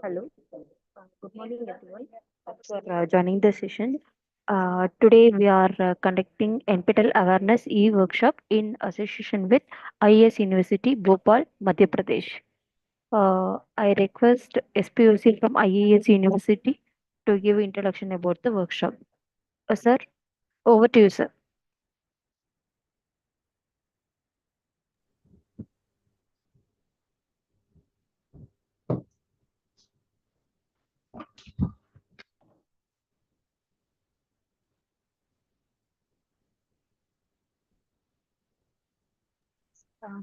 Hello. Good morning, everyone. Thanks for joining the session. Today, we are conducting NPTEL Awareness e-workshop in association with IES University, Bhopal, Madhya Pradesh. I request SPOC from IES University to give introduction about the workshop. Sir, over to you, sir.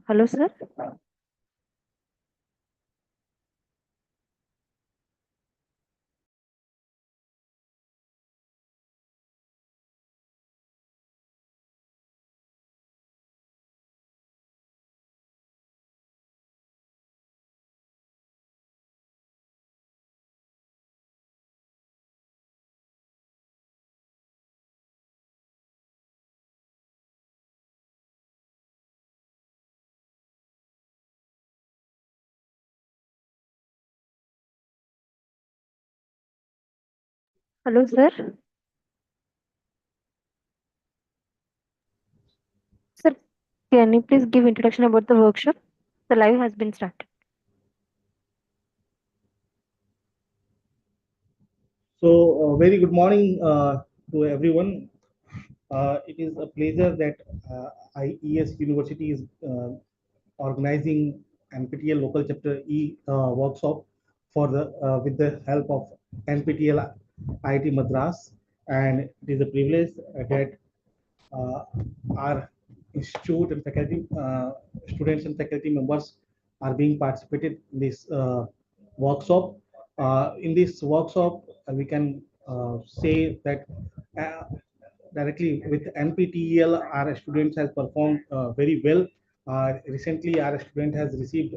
Hello, sir. Hello, sir. Sir, can you please give introduction about the workshop? The live has been started. So, very good morning to everyone. It is a pleasure that IES University is organizing NPTEL local chapter E workshop for the with the help of NPTEL IIT Madras, and it is a privilege that uh, our institute and faculty, students and faculty members are being participated in this workshop. In this workshop, we can say that uh, directly with NPTEL, our students has performed very well. Recently, our student has received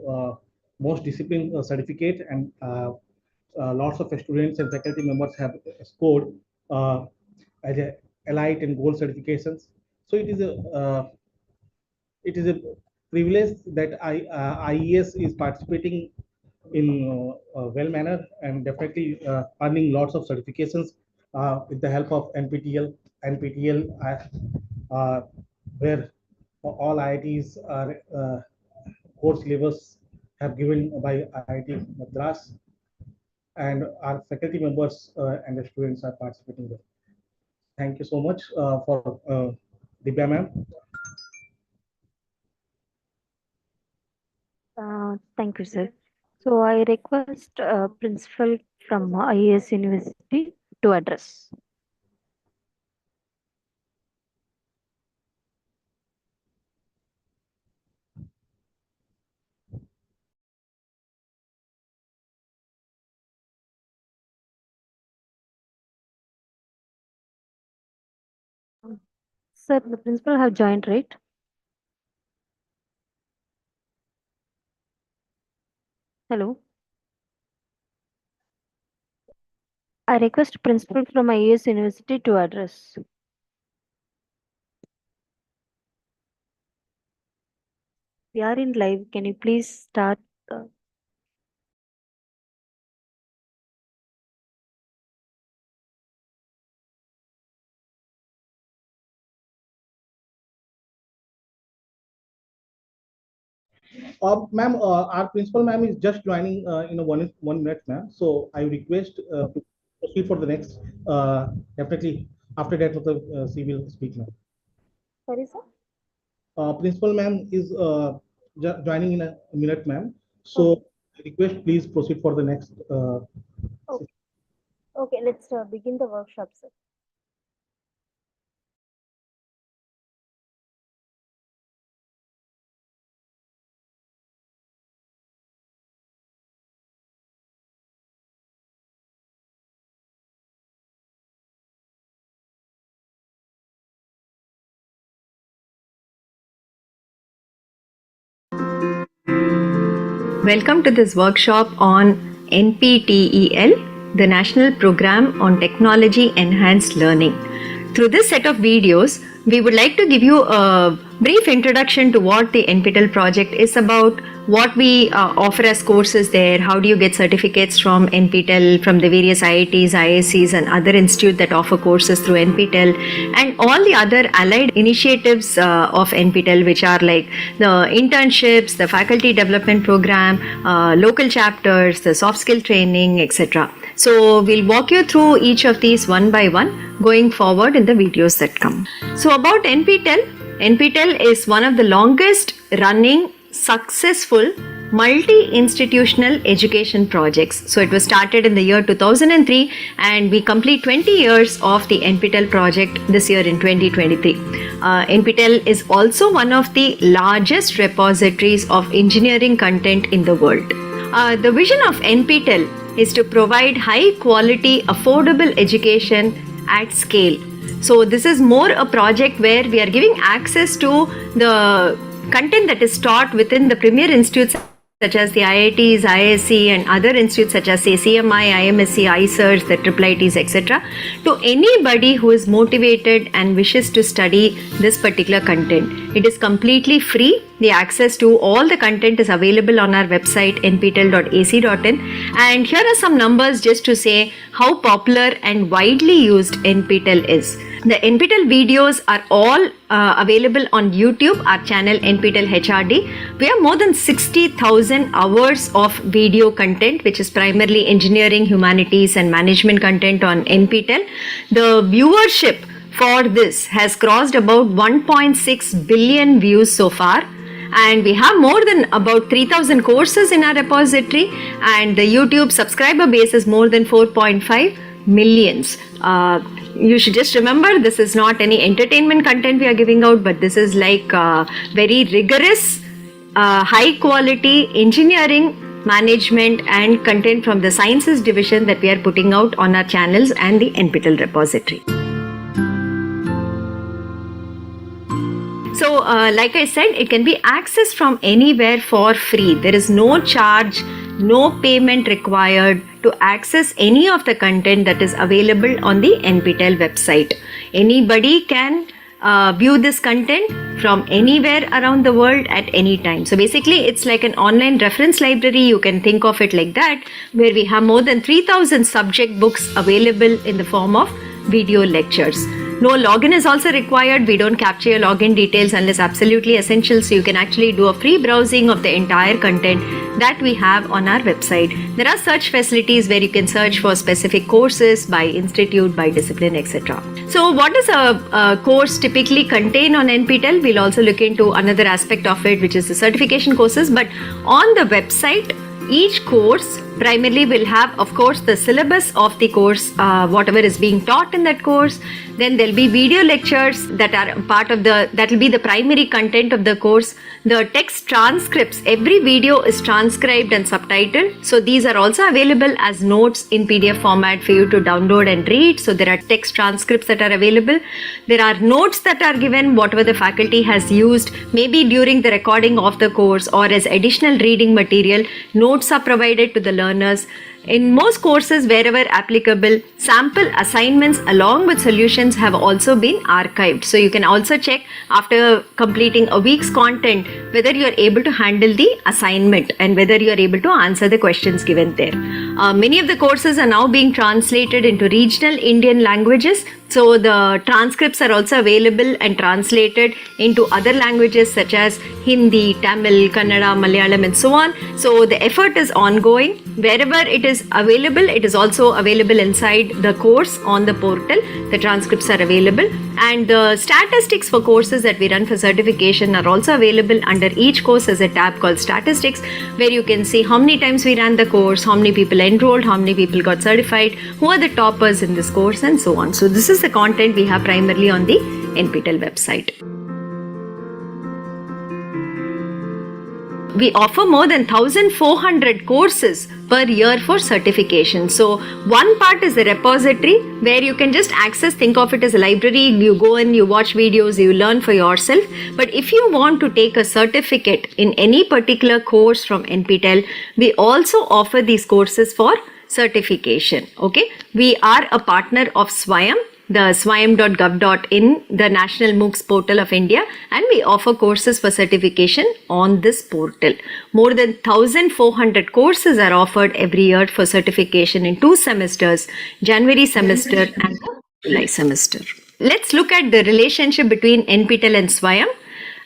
most discipline certificate, and lots of students and faculty members have scored as a elite and gold certifications. So it is a privilege that IES is participating in well manner and definitely earning lots of certifications with the help of NPTEL, where all IITs are course levels have given by IIT Madras, and our faculty members and the students are participating there. Thank you so much for Divya ma'am. Thank you, sir. So I request principal from IES University to address. Sir, the principal have joined, right? Hello. I request principal from IES University to address. We are in live. Can you please start? Ma'am, our principal ma'am is just joining in a 1 minute, ma'am. So I request to proceed for the next. Definitely after that, she will speak, ma'am. Sorry, sir. Principal ma'am is joining in a minute, ma'am. Okay. So I request please proceed for the next. Okay. Okay. Let's begin the workshop, sir. Welcome to this workshop on NPTEL, the National Program on Technology Enhanced Learning. Through this set of videos, we would like to give you a brief introduction to what the NPTEL project is about, what we offer as courses there, how do you get certificates from NPTEL, from the various IITs, ISCs and other institutes that offer courses through NPTEL, and all the other allied initiatives of NPTEL, which are like the internships, the faculty development program, local chapters, the soft skill training, etc. So we'll walk you through each of these one by one going forward in the videos that come. So about NPTEL, NPTEL is one of the longest running successful multi-institutional education projects. So it was started in the year 2003 and we complete 20 years of the NPTEL project this year in 2023. NPTEL is also one of the largest repositories of engineering content in the world. The vision of NPTEL is to provide high quality, affordable education at scale. So this is more a project where we are giving access to the content that is taught within the premier institutes such as the IITs, ISC and other institutes such as say CMI, IMSC, ISERS, the IIITs, etc. to anybody who is motivated and wishes to study this particular content. It is completely free. The access to all the content is available on our website nptel.ac.in, and here are some numbers just to say how popular and widely used NPTEL is. The NPTEL videos are all available on YouTube, our channel NPTEL HRD. We have more than 60,000 hours of video content, which is primarily engineering, humanities and management content on NPTEL. The viewership for this has crossed about 1.6 billion views so far. And we have more than about 3,000 courses in our repository, and the YouTube subscriber base is more than 4.5 millions. You should just remember, this is not any entertainment content we are giving out, but this is like very rigorous, high quality engineering, management and content from the sciences division that we are putting out on our channels and the NPTEL repository. So like I said, it can be accessed from anywhere for free. There is no charge, no payment required to access any of the content that is available on the NPTEL website. Anybody can view this content from anywhere around the world at any time. So basically it's like an online reference library, you can think of it like that, where we have more than 3,000 subject books available in the form of video lectures. No login is also required. We don't capture your login details unless absolutely essential. So you can actually do a free browsing of the entire content that we have on our website. There are search facilities where you can search for specific courses by institute, by discipline, etc. So what does a course typically contain on NPTEL? We'll also look into another aspect of it, which is the certification courses. But on the website, each course primarily will have, of course, the syllabus of the course, whatever is being taught in that course. Then there'll be video lectures that are part of that will be the primary content of the course. The text transcripts, every video is transcribed and subtitled. So these are also available as notes in PDF format for you to download and read. So there are text transcripts that are available. There are notes that are given, whatever the faculty has used, maybe during the recording of the course or as additional reading material. Notes are provided to the learners. In most courses, wherever applicable, sample assignments along with solutions have also been archived. So you can also check after completing a week's content whether you are able to handle the assignment and whether you are able to answer the questions given there. Many of the courses are now being translated into regional Indian languages. So the transcripts are also available and translated into other languages such as Hindi, Tamil, Kannada, Malayalam and so on. So the effort is ongoing. Wherever it is available, it is also available inside the course on the portal. The transcripts are available, and the statistics for courses that we run for certification are also available under each course as a tab called statistics, where you can see how many times we ran the course, how many people enrolled, how many people got certified, who are the toppers in this course and so on. So this is the content we have primarily on the NPTEL website. We offer more than 1,400 courses per year for certification. So one part is the repository where you can just access, think of it as a library. You go in, you watch videos, you learn for yourself. But if you want to take a certificate in any particular course from NPTEL, we also offer these courses for certification. Okay, we are a partner of Swayam, the swayam.gov.in, the National MOOCs portal of India, and we offer courses for certification on this portal. More than 1,400 courses are offered every year for certification in 2 semesters, January semester and the July semester. Let's look at the relationship between NPTEL and Swayam.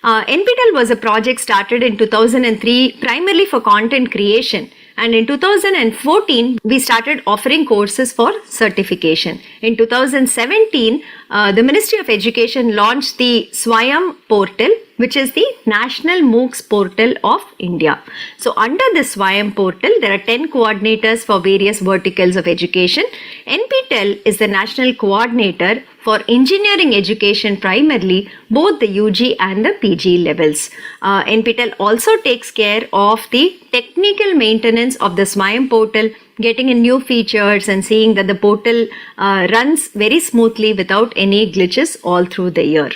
NPTEL was a project started in 2003 primarily for content creation. And in 2014, we started offering courses for certification. In 2017, the Ministry of Education launched the Swayam portal, which is the National MOOCs portal of India. So under the Swayam portal, there are 10 coordinators for various verticals of education. NPTEL is the national coordinator for engineering education primarily, both the UG and the PG levels. NPTEL also takes care of the technical maintenance of the Swayam portal, getting in new features and seeing that the portal runs very smoothly without any glitches all through the year.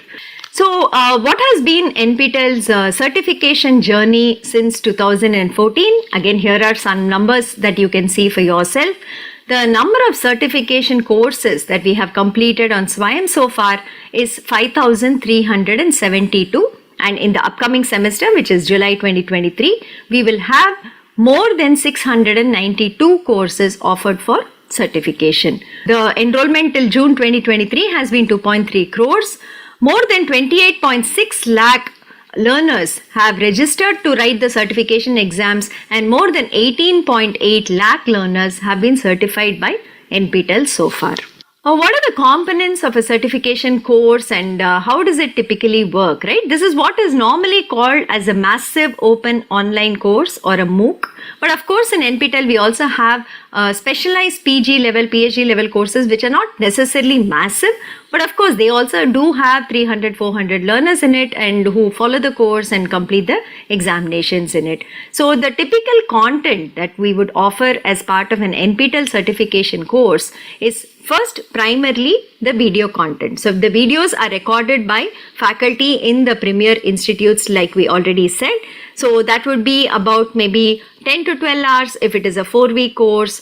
So what has been NPTEL's certification journey since 2014? Again, here are some numbers that you can see for yourself. The number of certification courses that we have completed on Swayam so far is 5,372, and in the upcoming semester, which is July 2023, we will have more than 692 courses offered for certification. The enrollment till June 2023 has been 2.3 crores. More than 28.6 lakh learners have registered to write the certification exams, and more than 18.8 lakh learners have been certified by NPTEL so far. What are the components of a certification course, and how does it typically work, right? This is what is normally called as a massive open online course or a MOOC. But of course, in NPTEL, we also have specialized PG level, PhD level courses, which are not necessarily massive. But of course, they also do have 300, 400 learners in it and who follow the course and complete the examinations in it. So the typical content that we would offer as part of an NPTEL certification course is first, primarily the video content. So the videos are recorded by faculty in the premier institutes, like we already said. So that would be about maybe 10 to 12 hours if it is a 4-week course.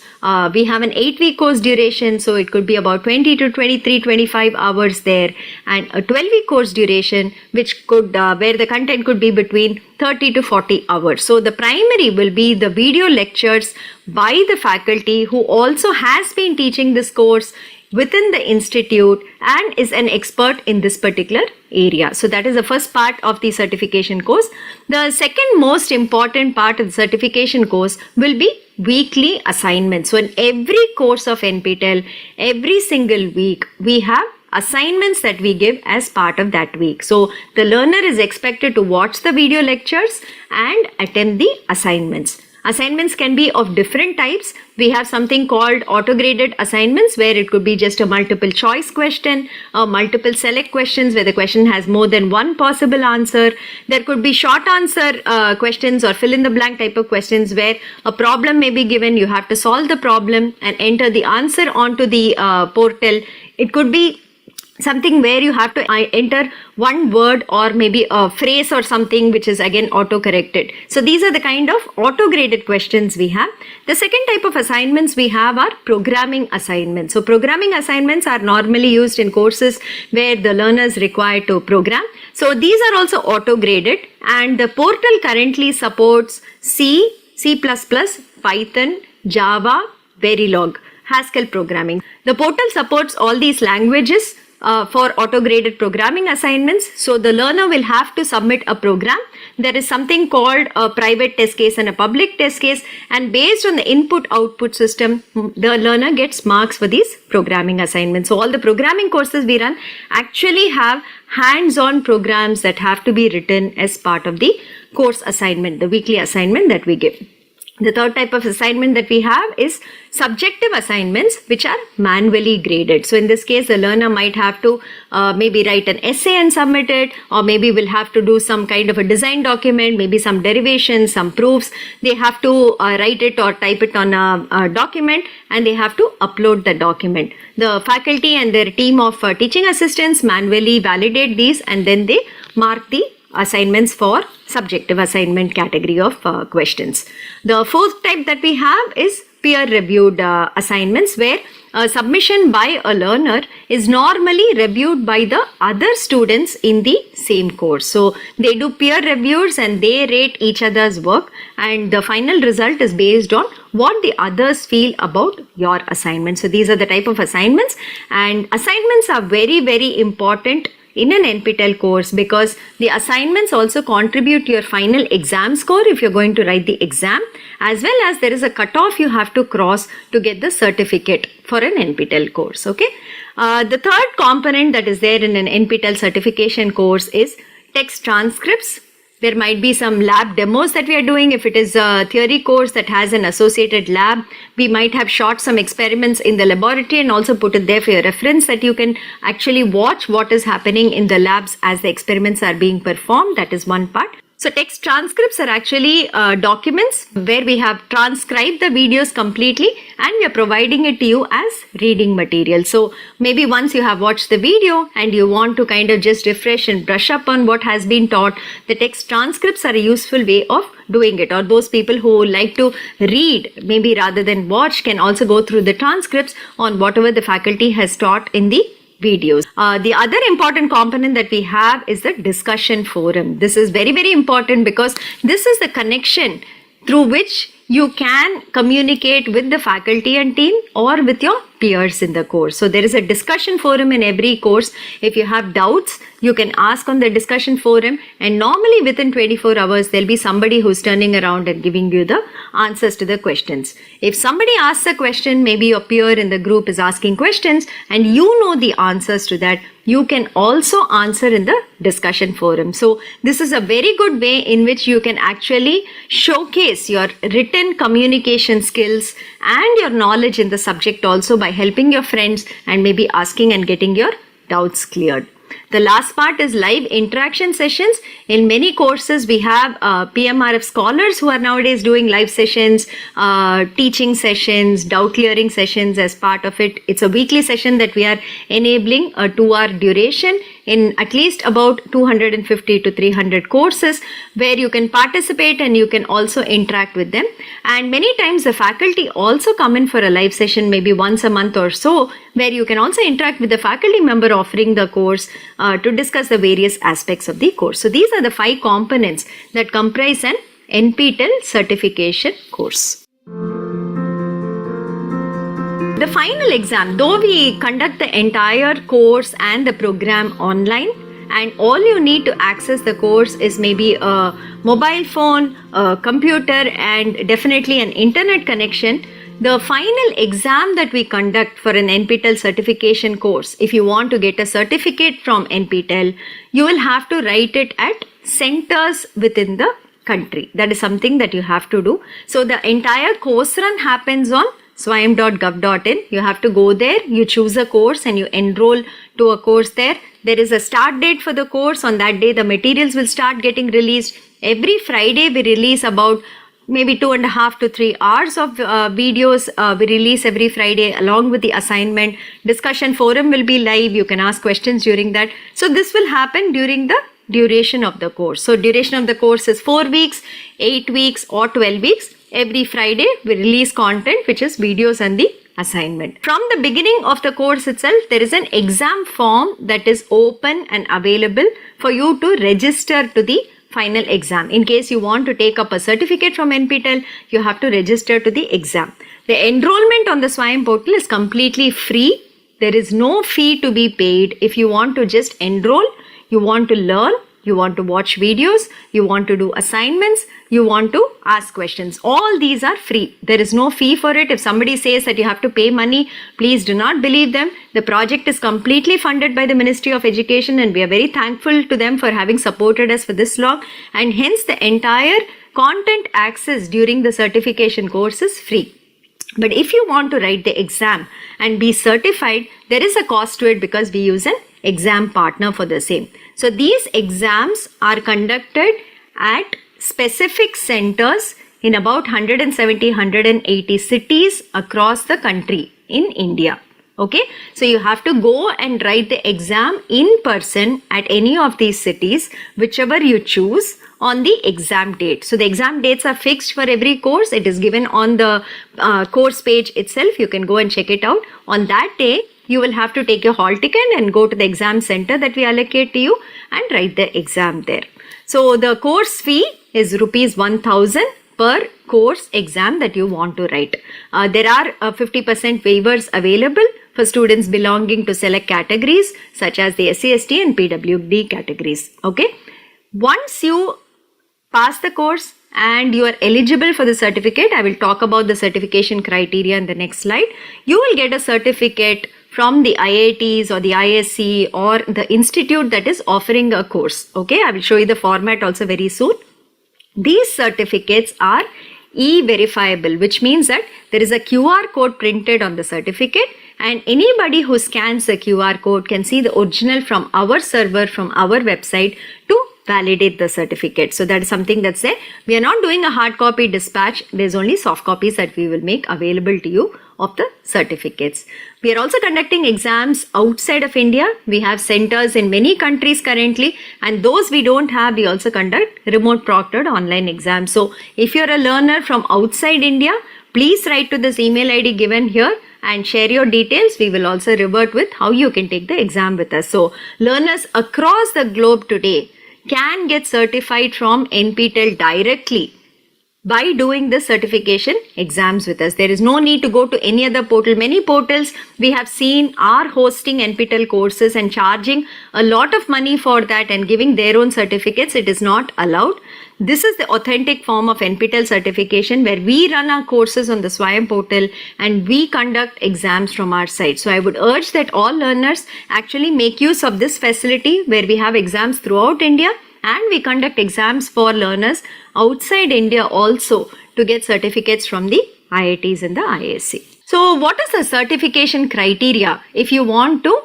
We have an 8-week course duration, so it could be about 20 to 23, 25 hours there, and a 12-week course duration, which could where the content could be between 30 to 40 hours. So the primary will be the video lectures by the faculty who also has been teaching this course within the institute and is an expert in this particular area. So that is the first part of the certification course. The second most important part of the certification course will be weekly assignments. So in every course of NPTEL, every single week, we have assignments that we give as part of that week. So the learner is expected to watch the video lectures and attempt the assignments. Assignments can be of different types. We have something called auto-graded assignments, where it could be just a multiple choice question, or multiple select questions where the question has more than one possible answer. There could be short answer questions or fill in the blank type of questions where a problem may be given. You have to solve the problem and enter the answer onto the portal. It could be something where you have to enter one word or maybe a phrase or something, which is again auto-corrected. So these are the kind of auto-graded questions we have. The second type of assignments we have are programming assignments. So programming assignments are normally used in courses where the learner is required to program. So these are also auto-graded, and the portal currently supports C, C++, Python, Java, Verilog, Haskell programming. The portal supports all these languages for auto-graded programming assignments. So the learner will have to submit a program. There is something called a private test case and a public test case, and based on the input-output system, the learner gets marks for these programming assignments. So all the programming courses we run actually have hands-on programs that have to be written as part of the course assignment, the weekly assignment that we give. The third type of assignment that we have is subjective assignments, which are manually graded. So in this case, the learner might have to maybe write an essay and submit it, or maybe will have to do some kind of a design document, maybe some derivations, some proofs. They have to write it or type it on a document, and they have to upload the document. The faculty and their team of teaching assistants manually validate these, and then they mark the assignments for subjective assignment category of questions. The fourth type that we have is peer reviewed assignments, where a submission by a learner is normally reviewed by the other students in the same course. So they do peer reviews and they rate each other's work, and the final result is based on what the others feel about your assignment. So these are the type of assignments, and assignments are very, very important in an NPTEL course, because the assignments also contribute to your final exam score if you're going to write the exam, as well as there is a cutoff you have to cross to get the certificate for an NPTEL course. Okay. The third component that is there in an NPTEL certification course is text transcripts. There might be some lab demos that we are doing. If it is a theory course that has an associated lab, we might have shot some experiments in the laboratory and also put it there for your reference, that you can actually watch what is happening in the labs as the experiments are being performed. That is one part. So text transcripts are actually documents where we have transcribed the videos completely and we are providing it to you as reading material. So maybe once you have watched the video and you want to kind of just refresh and brush up on what has been taught, the text transcripts are a useful way of doing it. Or those people who like to read, maybe rather than watch, can also go through the transcripts on whatever the faculty has taught in the videos. The other important component that we have is the discussion forum. This is very, very important because this is the connection through which you can communicate with the faculty and team or with your peers in the course. So there is a discussion forum in every course. If you have doubts, you can ask on the discussion forum, and normally within 24 hours there'll be somebody who's turning around and giving you the answers to the questions. If somebody asks a question, maybe your peer in the group is asking questions and you know the answers to that, you can also answer in the discussion forum. So this is a very good way in which you can actually showcase your written communication skills and your knowledge in the subject also by helping your friends and maybe asking and getting your doubts cleared. The last part is live interaction sessions. In many courses, we have PMRF scholars who are nowadays doing live sessions, teaching sessions, doubt clearing sessions as part of it. It's a weekly session that we are enabling, a 2-hour duration in at least about 250 to 300 courses, where you can participate and you can also interact with them. And many times the faculty also come in for a live session maybe once a month or so, where you can also interact with the faculty member offering the course to discuss the various aspects of the course. So these are the 5 components that comprise an NPTEL certification course. The final exam, though we conduct the entire course and the program online, and all you need to access the course is maybe a mobile phone, a computer, and definitely an internet connection, the final exam that we conduct for an NPTEL certification course, if you want to get a certificate from NPTEL, you will have to write it at centers within the country. That is something that you have to do. So the entire course run happens on swayam.gov.in. You have to go there, you choose a course and you enroll to a course there. There is a start date for the course. On that day, the materials will start getting released. Every Friday, we release about maybe 2.5 to 3 hours of videos. We release every Friday along with the assignment. Discussion forum will be live. You can ask questions during that. So this will happen during the duration of the course. So duration of the course is 4 weeks, 8 weeks or 12 weeks. Every Friday we release content which is videos and the assignment. From the beginning of the course itself, there is an exam form that is open and available for you to register to the final exam. In case you want to take up a certificate from NPTEL, you have to register to the exam. The enrollment on the Swayam portal is completely free. There is no fee to be paid. If you want to just enroll, you want to learn, you want to watch videos, you want to do assignments, you want to ask questions. All these are free. There is no fee for it. If somebody says that you have to pay money, please do not believe them. The project is completely funded by the Ministry of Education and we are very thankful to them for having supported us for this long, and hence the entire content access during the certification course is free. But if you want to write the exam and be certified, there is a cost to it because we use an exam partner for the same. So these exams are conducted at specific centers in about 170-180 cities across the country in India. Okay, so you have to go and write the exam in person at any of these cities, whichever you choose, on the exam date. So the exam dates are fixed for every course. It is given on the course page itself. You can go and check it out. On that day, you will have to take your hall ticket and go to the exam center that we allocate to you and write the exam there. So the course fee is rupees 1000 per course exam that you want to write. There are 50% waivers available for students belonging to select categories such as the SC/ST and PWD categories. Okay. Once you pass the course and you are eligible for the certificate, I will talk about the certification criteria in the next slide. You will get a certificate from the IITs or the ISC or the institute that is offering a course. Okay, I will show you the format also very soon. These certificates are e-verifiable, which means that there is a QR code printed on the certificate, and anybody who scans the QR code can see the original from our server, from our website to validate the certificate. So that is something that's there. We are not doing a hard copy dispatch. There's only soft copies that we will make available to you of the certificates. We are also conducting exams outside of India. We have centers in many countries currently, and those we don't have, we also conduct remote proctored online exams. So if you're a learner from outside India, please write to this email ID given here and share your details. We will also revert with how you can take the exam with us. So learners across the globe today can get certified from NPTEL directly by doing the certification exams with us. There is no need to go to any other portal. Many portals we have seen are hosting NPTEL courses and charging a lot of money for that and giving their own certificates. It is not allowed. This is the authentic form of NPTEL certification where we run our courses on the Swayam portal and we conduct exams from our side. So I would urge that all learners actually make use of this facility where we have exams throughout India and we conduct exams for learners outside India also to get certificates from the IITs and the ISC. So what is the certification criteria if you want to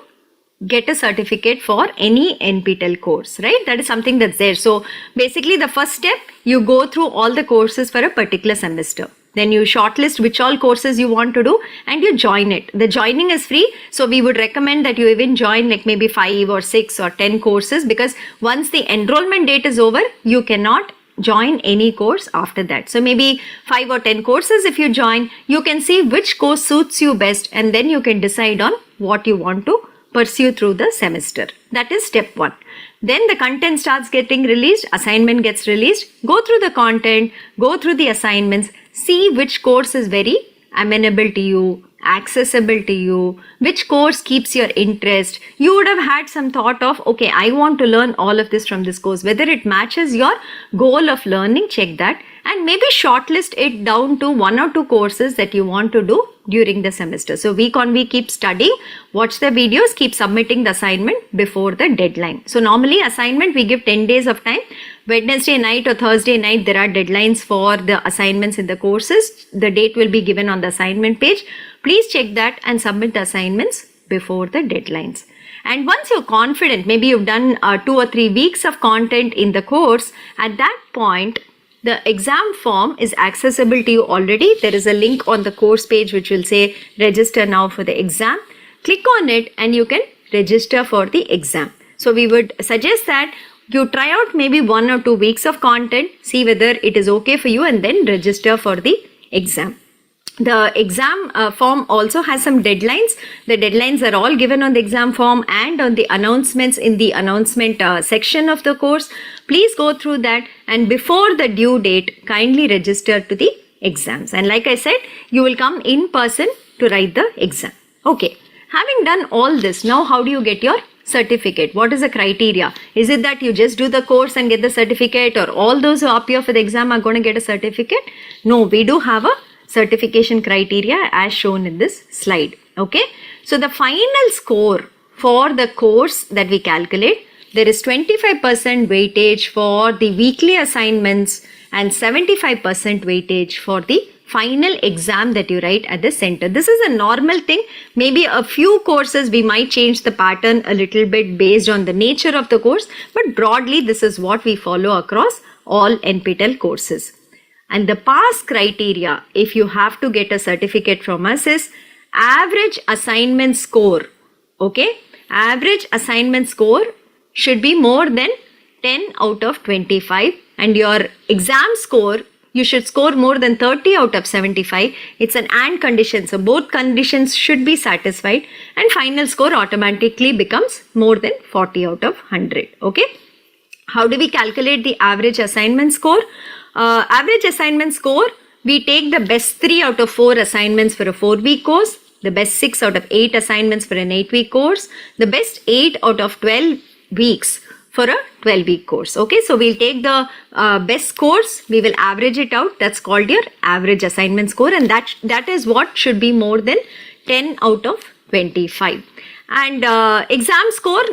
get a certificate for any NPTEL course, right? That is something that's there. So basically the first step, you go through all the courses for a particular semester. Then you shortlist which all courses you want to do and you join it. The joining is free. So we would recommend that you even join like maybe 5 or 6 or 10 courses, because once the enrollment date is over, you cannot join any course after that. So maybe 5 or 10 courses if you join, you can see which course suits you best and then you can decide on what you want to pursue through the semester. That is step 1. Then the content starts getting released, assignment gets released, go through the content, go through the assignments, see which course is very amenable to you, accessible to you, which course keeps your interest. You would have had some thought of, okay, I want to learn all of this from this course. Whether it matches your goal of learning, check that, and maybe shortlist it down to 1 or 2 courses that you want to do during the semester. So week on week, keep studying, watch the videos, keep submitting the assignment before the deadline. So normally assignment, we give 10 days of time. Wednesday night or Thursday night, there are deadlines for the assignments in the courses. The date will be given on the assignment page. Please check that and submit the assignments before the deadlines. And once you're confident, maybe you've done 2 or 3 weeks of content in the course, at that point, the exam form is accessible to you already. There is a link on the course page which will say register now for the exam. Click on it and you can register for the exam. So we would suggest that you try out maybe 1 or 2 weeks of content, see whether it is okay for you, and then register for the exam. The exam form also has some deadlines. The deadlines are all given on the exam form and on the announcements in the announcement section of the course. Please go through that, and before the due date, kindly register to the exams. And like I said, you will come in person to write the exam. Okay, having done all this, now how do you get your certificate? What is the criteria? Is it that you just do the course and get the certificate, or all those who appear for the exam are going to get a certificate? No, we do have a certification criteria as shown in this slide. Okay, so the final score for the course that we calculate, there is 25% weightage for the weekly assignments and 75% weightage for the final exam that you write at the center. This is a normal thing. Maybe a few courses we might change the pattern a little bit based on the nature of the course, but broadly this is what we follow across all NPTEL courses. And the pass criteria, if you have to get a certificate from us, is average assignment score. Okay, average assignment score should be more than 10 out of 25 and your exam score, you should score more than 30 out of 75. It's an and condition. So both conditions should be satisfied, and final score automatically becomes more than 40 out of 100. Okay. How do we calculate the average assignment score? Average assignment score, we take the best 3 out of 4 assignments for a 4-week course, the best 6 out of 8 assignments for an 8-week course, the best 8 out of 12 weeks for a 12-week course. Okay, so we'll take the best scores, we will average it out. That's called your average assignment score, and that is what should be more than 10 out of 25. And exam score,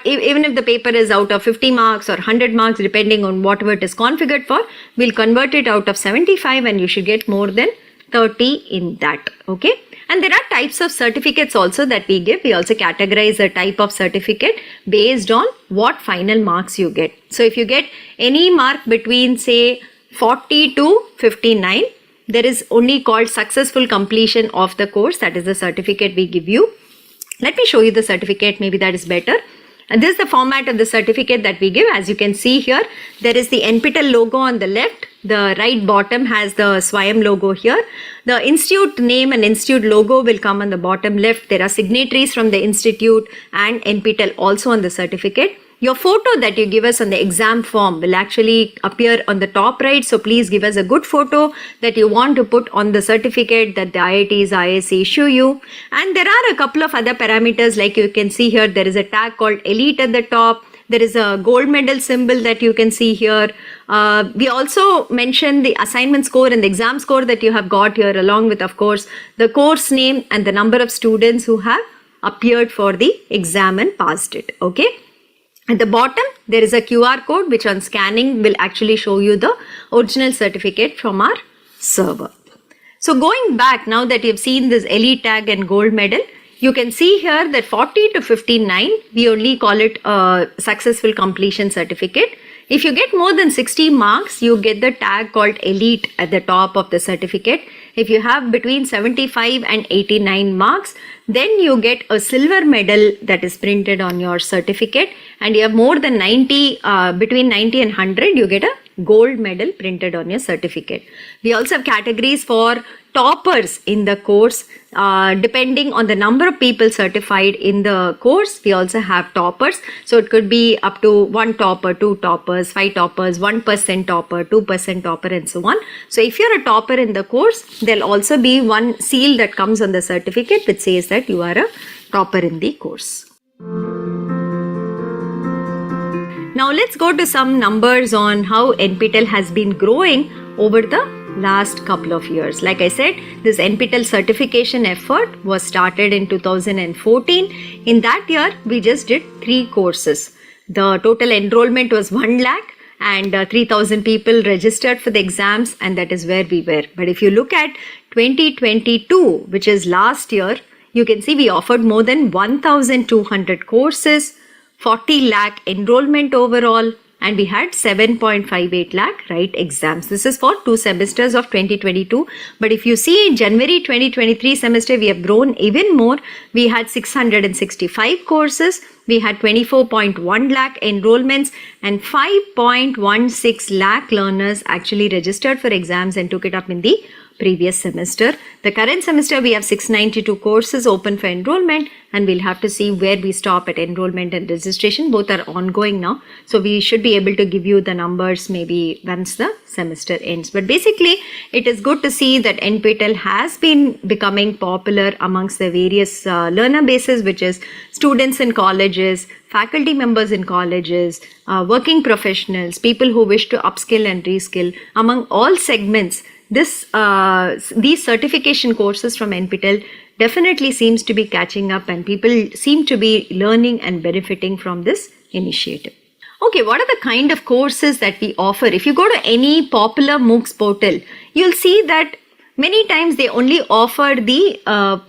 even if the paper is out of 50 marks or 100 marks, depending on whatever it is configured for, we'll convert it out of 75, and you should get more than 30 in that. Okay. And there are types of certificates also that we give. We also categorize a type of certificate based on what final marks you get. So if you get any mark between say 40 to 59, there is only called successful completion of the course. That is the certificate we give you. Let me show you the certificate, maybe that is better. And this is the format of the certificate that we give. As you can see here, there is the NPTEL logo on the left. The right bottom has the SWAYAM logo here. The institute name and institute logo will come on the bottom left. There are signatories from the institute and NPTEL also on the certificate. Your photo that you give us on the exam form will actually appear on the top right. So please give us a good photo that you want to put on the certificate that the IITs, IES issue you. And there are a couple of other parameters, like you can see here. There is a tag called Elite at the top. There is a gold medal symbol that you can see here. We also mention the assignment score and the exam score that you have got here, along with, of course, the course name and the number of students who have appeared for the exam and passed it. Okay. At the bottom, there is a QR code which on scanning will actually show you the original certificate from our server. So going back, now that you've seen this elite tag and gold medal, you can see here that 40 to 59, we only call it a successful completion certificate. If you get more than 60 marks, you get the tag called elite at the top of the certificate. If you have between 75 and 89 marks, then you get a silver medal that is printed on your certificate, and you have more than 90, between 90 and 100, you get a gold medal printed on your certificate. We also have categories for toppers in the course. Depending on the number of people certified in the course, we also have toppers. So it could be up to 1 topper, 2 toppers, 5 toppers, 1% topper, 2% topper, and so on. So if you're a topper in the course, there'll also be one seal that comes on the certificate which says that you are a topper in the course. Now let's go to some numbers on how NPTEL has been growing over the last couple of years. Like I said, this NPTEL certification effort was started in 2014. In that year, we just did 3 courses. The total enrollment was 1 lakh and 3,000 people registered for the exams, and that is where we were. But if you look at 2022, which is last year, you can see we offered more than 1,200 courses, 40 lakh enrollment overall, and we had 7.58 lakh write exams. This is for 2 semesters of 2022. But if you see in January 2023 semester, we have grown even more. We had 665 courses. We had 24.1 lakh enrollments, and 5.16 lakh learners actually registered for exams and took it up in the previous semester. The current semester, we have 692 courses open for enrollment, and we'll have to see where we stop at enrollment and registration. Both are ongoing now, so we should be able to give you the numbers maybe once the semester ends. But basically, it is good to see that NPTEL has been becoming popular amongst the various learner bases, which is students in colleges, faculty members in colleges, working professionals, people who wish to upskill and reskill. Among all segments, these certification courses from NPTEL definitely seems to be catching up, and people seem to be learning and benefiting from this initiative. Okay, what are the kind of courses that we offer? If you go to any popular MOOCs portal, you'll see that many times they only offer the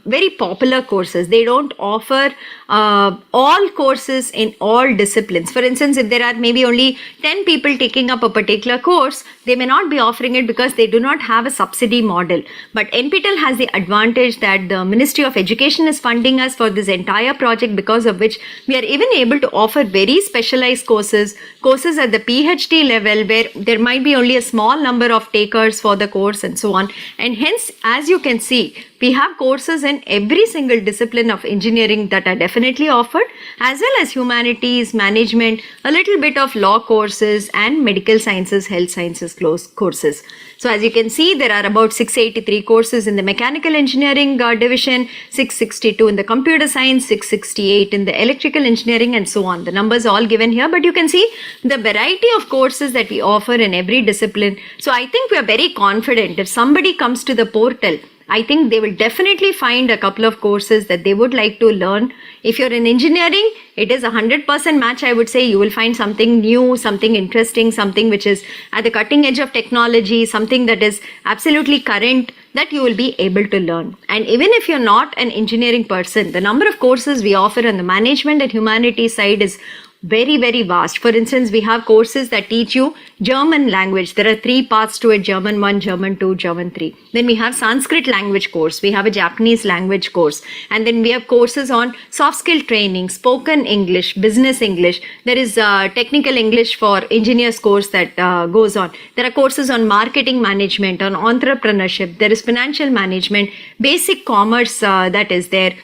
very popular courses. They don't offer all courses in all disciplines. For instance, if there are maybe only 10 people taking up a particular course, they may not be offering it because they do not have a subsidy model. But NPTEL has the advantage that the Ministry of Education is funding us for this entire project, because of which we are even able to offer very specialized courses at the PhD level, where there might be only a small number of takers for the course and so on. And hence, as you can see, we have courses in every single discipline of engineering that are definitely offered, as well as humanities, management, a little bit of law courses, and medical sciences, health sciences courses. So as you can see, there are about 683 courses in the mechanical engineering division, 662 in the computer science, 668 in the electrical engineering, and so on. The numbers are all given here, but you can see the variety of courses that we offer in every discipline. So I think we are very confident if somebody comes to the portal, I think they will definitely find a couple of courses that they would like to learn. If you're in engineering, it is a 100% match. I would say you will find something new, something interesting, something which is at the cutting edge of technology, something that is absolutely current, that you will be able to learn. And even if you're not an engineering person, the number of courses we offer on the management and humanities side is very, very vast. For instance, we have courses that teach you German language. There are 3 parts to it: German 1, German 2, German 3. Then we have Sanskrit language course. We have a Japanese language course. And then we have courses on soft skill training, spoken English, business English. There is technical English for engineers course that goes on. There are courses on marketing management, on entrepreneurship. There is financial management, basic commerce that is there.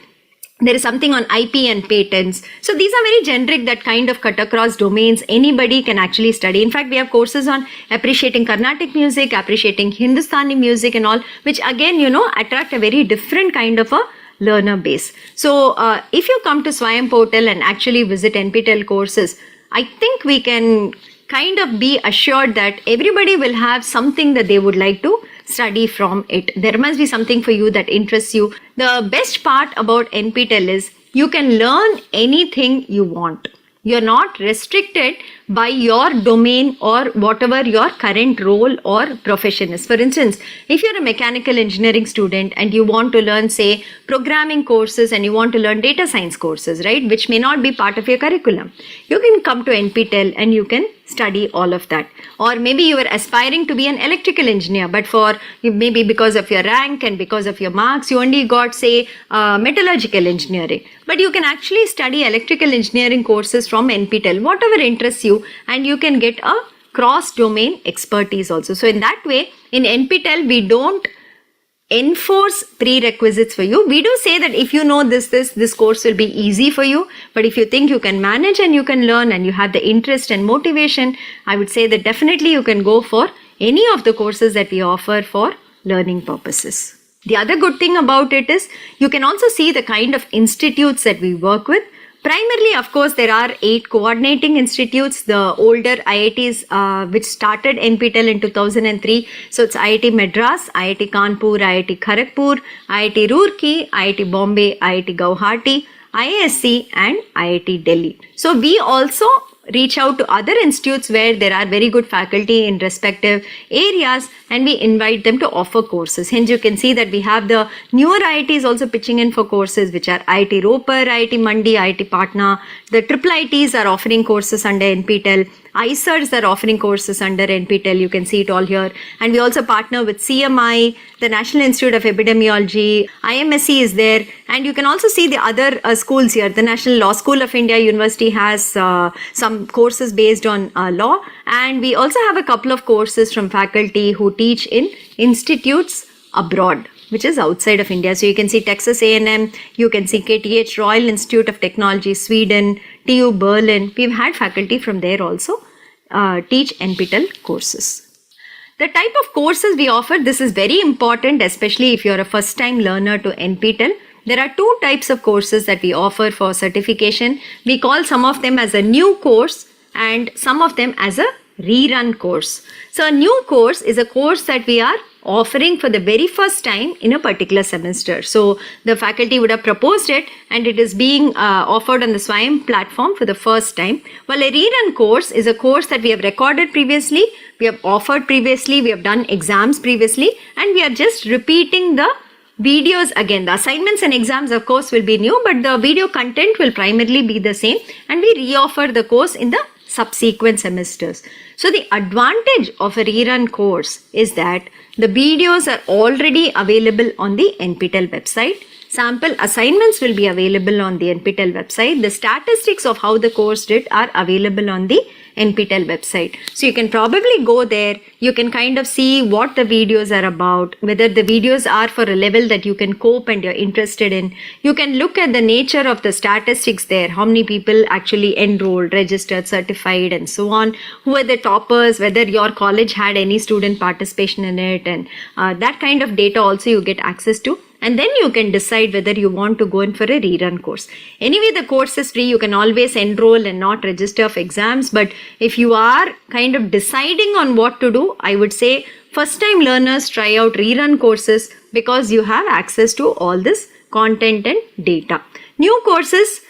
There is something on IP and patents. So these are very generic, that kind of cut across domains. Anybody can actually study. In fact, we have courses on appreciating Carnatic music, appreciating Hindustani music and all, which again, attract a very different kind of a learner base. So if you come to Swayam portal and actually visit NPTEL courses, I think we can kind of be assured that everybody will have something that they would like to study from it. There must be something for you that interests you. The best part about NPTEL is you can learn anything you want. You're not restricted by your domain or whatever your current role or profession is. For instance, if you're a mechanical engineering student and you want to learn, say, programming courses, and you want to learn data science courses, right, which may not be part of your curriculum, you can come to NPTEL and you can study all of that. Or maybe you are aspiring to be an electrical engineer, but maybe because of your rank and because of your marks, you only got, say, metallurgical engineering. But you can actually study electrical engineering courses from NPTEL, whatever interests you, and you can get a cross-domain expertise also. So in that way, in NPTEL, we don't enforce prerequisites for you. We do say that if you know this course will be easy for you, but if you think you can manage and you can learn and you have the interest and motivation, I would say that definitely you can go for any of the courses that we offer for learning purposes. The other good thing about it is you can also see the kind of institutes that we work with. Primarily, of course, there are 8 coordinating institutes, the older IITs which started NPTEL in 2003. So it's IIT Madras, IIT Kanpur, IIT Kharagpur, IIT Roorkee, IIT Bombay, IIT Guwahati, IISc and IIT Delhi. So we also reach out to other institutes where there are very good faculty in respective areas, and we invite them to offer courses. Hence, you can see that we have the newer IITs also pitching in for courses, which are IIT Ropar, IIT Mandi, IIT Patna. The triple IITs are offering courses under NPTEL. ISERs are offering courses under NPTEL. You can see it all here. And we also partner with CMI, the National Institute of Epidemiology, IMSC is there. And you can also see the other schools here. The National Law School of India University has some courses based on law. And we also have a couple of courses from faculty who teach in institutes abroad, which is outside of India. So you can see Texas A&M, you can see KTH, Royal Institute of Technology, Sweden, TU Berlin. We've had faculty from there also teach NPTEL courses. The type of courses we offer, this is very important, especially if you're a first-time learner to NPTEL. There are 2 types of courses that we offer for certification. We call some of them as a new course and some of them as a rerun course. So a new course is a course that we are offering for the very first time in a particular semester. So the faculty would have proposed it and it is being offered on the Swayam platform for the first time. While a rerun course is a course that we have recorded previously, we have offered previously, we have done exams previously, and we are just repeating the videos, again, the assignments and exams, of course, will be new, but the video content will primarily be the same, and we reoffer the course in the subsequent semesters. So the advantage of a rerun course is that the videos are already available on the NPTEL website. Sample assignments will be available on the NPTEL website. The statistics of how the course did are available on the NPTEL website. So you can probably go there. You can kind of see what the videos are about, whether the videos are for a level that you can cope and you're interested in. You can look at the nature of the statistics there, how many people actually enrolled, registered, certified, and so on, who are the toppers, whether your college had any student participation in it, and that kind of data also you get access to. And then you can decide whether you want to go in for a rerun course. Anyway, the course is free. You can always enroll and not register for exams. But if you are kind of deciding on what to do, I would say first time learners try out rerun courses because you have access to all this content and data. New courses,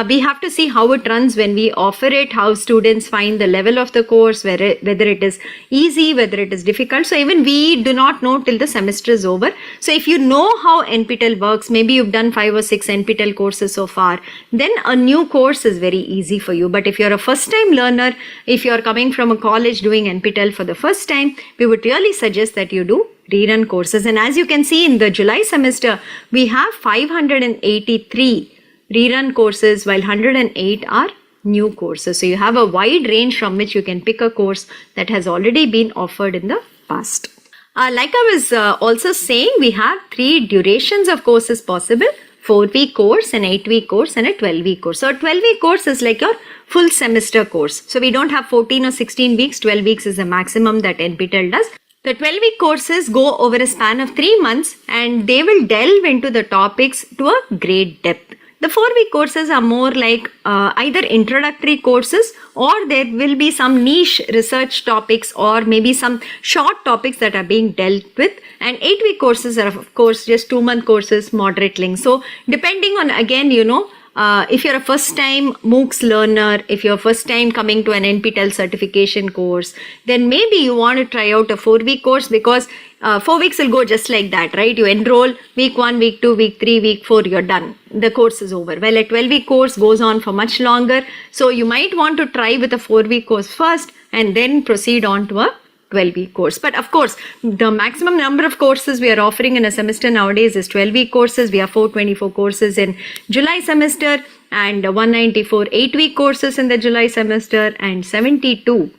we have to see how it runs when we offer it, how students find the level of the course, whether it is easy, whether it is difficult. So even we do not know till the semester is over. So if you know how NPTEL works, maybe you've done 5 or 6 NPTEL courses so far, then a new course is very easy for you. But if you're a first time learner, if you're coming from a college doing NPTEL for the first time, we would really suggest that you do rerun courses. And as you can see in the July semester, we have 583 rerun courses, while 108 are new courses. So you have a wide range from which you can pick a course that has already been offered in the past. Like I was also saying, we have 3 durations of courses possible: 4-week course, an 8-week course, and a 12-week course. So a 12-week course is like your full semester course. So we don't have 14 or 16 weeks, 12 weeks is the maximum that NPTEL does. The 12-week courses go over a span of 3 months and they will delve into the topics to a great depth. The 4-week courses are more like either introductory courses, or there will be some niche research topics or maybe some short topics that are being dealt with. And 8-week courses are of course just 2-month courses, moderate length. So depending on, again, if you're a first time MOOCs learner, if you're first time coming to an NPTEL certification course, then maybe you want to try out a 4-week course, because 4 weeks will go just like that, right? You enroll week 1, week 2, week 3, week 4, you're done. The course is over. Well, a 12-week course goes on for much longer. So you might want to try with a 4-week course first and then proceed on to a 12-week course. But of course, the maximum number of courses we are offering in a semester nowadays is 12-week courses. We have 424 courses in July semester and 194 8-week courses in the July semester and 72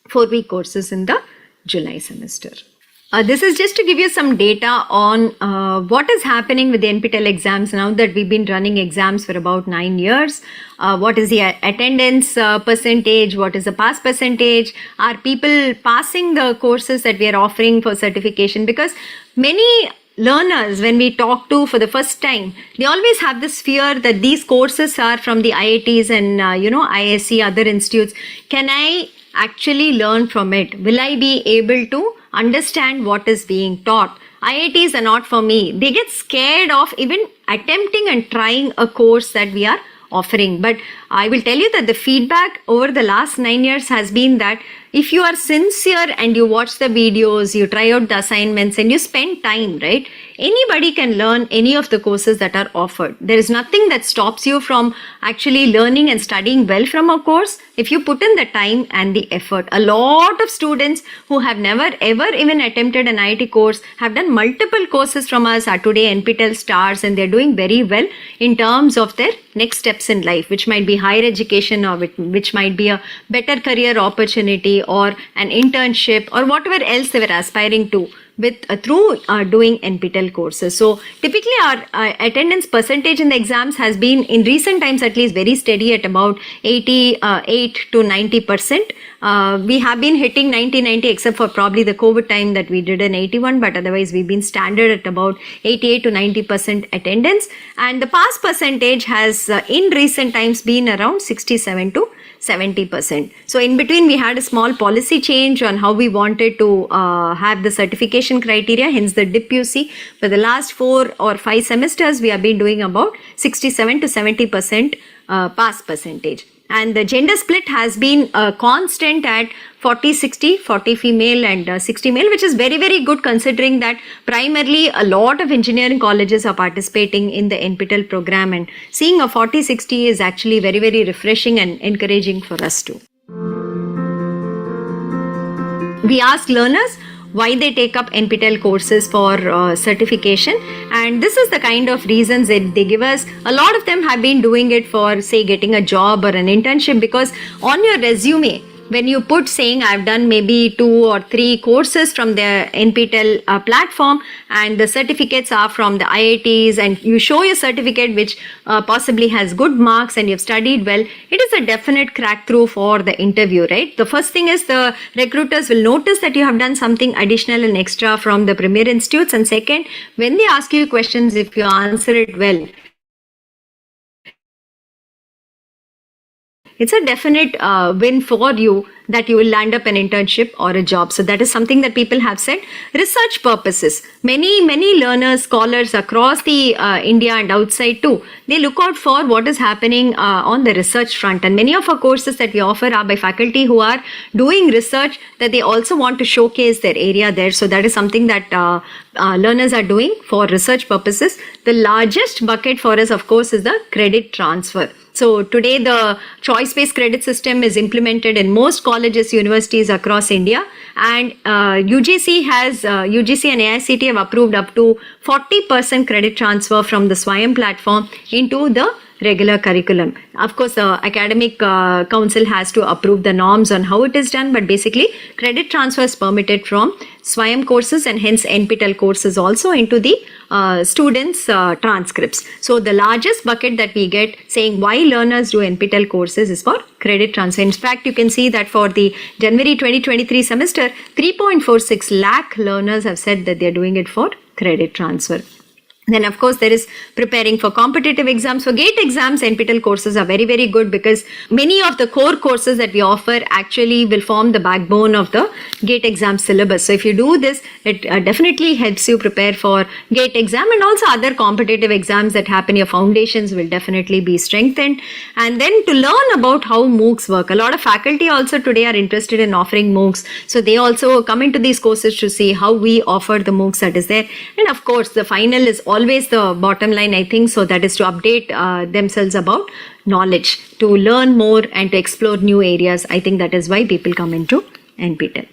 4-week courses in the July semester. This is just to give you some data on what is happening with the NPTEL exams now that we've been running exams for about 9 years. What is the attendance percentage? What is the pass percentage? Are people passing the courses that we are offering for certification? Because many learners, when we talk to for the first time, they always have this fear that these courses are from the IITs and ISC, other institutes. Can I actually learn from it? Will I be able to understand what is being taught? IITs are not for me. They get scared of even attempting and trying a course that we are offering. But I will tell you that the feedback over the last 9 years has been that if you are sincere and you watch the videos, you try out the assignments and you spend time, right? Anybody can learn any of the courses that are offered. There is nothing that stops you from actually learning and studying well from a course if you put in the time and the effort. A lot of students who have never ever even attempted an IIT course have done multiple courses from us, are today NPTEL stars, and they're doing very well in terms of their next steps in life, which might be higher education or which might be a better career opportunity or an internship or whatever else they were aspiring to with through doing NPTEL courses. So typically our attendance percentage in the exams has been in recent times at least very steady at about 88 to 90%. We have been hitting 90 except for probably the COVID time that we did an 81, but otherwise we've been standard at about 88 to 90% attendance, and the pass percentage has in recent times been around 67 to 70%. So in between we had a small policy change on how we wanted to have the certification criteria, hence the dip you see. For the last 4 or 5 semesters we have been doing about 67 to 70% pass percentage. And the gender split has been constant at 40-60, 40 female and 60 male, which is very, very good considering that primarily a lot of engineering colleges are participating in the NPTEL program, and seeing a 40-60 is actually very, very refreshing and encouraging for us too. We ask learners why they take up NPTEL courses for certification, and this is the kind of reasons that they give us. A lot of them have been doing it for, say, getting a job or an internship, because on your resume, when you put saying I've done maybe 2 or 3 courses from the NPTEL platform, and the certificates are from the IITs, and you show your certificate which possibly has good marks and you've studied well, it is a definite crack through for the interview, right? The first thing is the recruiters will notice that you have done something additional and extra from the premier institutes, and second, when they ask you questions, if you answer it well, it's a definite win for you that you will land up an internship or a job. So that is something that people have said. Research purposes. Many learners, scholars across the India and outside too, they look out for what is happening on the research front. And many of our courses that we offer are by faculty who are doing research that they also want to showcase their area there. So that is something that learners are doing for research purposes. The largest bucket for us, of course, is the credit transfer. So today the choice-based credit system is implemented in most colleges, universities across India, and UGC and AICT have approved up to 40% credit transfer from the Swayam platform into the regular curriculum. Of course, the academic council has to approve the norms on how it is done, but basically credit transfer is permitted from Swayam courses and hence NPTEL courses also into the students' transcripts. So the largest bucket that we get saying why learners do NPTEL courses is for credit transfer. In fact, you can see that for the January 2023 semester, 3.46 lakh learners have said that they are doing it for credit transfer. Then, of course, there is preparing for competitive exams. For GATE exams, NPTEL courses are very, very good because many of the core courses that we offer actually will form the backbone of the GATE exam syllabus. So, if you do this, it definitely helps you prepare for GATE exam, and also other competitive exams that happen. Your foundations will definitely be strengthened. And then to learn about how MOOCs work. A lot of faculty also today are interested in offering MOOCs. So, they also come into these courses to see how we offer the MOOCs that is there. And of course, the final is always the bottom line, I think. So that is to update themselves about knowledge, to learn more and to explore new areas. I think that is why people come into NPTEL.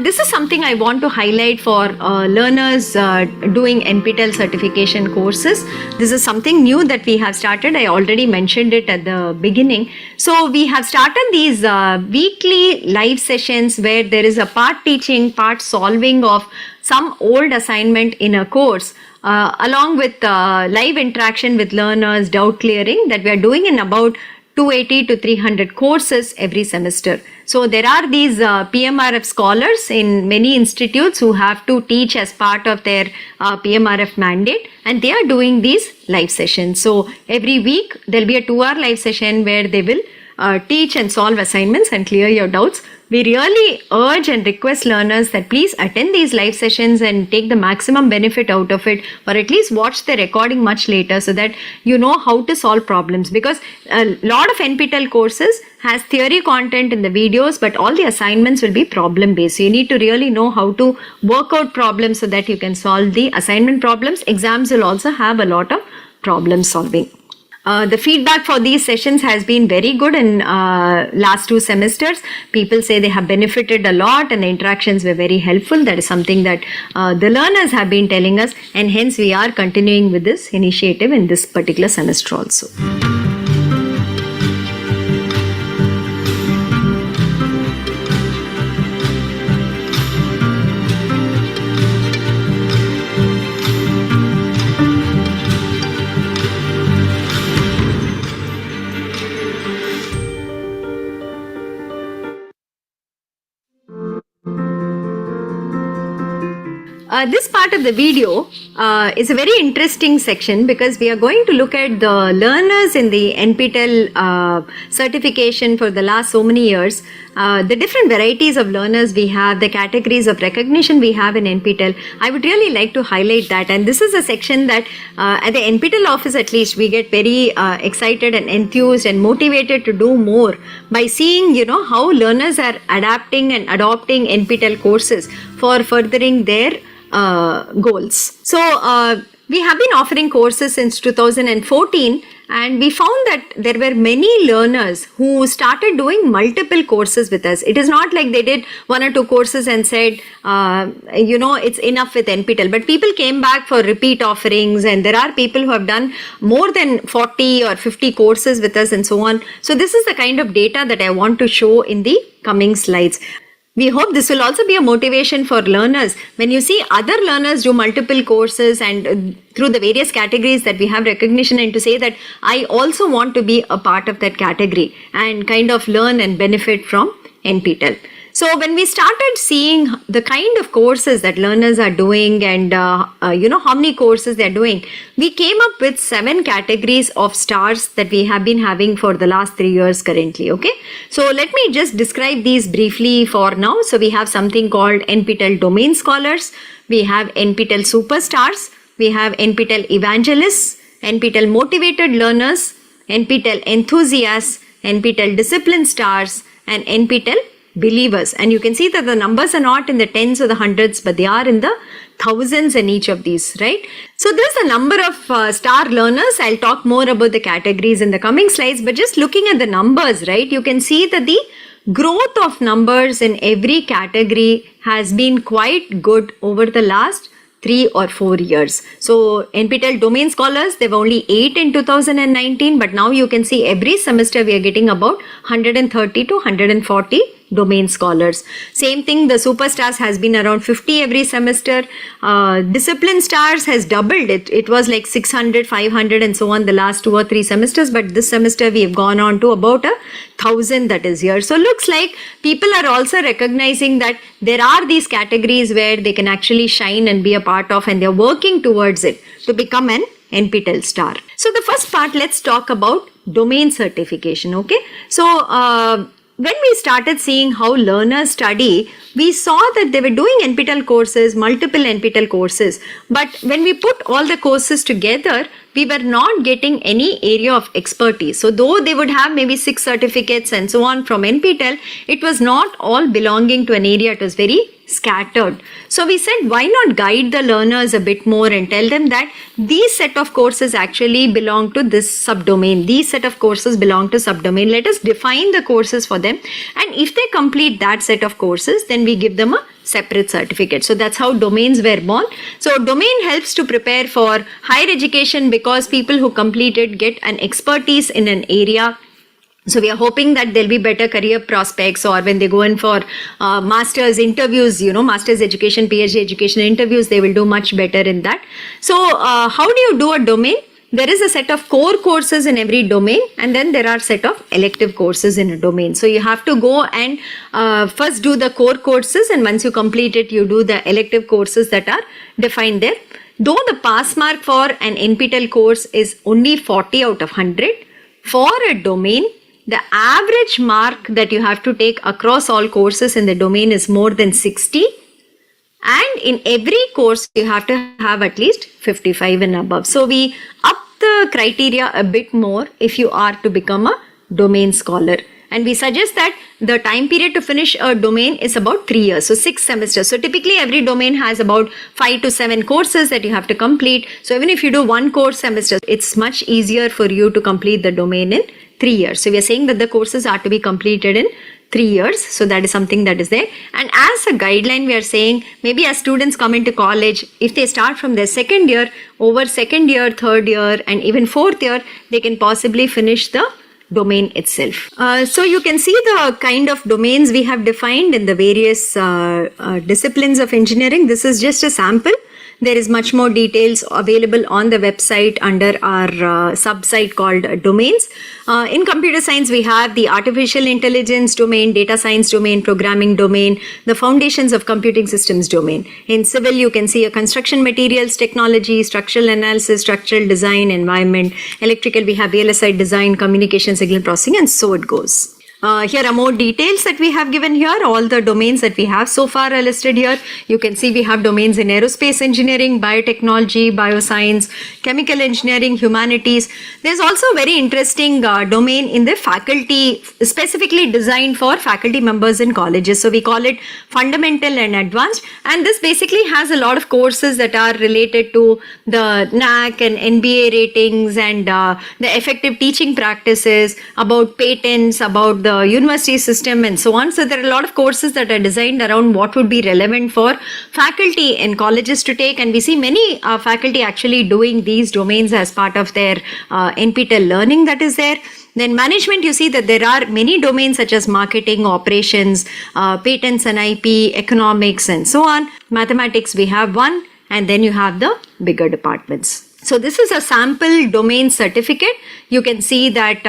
This is something I want to highlight for learners doing NPTEL certification courses. This is something new that we have started. I already mentioned it at the beginning. So we have started these weekly live sessions where there is a part teaching, part solving of some old assignment in a course, along with live interaction with learners, doubt clearing, that we are doing in about 280 to 300 courses every semester. So there are these PMRF scholars in many institutes who have to teach as part of their PMRF mandate, and they are doing these live sessions. So every week there will be a 2-hour live session where they will teach and solve assignments and clear your doubts. We really urge and request learners that please attend these live sessions and take the maximum benefit out of it, or at least watch the recording much later so that you know how to solve problems, because a lot of NPTEL courses has theory content in the videos, but all the assignments will be problem based. So you need to really know how to work out problems so that you can solve the assignment problems. Exams will also have a lot of problem solving. The feedback for these sessions has been very good in last 2 semesters. People say they have benefited a lot and the interactions were very helpful. That is something that the learners have been telling us, and hence we are continuing with this initiative in this particular semester also. This part of the video is a very interesting section because we are going to look at the learners in the NPTEL certification for the last so many years. the different varieties of learners we have, the categories of recognition we have in NPTEL, I would really like to highlight that. And this is a section that at the NPTEL office at least, we get very excited and enthused and motivated to do more by seeing, how learners are adapting and adopting NPTEL courses for furthering their goals. So we have been offering courses since 2014, and we found that there were many learners who started doing multiple courses with us. It is not like they did 1 or 2 courses and said, it's enough with NPTEL. But people came back for repeat offerings, and there are people who have done more than 40 or 50 courses with us and so on. So this is the kind of data that I want to show in the coming slides. We hope this will also be a motivation for learners. When you see other learners do multiple courses and through the various categories that we have recognition in, to say that I also want to be a part of that category and kind of learn and benefit from NPTEL. So when we started seeing the kind of courses that learners are doing and how many courses they're doing, we came up with 7 categories of stars that we have been having for the last 3 years currently. Okay, so let me just describe these briefly for now. So we have something called NPTEL Domain Scholars, we have NPTEL Superstars, we have NPTEL Evangelists, NPTEL Motivated Learners, NPTEL Enthusiasts, NPTEL Discipline Stars, and NPTEL Believers. And you can see that the numbers are not in the tens or the hundreds, but they are in the thousands in each of these, right? So there's a number of star learners. I'll talk more about the categories in the coming slides, but just looking at the numbers, right, you can see that the growth of numbers in every category has been quite good over the last 3 or 4 years. So NPTEL Domain Scholars, there were only 8 in 2019, but now you can see every semester we are getting about 130 to 140 domain scholars. Same thing, the Superstars has been around 50 every semester. Discipline Stars has doubled. It was like 600, 500 and so on the last 2 or 3 semesters, but this semester we have gone on to about 1,000 that is here. So looks like people are also recognizing that there are these categories where they can actually shine and be a part of, and they're working towards it to become an NPTEL star. So the first part, let's talk about domain certification. Okay, so when we started seeing how learners study, we saw that they were doing NPTEL courses, multiple NPTEL courses. But when we put all the courses together, we were not getting any area of expertise. So though they would have maybe 6 certificates and so on from NPTEL, it was not all belonging to an area. It was very scattered. So we said, why not guide the learners a bit more and tell them that these set of courses actually belong to this subdomain. These set of courses belong to subdomain. Let us define the courses for them. And if they complete that set of courses, then we give them a separate certificate. So that's how domains were born. So domain helps to prepare for higher education because people who complete it get an expertise in an area. So we are hoping that there'll be better career prospects, or when they go in for master's interviews, master's education, PhD education interviews, they will do much better in that. So how do you do a domain? There is a set of core courses in every domain, and then there are set of elective courses in a domain. So you have to go and first do the core courses, and once you complete it, you do the elective courses that are defined there. Though the pass mark for an NPTEL course is only 40 out of 100, for a domain, the average mark that you have to take across all courses in the domain is more than 60. And in every course, you have to have at least 55 and above. So we up the criteria a bit more if you are to become a domain scholar. And we suggest that the time period to finish a domain is about 3 years, so 6 semesters. So typically every domain has about 5 to 7 courses that you have to complete. So even if you do 1 course semester, it's much easier for you to complete the domain in 3 years. So we are saying that the courses are to be completed in 3 years. So that is something that is there. And as a guideline, we are saying maybe as students come into college, if they start from their second year, over second year, third year, and even fourth year, they can possibly finish the domain itself. So you can see the kind of domains we have defined in the various disciplines of engineering. This is just a sample. There is much more details available on the website under our sub-site called domains. In computer science, we have the artificial intelligence domain, data science domain, programming domain, the foundations of computing systems domain. In civil, you can see a construction materials technology, structural analysis, structural design, environment. Electrical, we have VLSI design, communication, signal processing, and so it goes. Here are more details that we have given here. All the domains that we have so far are listed here. You can see we have domains in aerospace engineering, biotechnology, bioscience, chemical engineering, humanities. There's also a very interesting domain in the faculty, specifically designed for faculty members in colleges. So we call it fundamental and advanced. And this basically has a lot of courses that are related to the NAC and NBA ratings and the effective teaching practices, about patents, about the university system and so on. So there are a lot of courses that are designed around what would be relevant for faculty in colleges to take, and we see many faculty actually doing these domains as part of their NPTEL learning that is there. Then management, you see that there are many domains such as marketing, operations, patents and IP, economics and so on. Mathematics, we have one, and then you have the bigger departments. So this is a sample domain certificate. You can see that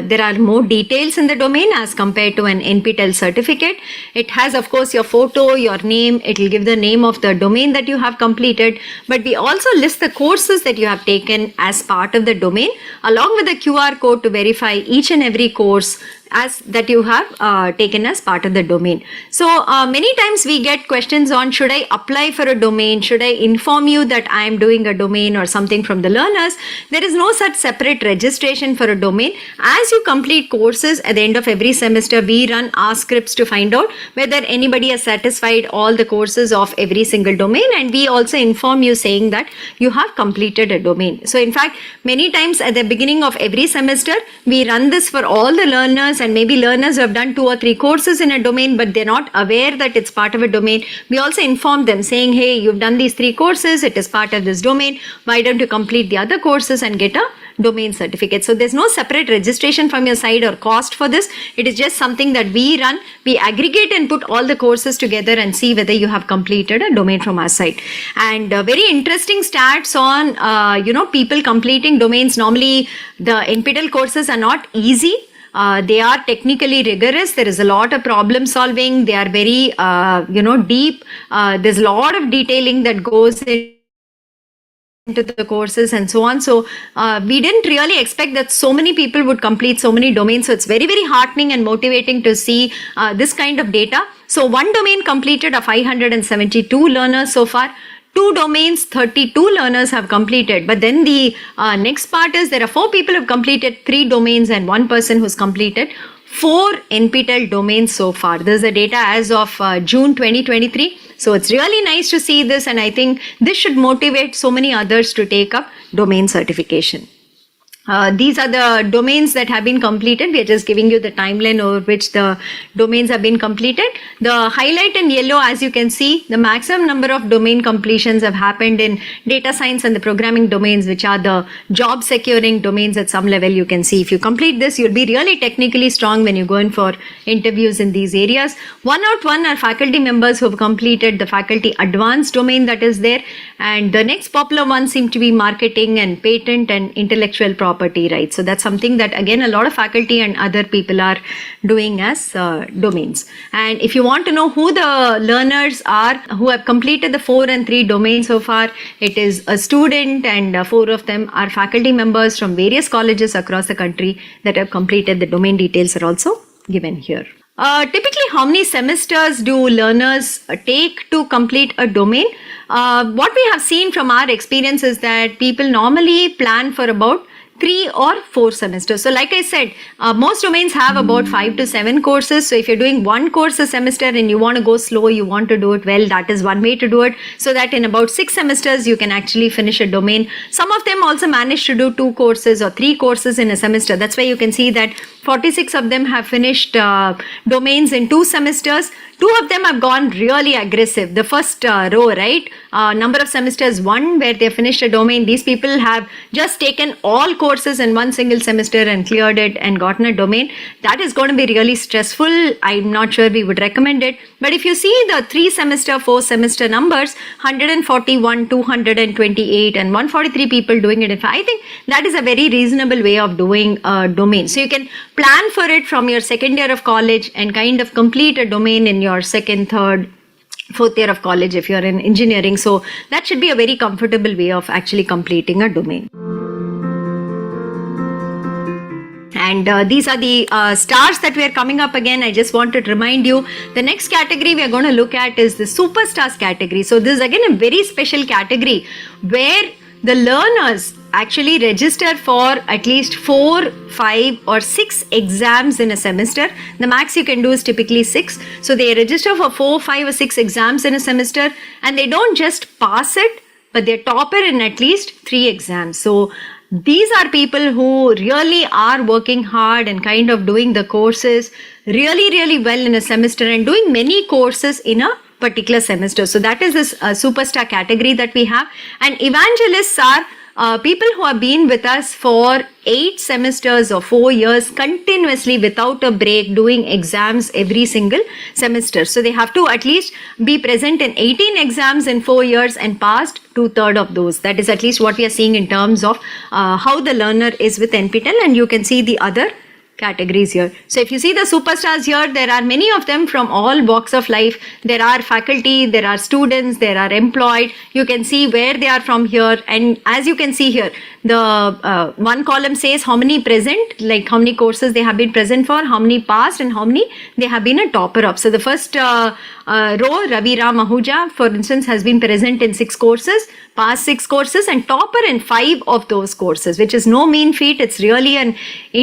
there are more details in the domain as compared to an NPTEL certificate. It has, of course, your photo, your name. It will give the name of the domain that you have completed. But we also list the courses that you have taken as part of the domain, along with the QR code to verify each and every course as that you have taken as part of the domain. So many times we get questions on, should I apply for a domain? Should I inform you that I am doing a domain or something from the learners? There is no such separate registration for a domain. As you complete courses at the end of every semester, we run our scripts to find out whether anybody has satisfied all the courses of every single domain, and we also inform you saying that you have completed a domain. So in fact, many times at the beginning of every semester, we run this for all the learners, and maybe learners who have done 2 or 3 courses in a domain but they're not aware that it's part of a domain. We also inform them saying, hey, you've done these 3 courses, it is part of this domain, why don't you complete the other courses and get a domain certificate. So there's no separate registration from your side or cost for this. It is just something that we run. We aggregate and put all the courses together and see whether you have completed a domain from our side. And very interesting stats on people completing domains. Normally the NPTEL courses are not easy. They are technically rigorous. There is a lot of problem solving. They are very, deep. There's a lot of detailing that goes into the courses and so on. So we didn't really expect that so many people would complete so many domains. So it's very, very heartening and motivating to see this kind of data. So one domain completed are 572 learners so far. 2 domains, 32 learners have completed. But then the next part is there are 4 people who have completed 3 domains and 1 person who's completed 4 NPTEL domains so far. This is the data as of June 2023. So it's really nice to see this, and I think this should motivate so many others to take up domain certification. These are the domains that have been completed. We are just giving you the timeline over which the domains have been completed. The highlight in yellow, as you can see, the maximum number of domain completions have happened in data science and the programming domains, which are the job securing domains at some level. You can see if you complete this, you'll be really technically strong when you go in for interviews in these areas. 1 out 1 are faculty members who have completed the faculty advanced domain that is there. And the next popular ones seem to be marketing and patent and intellectual property rights. So that's something that again a lot of faculty and other people are doing as domains. And if you want to know who the learners are who have completed the 4 and 3 domains so far, it is a student, and 4 of them are faculty members from various colleges across the country that have completed. The domain details are also given here. Typically, how many semesters do learners take to complete a domain? What we have seen from our experience is that people normally plan for about 3 or 4 semesters. So like I said, most domains have about 5 to 7 courses. So if you're doing 1 course a semester and you want to go slow, you want to do it well, that is one way to do it, so that in about 6 semesters you can actually finish a domain. Some of them also manage to do 2 courses or 3 courses in a semester. That's why you can see that 46 of them have finished domains in 2 semesters. 2 of them have gone really aggressive. The first row, right? Number of semesters 1 where they finished a domain. These people have just taken all courses in 1 single semester and cleared it and gotten a domain. That is going to be really stressful. I'm not sure we would recommend it. But if you see the 3 semester, 4 semester numbers, 141, 228 and 143 people doing it. I think that is a very reasonable way of doing a domain. So you can plan for it from your second year of college and kind of complete a domain in your second, third, 4th year of college if you're in engineering. So that should be a very comfortable way of actually completing a domain. And these are the stars that we are coming up again. I just wanted to remind you, the next category we are going to look at is the superstars category. So this is again a very special category where the learners actually register for at least 4, 5 or 6 exams in a semester. The max you can do is typically 6. So they register for 4, 5 or 6 exams in a semester, and they don't just pass it, but they're topper in at least 3 exams. So these are people who really are working hard and kind of doing the courses really well in a semester and doing many courses in a particular semester. So that is this superstar category that we have. And evangelists are people who have been with us for 8 semesters or 4 years continuously without a break, doing exams every single semester. So they have to at least be present in 18 exams in 4 years and passed 2/3 of those. That is at least what we are seeing in terms of how the learner is with NPTEL, and you can see the other categories here. So if you see the superstars here, there are many of them from all walks of life. There are faculty, there are students, there are employed. You can see where they are from here, and as you can see here, the one column says how many present, like how many courses they have been present for, how many passed, and how many they have been a topper of. So the first row, Ravi Ram Ahuja, for instance, has been present in 6 courses, passed 6 courses, and topper in 5 of those courses, which is no mean feat. It's really an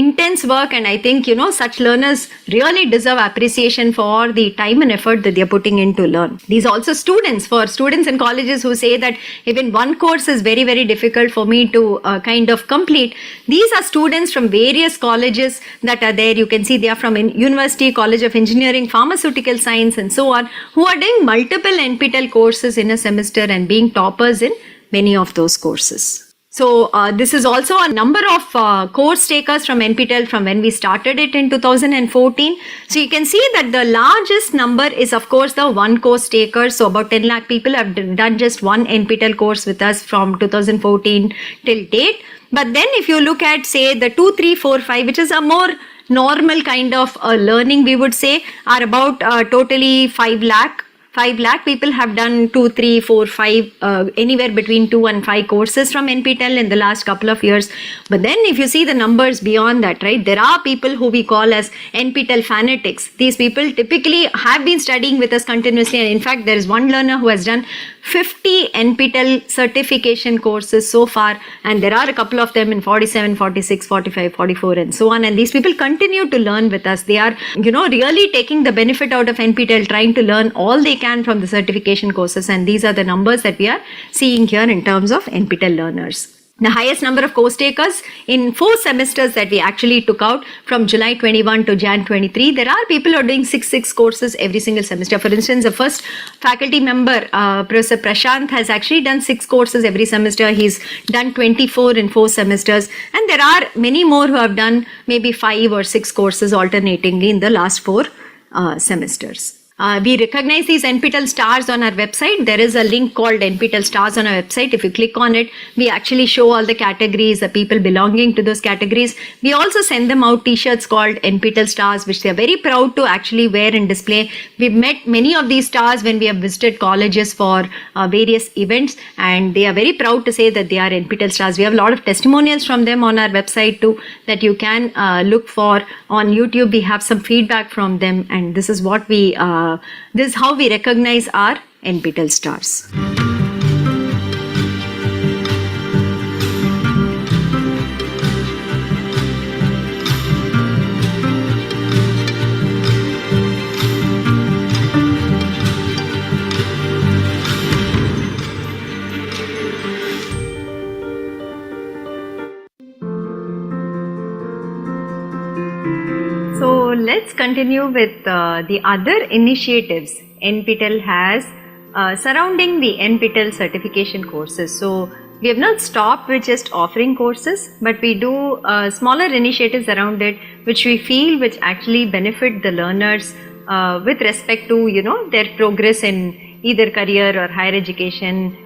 intense work, and I think, you know, such learners really deserve appreciation for the time and effort that they are putting in to learn. These are also students, for students in colleges who say that even one course is very difficult for me to kind of complete. These are students from various colleges that are there. You can see they are from University, College of Engineering, Pharmaceutical Science, and so on, who are doing multiple NPTEL courses in a semester and being toppers in many of those courses. So this is also a number of course takers from NPTEL from when we started it in 2014. So you can see that the largest number is of course the one course takers. So about 10 lakh people have done just one NPTEL course with us from 2014 till date. But then if you look at say the 2, 3, 4, 5, which is a more normal kind of learning, we would say, are about totally 5 lakh. 5 lakh people have done 2, 3, 4, 5, anywhere between 2 and 5 courses from NPTEL in the last couple of years. But then if you see the numbers beyond that, right, there are people who we call as NPTEL fanatics. These people typically have been studying with us continuously, and in fact there is one learner who has done 50 NPTEL certification courses so far, and there are a couple of them in 47, 46, 45, 44 and so on, and these people continue to learn with us. They are, you know, really taking the benefit out of NPTEL, trying to learn all they can from the certification courses, and these are the numbers that we are seeing here in terms of NPTEL learners. The highest number of course takers in 4 semesters that we actually took out from July 21 to Jan 23. There are people who are doing 6 courses every single semester. For instance, the first faculty member, Professor Prashant, has actually done 6 courses every semester. He's done 24 in 4 semesters. And there are many more who have done maybe 5 or 6 courses alternatingly in the last 4 semesters. We recognize these NPTEL stars on our website. There is a link called NPTEL stars on our website. If you click on it, we actually show all the categories, the people belonging to those categories. We also send them out t-shirts called NPTEL stars, which they are very proud to actually wear and display. We've met many of these stars when we have visited colleges for various events, and they are very proud to say that they are NPTEL stars. We have a lot of testimonials from them on our website too that you can look for. On YouTube, we have some feedback from them, and this is what we this is how we recognize our NPTEL stars. So let's continue with the other initiatives NPTEL has surrounding the NPTEL certification courses. So we have not stopped with just offering courses, but we do smaller initiatives around it, which we feel which actually benefit the learners with respect to, you know, their progress in either career or higher education,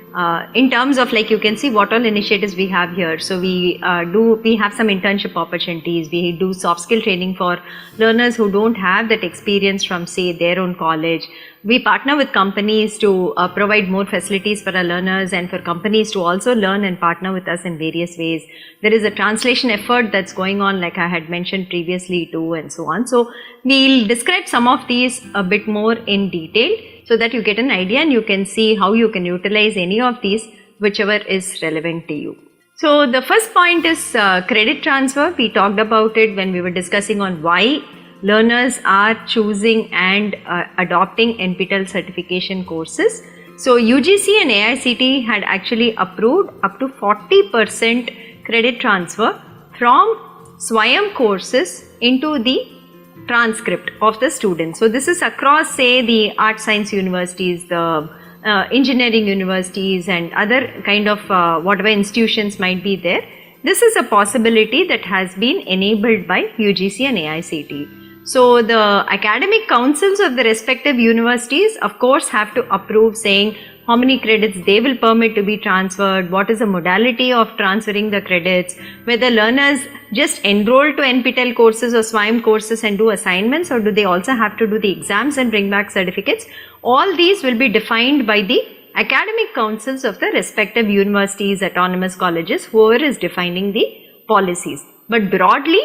in terms of, like, you can see what all initiatives we have here. So we have some internship opportunities. We do soft skill training for learners who don't have that experience from, say, their own college. We partner with companies to provide more facilities for our learners, and for companies to also learn and partner with us in various ways. There is a translation effort that's going on, like I had mentioned previously too, and so on. So we'll describe some of these a bit more in detail, so that you get an idea and you can see how you can utilize any of these, whichever is relevant to you. So the first point is credit transfer. We talked about it when we were discussing on why learners are choosing and adopting NPTEL certification courses. So UGC and AICTE had actually approved up to 40% credit transfer from Swayam courses into the transcript of the student. So this is across, say, the art science universities, the engineering universities, and other kind of whatever institutions might be there. This is a possibility that has been enabled by UGC and AICTE. So the academic councils of the respective universities, of course, have to approve, saying how many credits they will permit to be transferred, what is the modality of transferring the credits, whether learners just enroll to NPTEL courses or Swayam courses and do assignments, or do they also have to do the exams and bring back certificates. All these will be defined by the academic councils of the respective universities, autonomous colleges, whoever is defining the policies. But broadly,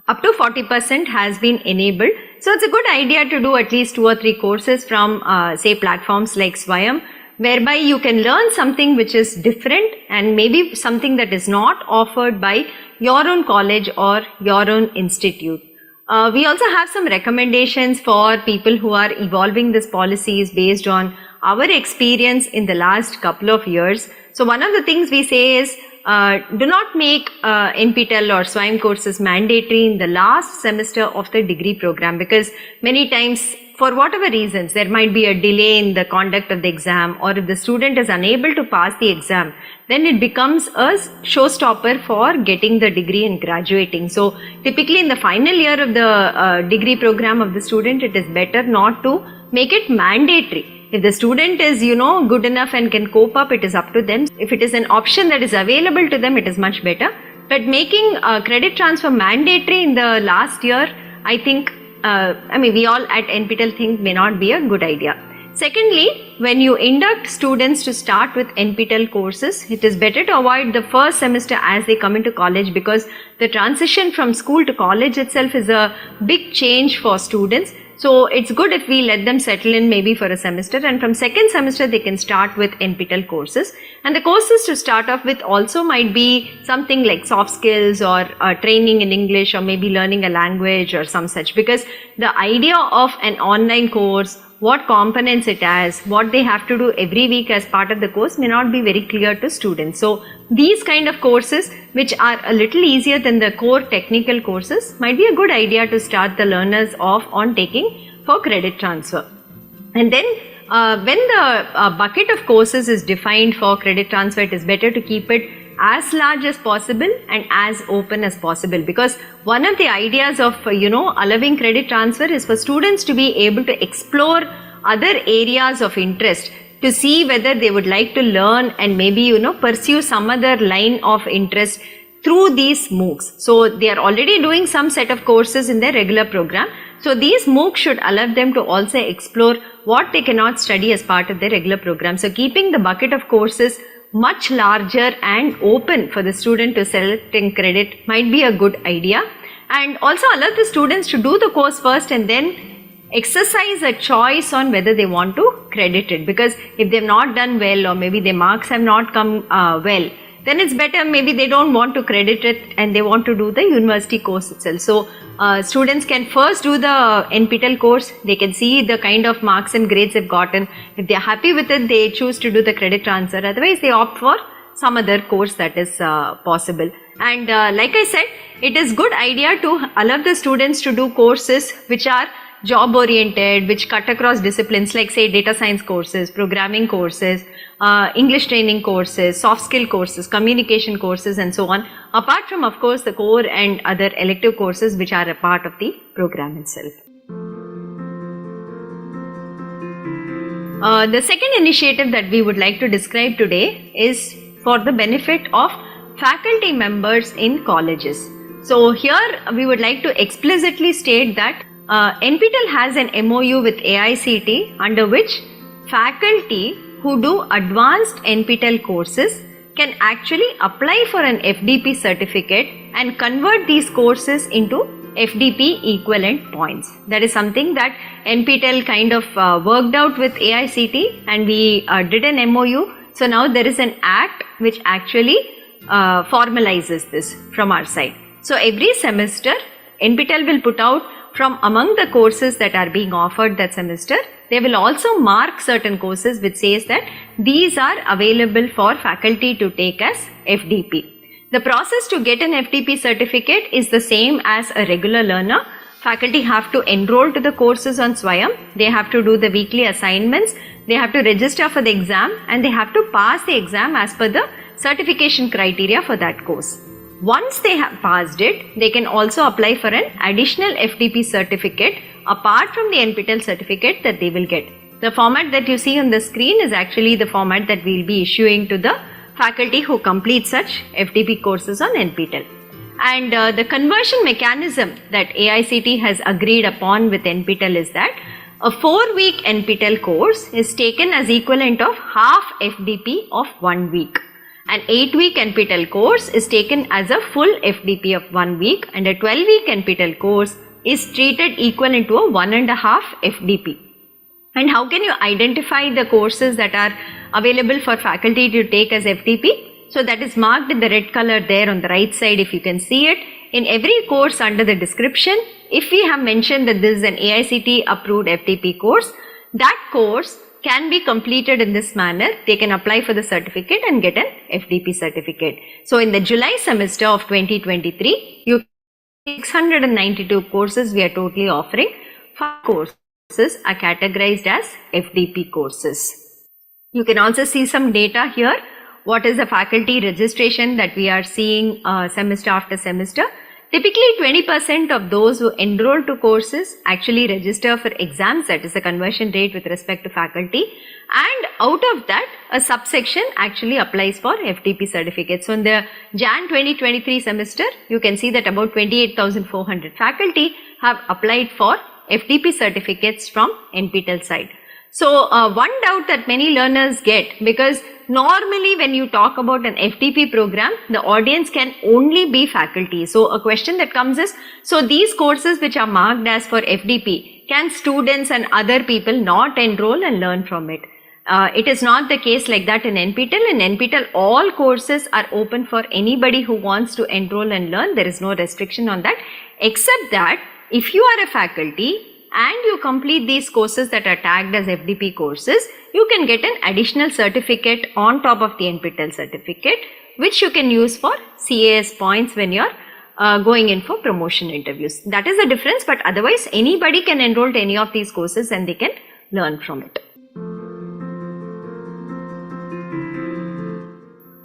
up to 40% has been enabled. So it's a good idea to do at least 2 or 3 courses from say platforms like Swayam, whereby you can learn something which is different and maybe something that is not offered by your own college or your own institute. We also have some recommendations for people who are evolving these policies based on our experience in the last couple of years. So one of the things we say is, do not make NPTEL or Swayam courses mandatory in the last semester of the degree program, because many times, for whatever reasons, there might be a delay in the conduct of the exam, or if the student is unable to pass the exam, then it becomes a showstopper for getting the degree and graduating. So typically in the final year of the degree program of the student, it is better not to make it mandatory. If the student is, good enough and can cope up, it is up to them. If it is an option that is available to them, it is much better. But making credit transfer mandatory in the last year, I think, we all at NPTEL think may not be a good idea. Secondly, when you induct students to start with NPTEL courses, it is better to avoid the first semester as they come into college, because the transition from school to college itself is a big change for students. So it's good if we let them settle in maybe for a semester, and from second semester they can start with NPTEL courses. And the courses to start off with also might be something like soft skills or training in English, or maybe learning a language or some such, because the idea of an online course, what components it has, what they have to do every week as part of the course may not be very clear to students. So these kind of courses, which are a little easier than the core technical courses, might be a good idea to start the learners off on taking for credit transfer. And then when the bucket of courses is defined for credit transfer, it is better to keep it as large as possible and as open as possible, because one of the ideas of allowing credit transfer is for students to be able to explore other areas of interest, to see whether they would like to learn and maybe pursue some other line of interest through these MOOCs. So they are already doing some set of courses in their regular program. So these MOOCs should allow them to also explore what they cannot study as part of their regular program. So keeping the bucket of courses much larger and open for the student to select and credit might be a good idea. And also allow the students to do the course first and then exercise a choice on whether they want to credit it. Because if they've not done well, or maybe their marks have not come well, then it's better maybe they don't want to credit it and they want to do the university course itself. So students can first do the NPTEL course. They can see the kind of marks and grades they've gotten. If they're happy with it, they choose to do the credit transfer. Otherwise, they opt for some other course that is possible. And like I said, it is good idea to allow the students to do courses which are job oriented, which cut across disciplines, like say data science courses, programming courses, English training courses, soft skill courses, communication courses, and so on, apart from of course the core and other elective courses which are a part of the program itself. The second initiative that we would like to describe today is for the benefit of faculty members in colleges. So here we would like to explicitly state that NPTEL has an MOU with AICT under which faculty who do advanced NPTEL courses can actually apply for an FDP certificate and convert these courses into FDP equivalent points. That is something that NPTEL kind of worked out with AICT, and we did an MOU. So now there is an act which actually formalizes this from our side. So every semester NPTEL will put out from among the courses that are being offered that semester, they will also mark certain courses which says that these are available for faculty to take as FDP. The process to get an FDP certificate is the same as a regular learner. Faculty have to enroll to the courses on Swayam, they have to do the weekly assignments, they have to register for the exam, and they have to pass the exam as per the certification criteria for that course. Once they have passed it, they can also apply for an additional FDP certificate apart from the NPTEL certificate that they will get. The format that you see on the screen is actually the format that we will be issuing to the faculty who complete such FDP courses on NPTEL. And the conversion mechanism that AICT has agreed upon with NPTEL is that a 4-week NPTEL course is taken as equivalent of half FDP of 1 week. An 8-week NPTEL course is taken as a full FDP of 1 week, and a 12-week NPTEL course is treated equivalent to a 1.5 FDP. And how can you identify the courses that are available for faculty to take as FDP? So that is marked in the red color there on the right side, if you can see it. In every course under the description, if we have mentioned that this is an AICT approved FDP course, that course can be completed in this manner. They can apply for the certificate and get an FDP certificate. So in the July semester of 2023, 692 courses we are totally offering. 5 courses are categorized as FDP courses. You can also see some data here. What is the faculty registration that we are seeing semester after semester? Typically 20% of those who enroll to courses actually register for exams, that is the conversion rate with respect to faculty, and out of that a subsection actually applies for FDP certificates. So in the Jan 2023 semester, you can see that about 28,400 faculty have applied for FDP certificates from NPTEL side. So one doubt that many learners get, because normally when you talk about an FDP program, the audience can only be faculty. So a question that comes is, so these courses which are marked as for FDP, can students and other people not enroll and learn from it? It is not the case like that in NPTEL. In NPTEL, all courses are open for anybody who wants to enroll and learn. There is no restriction on that, except that if you are a faculty and you complete these courses that are tagged as FDP courses, you can get an additional certificate on top of the NPTEL certificate, which you can use for CAS points when you are going in for promotion interviews. That is the difference, but otherwise anybody can enroll to any of these courses and they can learn from it.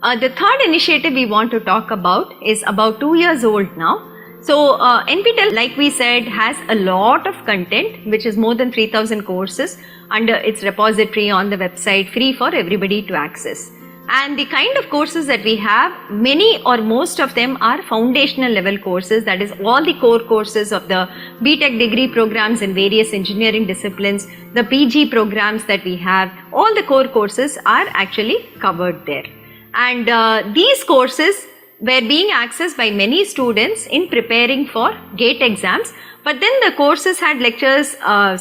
The third initiative we want to talk about is about 2 years old now. So NPTEL, like we said, has a lot of content, which is more than 3,000 courses under its repository on the website, free for everybody to access. And the kind of courses that we have, many or most of them are foundational level courses, that is all the core courses of the BTech degree programs in various engineering disciplines, the PG programs that we have, all the core courses are actually covered there. And these courses were being accessed by many students in preparing for GATE exams, but then the courses had lectures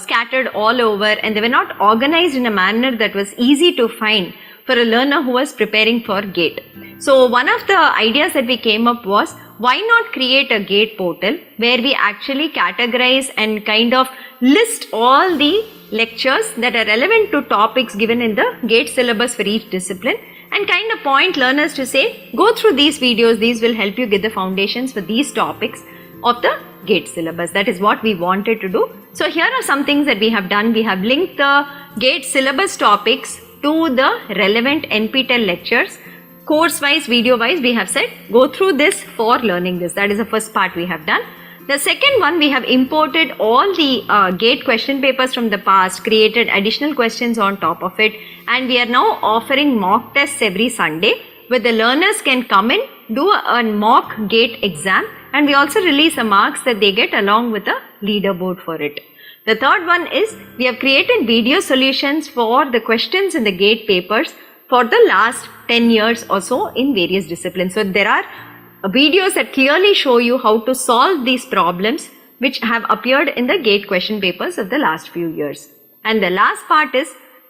scattered all over and they were not organized in a manner that was easy to find for a learner who was preparing for GATE. So one of the ideas that we came up was, why not create a GATE portal where we actually categorize and kind of list all the lectures that are relevant to topics given in the GATE syllabus for each discipline, and kind of point learners to say, go through these videos, these will help you get the foundations for these topics of the GATE syllabus. That is what we wanted to do. So here are some things that we have done. We have linked the GATE syllabus topics to the relevant NPTEL lectures. Course wise, video wise, we have said, go through this for learning this. That is the first part we have done. The second one, we have imported all the GATE question papers from the past, created additional questions on top of it, and we are now offering mock tests every Sunday where the learners can come in, do a mock GATE exam, and we also release the marks that they get along with a leaderboard for it. The third one is we have created video solutions for the questions in the GATE papers for the last 10 years or so in various disciplines. So there are videos that clearly show you how to solve these problems which have appeared in the GATE question papers of the last few years. And the last part is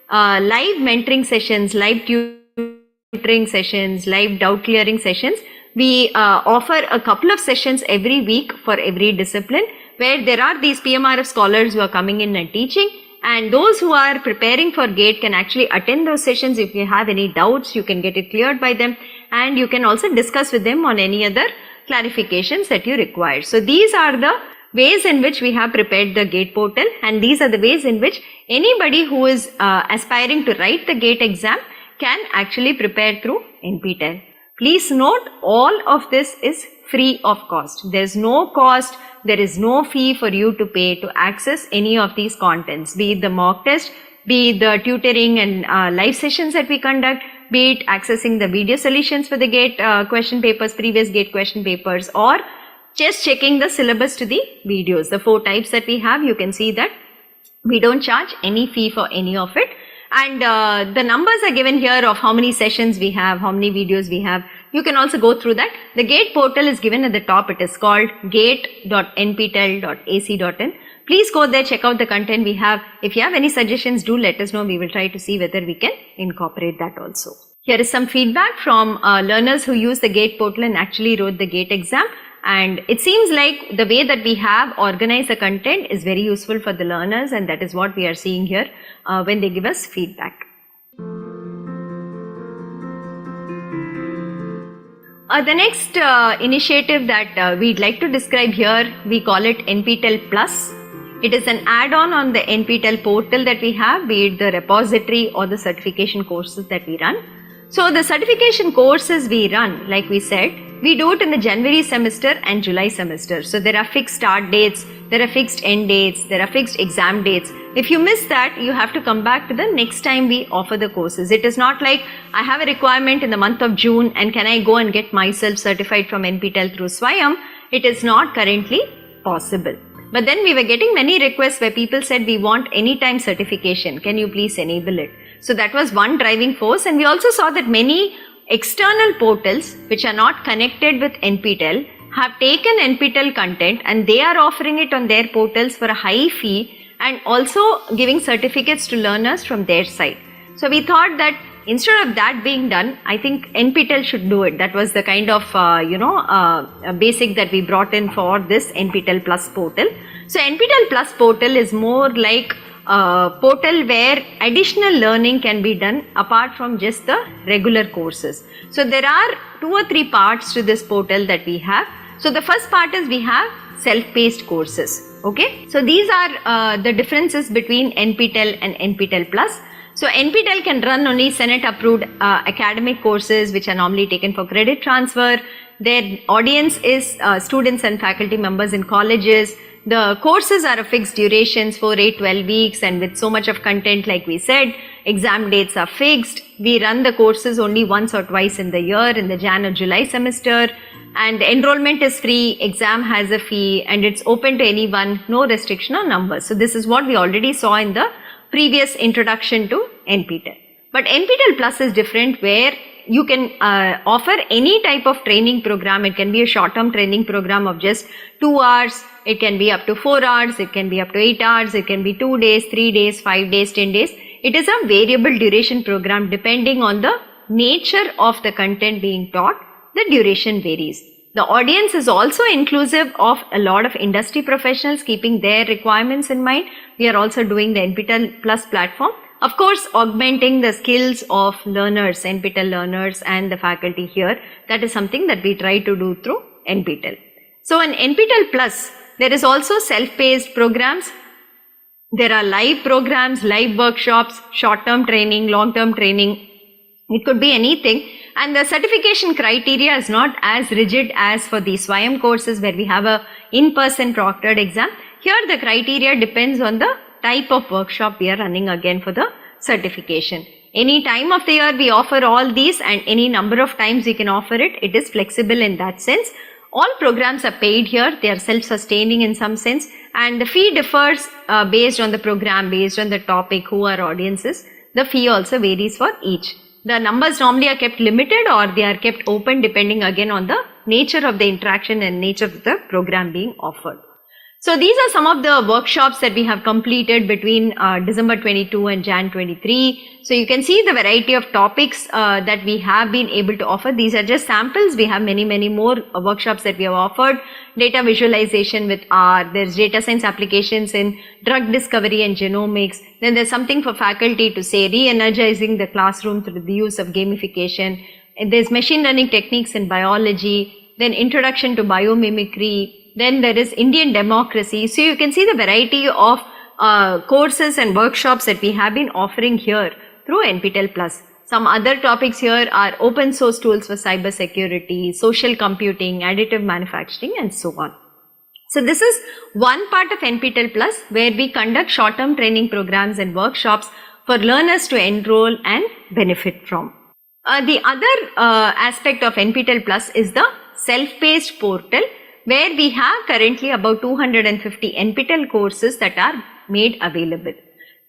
live mentoring sessions, live tutoring sessions, live doubt clearing sessions. We offer a couple of sessions every week for every discipline where there are these PMRF scholars who are coming in and teaching, and those who are preparing for GATE can actually attend those sessions. If you have any doubts, you can get it cleared by them, and you can also discuss with them on any other clarifications that you require. So these are the ways in which we have prepared the GATE portal, and these are the ways in which anybody who is aspiring to write the GATE exam can actually prepare through NPTEL. Please note, all of this is free of cost. There is no cost, there is no fee for you to pay to access any of these contents, be it the mock test, be it the tutoring and live sessions that we conduct, be it accessing the video solutions for the GATE question papers, previous GATE question papers, or just checking the syllabus to the videos. The 4 types that we have, you can see that we don't charge any fee for any of it. And the numbers are given here of how many sessions we have, how many videos we have. You can also go through that. The GATE portal is given at the top. It is called gate.nptel.ac.in. Please go there, check out the content we have. If you have any suggestions, do let us know. We will try to see whether we can incorporate that also. Here is some feedback from learners who use the GATE portal and actually wrote the GATE exam. And it seems like the way that we have organized the content is very useful for the learners, and that is what we are seeing here when they give us feedback. The next initiative that we'd like to describe here, we call it NPTEL Plus. It is an add-on on the NPTEL portal that we have, be it the repository or the certification courses that we run. So the certification courses we run, like we said, we do it in the January semester and July semester. So there are fixed start dates, there are fixed end dates, there are fixed exam dates. If you miss that, you have to come back to the next time we offer the courses. It is not like I have a requirement in the month of June and can I go and get myself certified from NPTEL through Swayam. It is not currently possible. But then we were getting many requests where people said we want anytime certification. Can you please enable it? So that was one driving force, and we also saw that many external portals which are not connected with NPTEL have taken NPTEL content and they are offering it on their portals for a high fee and also giving certificates to learners from their side. So we thought that instead of that being done, I think NPTEL should do it. That was the kind of basic that we brought in for this NPTEL Plus portal. So NPTEL Plus portal is more like a portal where additional learning can be done apart from just the regular courses. So there are 2 or 3 parts to this portal that we have. So the first part is we have self-paced courses. Okay, so these are the differences between NPTEL and NPTEL Plus. So NPTEL can run only Senate approved academic courses which are normally taken for credit transfer. Their audience is students and faculty members in colleges. The courses are of fixed durations, 4, 8, 12 weeks, and with so much of content, like we said, exam dates are fixed. We run the courses only once or twice in the year, in the Jan or July semester, and the enrollment is free, exam has a fee, and it's open to anyone, no restriction on numbers. So this is what we already saw in the previous introduction to NPTEL. But NPTEL Plus is different, where you can offer any type of training program. It can be a short-term training program of just 2 hours. It can be up to 4 hours. It can be up to 8 hours. It can be 2 days, 3 days, 5 days, 10 days. It is a variable duration program depending on the nature of the content being taught. The duration varies. The audience is also inclusive of a lot of industry professionals, keeping their requirements in mind. We are also doing the NPTEL Plus platform. Of course, augmenting the skills of learners, NPTEL learners and the faculty here. That is something that we try to do through NPTEL. So in NPTEL Plus, there is also self-paced programs. There are live programs, live workshops, short-term training, long-term training. It could be anything. And the certification criteria is not as rigid as for the Swayam courses where we have a in-person proctored exam. Here the criteria depends on the type of workshop we are running again for the certification. Any time of the year we offer all these, and any number of times we can offer it. It is flexible in that sense. All programs are paid here. They are self-sustaining in some sense, and the fee differs based on the program, based on the topic, who our audience is. The fee also varies for each. The numbers normally are kept limited or they are kept open depending again on the nature of the interaction and nature of the program being offered. So these are some of the workshops that we have completed between December 22 and Jan 23. So you can see the variety of topics that we have been able to offer. These are just samples. We have many more workshops that we have offered. Data visualization with R. There's data science applications in drug discovery and genomics. Then there's something for faculty to say re-energizing the classroom through the use of gamification. And there's machine learning techniques in biology. Then introduction to biomimicry. Then there is Indian democracy. So you can see the variety of courses and workshops that we have been offering here through NPTEL Plus. Some other topics here are open source tools for cyber security, social computing, additive manufacturing, and so on. So this is one part of NPTEL Plus where we conduct short-term training programs and workshops for learners to enroll and benefit from. The other aspect of NPTEL Plus is the self-paced portal, where we have currently about 250 NPTEL courses that are made available.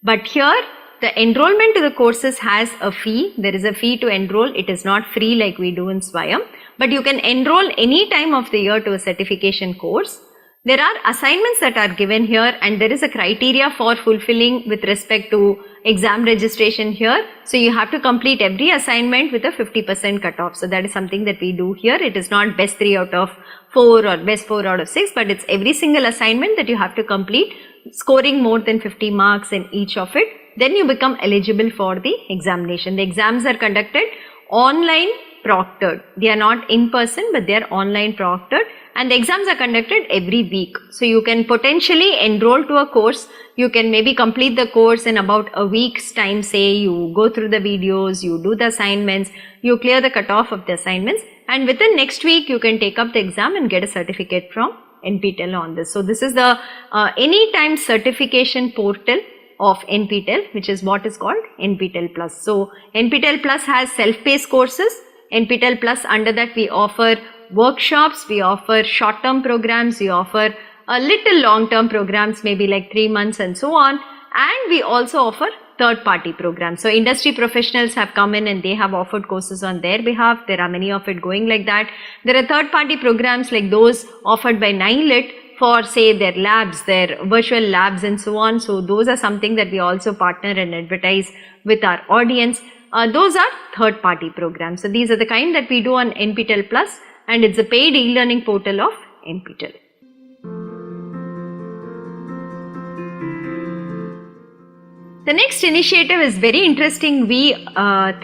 But here the enrollment to the courses has a fee. There is a fee to enroll. It is not free like we do in Swayam, but you can enroll any time of the year to a certification course. There are assignments that are given here, and there is a criteria for fulfilling with respect to exam registration here. So you have to complete every assignment with a 50% cutoff. So that is something that we do here. It is not best 3 out of 4 or best 4 out of 6, but it's every single assignment that you have to complete, scoring more than 50 marks in each of it. Then you become eligible for the examination. The exams are conducted online proctored. They are not in person, but they are online proctored, and the exams are conducted every week. So you can potentially enroll to a course. You can maybe complete the course in about a week's time. Say you go through the videos, you do the assignments, you clear the cutoff of the assignments, and within next week you can take up the exam and get a certificate from NPTEL on this. So this is the anytime certification portal of NPTEL, which is what is called NPTEL Plus. So NPTEL Plus has self-paced courses. NPTEL Plus, under that we offer workshops, we offer short-term programs, we offer a little long-term programs, maybe like 3 months and so on, and we also offer third-party programs. So industry professionals have come in and they have offered courses on their behalf. There are many of it going like that. There are third-party programs like those offered by NILIT for say their labs, their virtual labs and so on. So those are something that we also partner and advertise with our audience. Those are third-party programs. So these are the kind that we do on NPTEL Plus, and it's a paid e-learning portal of NPTEL. The next initiative is very interesting, we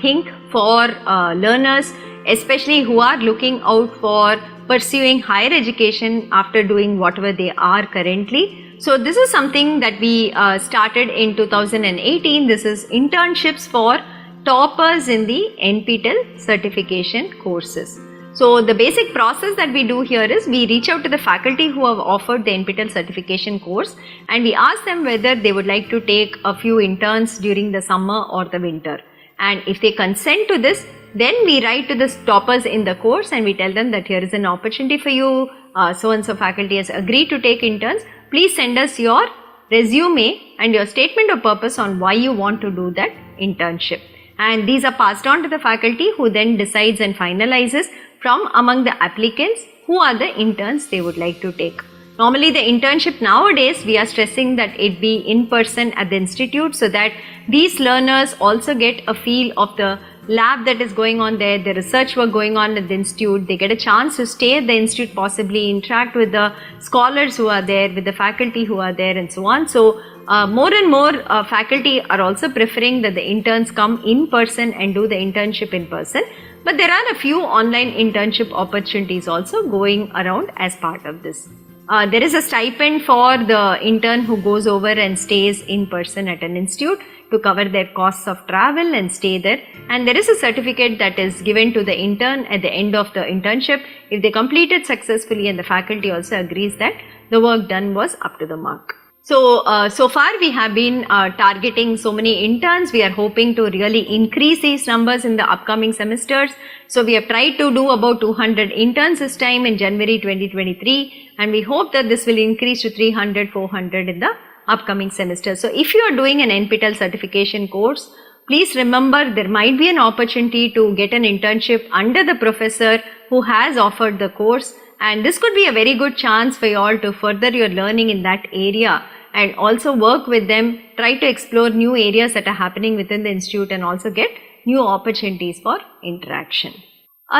think, for learners, especially who are looking out for pursuing higher education after doing whatever they are currently. So this is something that we started in 2018. This is internships for toppers in the NPTEL certification courses. So the basic process that we do here is we reach out to the faculty who have offered the NPTEL certification course, and we ask them whether they would like to take a few interns during the summer or the winter. And if they consent to this, then we write to the toppers in the course and we tell them that here is an opportunity for you. So and so faculty has agreed to take interns. Please send us your resume and your statement of purpose on why you want to do that internship. And these are passed on to the faculty, who then decides and finalizes from among the applicants who are the interns they would like to take. Normally the internship nowadays, we are stressing that it be in person at the institute, so that these learners also get a feel of the lab that is going on there, the research work going on at the institute. They get a chance to stay at the institute, possibly interact with the scholars who are there, with the faculty who are there, and so on. So more and more faculty are also preferring that the interns come in person and do the internship in person. But there are a few online internship opportunities also going around as part of this. There is a stipend for the intern who goes over and stays in person at an institute to cover their costs of travel and stay there. And there is a certificate that is given to the intern at the end of the internship if they complete it successfully, and the faculty also agrees that the work done was up to the mark. So far we have been targeting so many interns. We are hoping to really increase these numbers in the upcoming semesters. So we have tried to do about 200 interns this time in January 2023, and we hope that this will increase to 300, 400 in the upcoming semester. So if you are doing an NPTEL certification course, please remember there might be an opportunity to get an internship under the professor who has offered the course. And this could be a very good chance for you all to further your learning in that area and also work with them, try to explore new areas that are happening within the institute and also get new opportunities for interaction.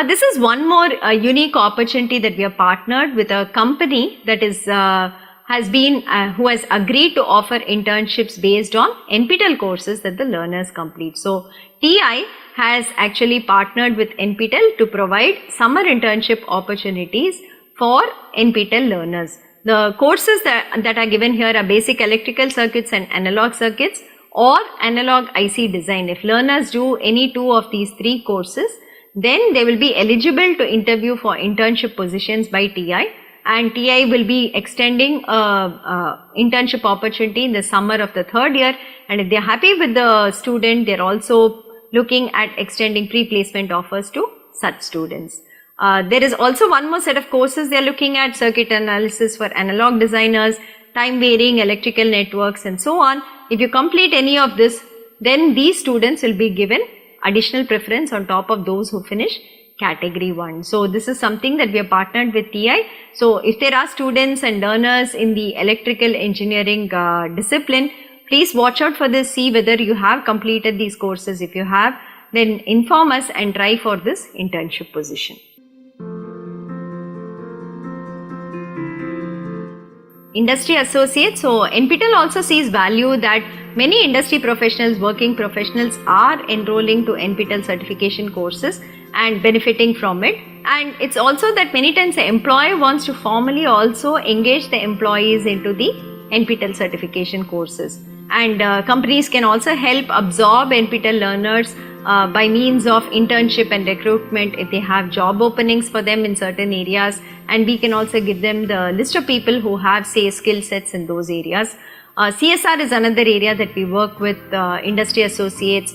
This is one more unique opportunity that we have partnered with a company that is who has agreed to offer internships based on NPTEL courses that the learners complete. So TI has actually partnered with NPTEL to provide summer internship opportunities for NPTEL learners. The courses that are given here are basic electrical circuits and analog circuits or analog IC design. If learners do any two of these three courses, then they will be eligible to interview for internship positions by TI, and TI will be extending internship opportunity in the summer of the third year, and if they are happy with the student, they are also looking at extending pre-placement offers to such students. There is also one more set of courses they are looking at: circuit analysis for analog designers, time varying electrical networks, and so on. If you complete any of this, then these students will be given additional preference on top of those who finish category 1. So this is something that we have partnered with TI. So if there are students and learners in the electrical engineering discipline, please watch out for this, see whether you have completed these courses. If you have, then inform us and try for this internship position. Industry associates. So NPTEL also sees value that many industry professionals, working professionals are enrolling to NPTEL certification courses and benefiting from it. And it's also that many times the employer wants to formally also engage the employees into the NPTEL certification courses. And companies can also help absorb NPTEL learners by means of internship and recruitment if they have job openings for them in certain areas, and we can also give them the list of people who have, say, skill sets in those areas. CSR is another area that we work with industry associates,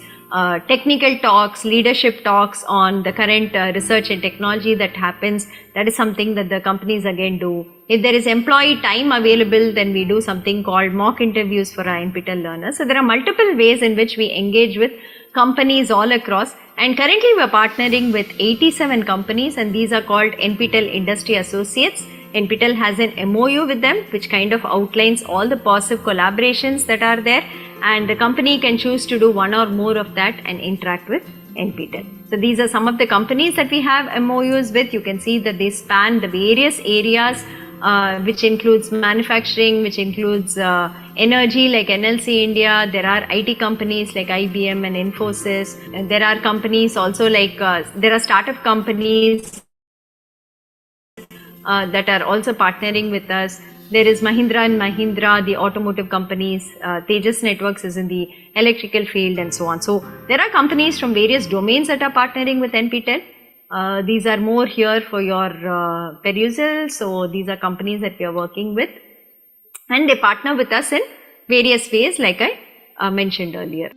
technical talks, leadership talks on the current research and technology that happens. That is something that the companies again do. If there is employee time available, then we do something called mock interviews for our NPTEL learners. So there are multiple ways in which we engage with companies all across, and currently we are partnering with 87 companies, and these are called NPTEL Industry Associates. NPTEL has an MOU with them which kind of outlines all the possible collaborations that are there, and the company can choose to do one or more of that and interact with NPTEL. So these are some of the companies that we have MOUs with. You can see that they span the various areas which includes manufacturing, which includes energy like NLC India. There are IT companies like IBM and Infosys. And there are companies also like, there are startup companies that are also partnering with us. There is Mahindra and Mahindra, the automotive companies. Tejas Networks is in the electrical field and so on. So there are companies from various domains that are partnering with NPTEL. These are more here for your perusal. So these are companies that we are working with, and they partner with us in various ways like I mentioned earlier.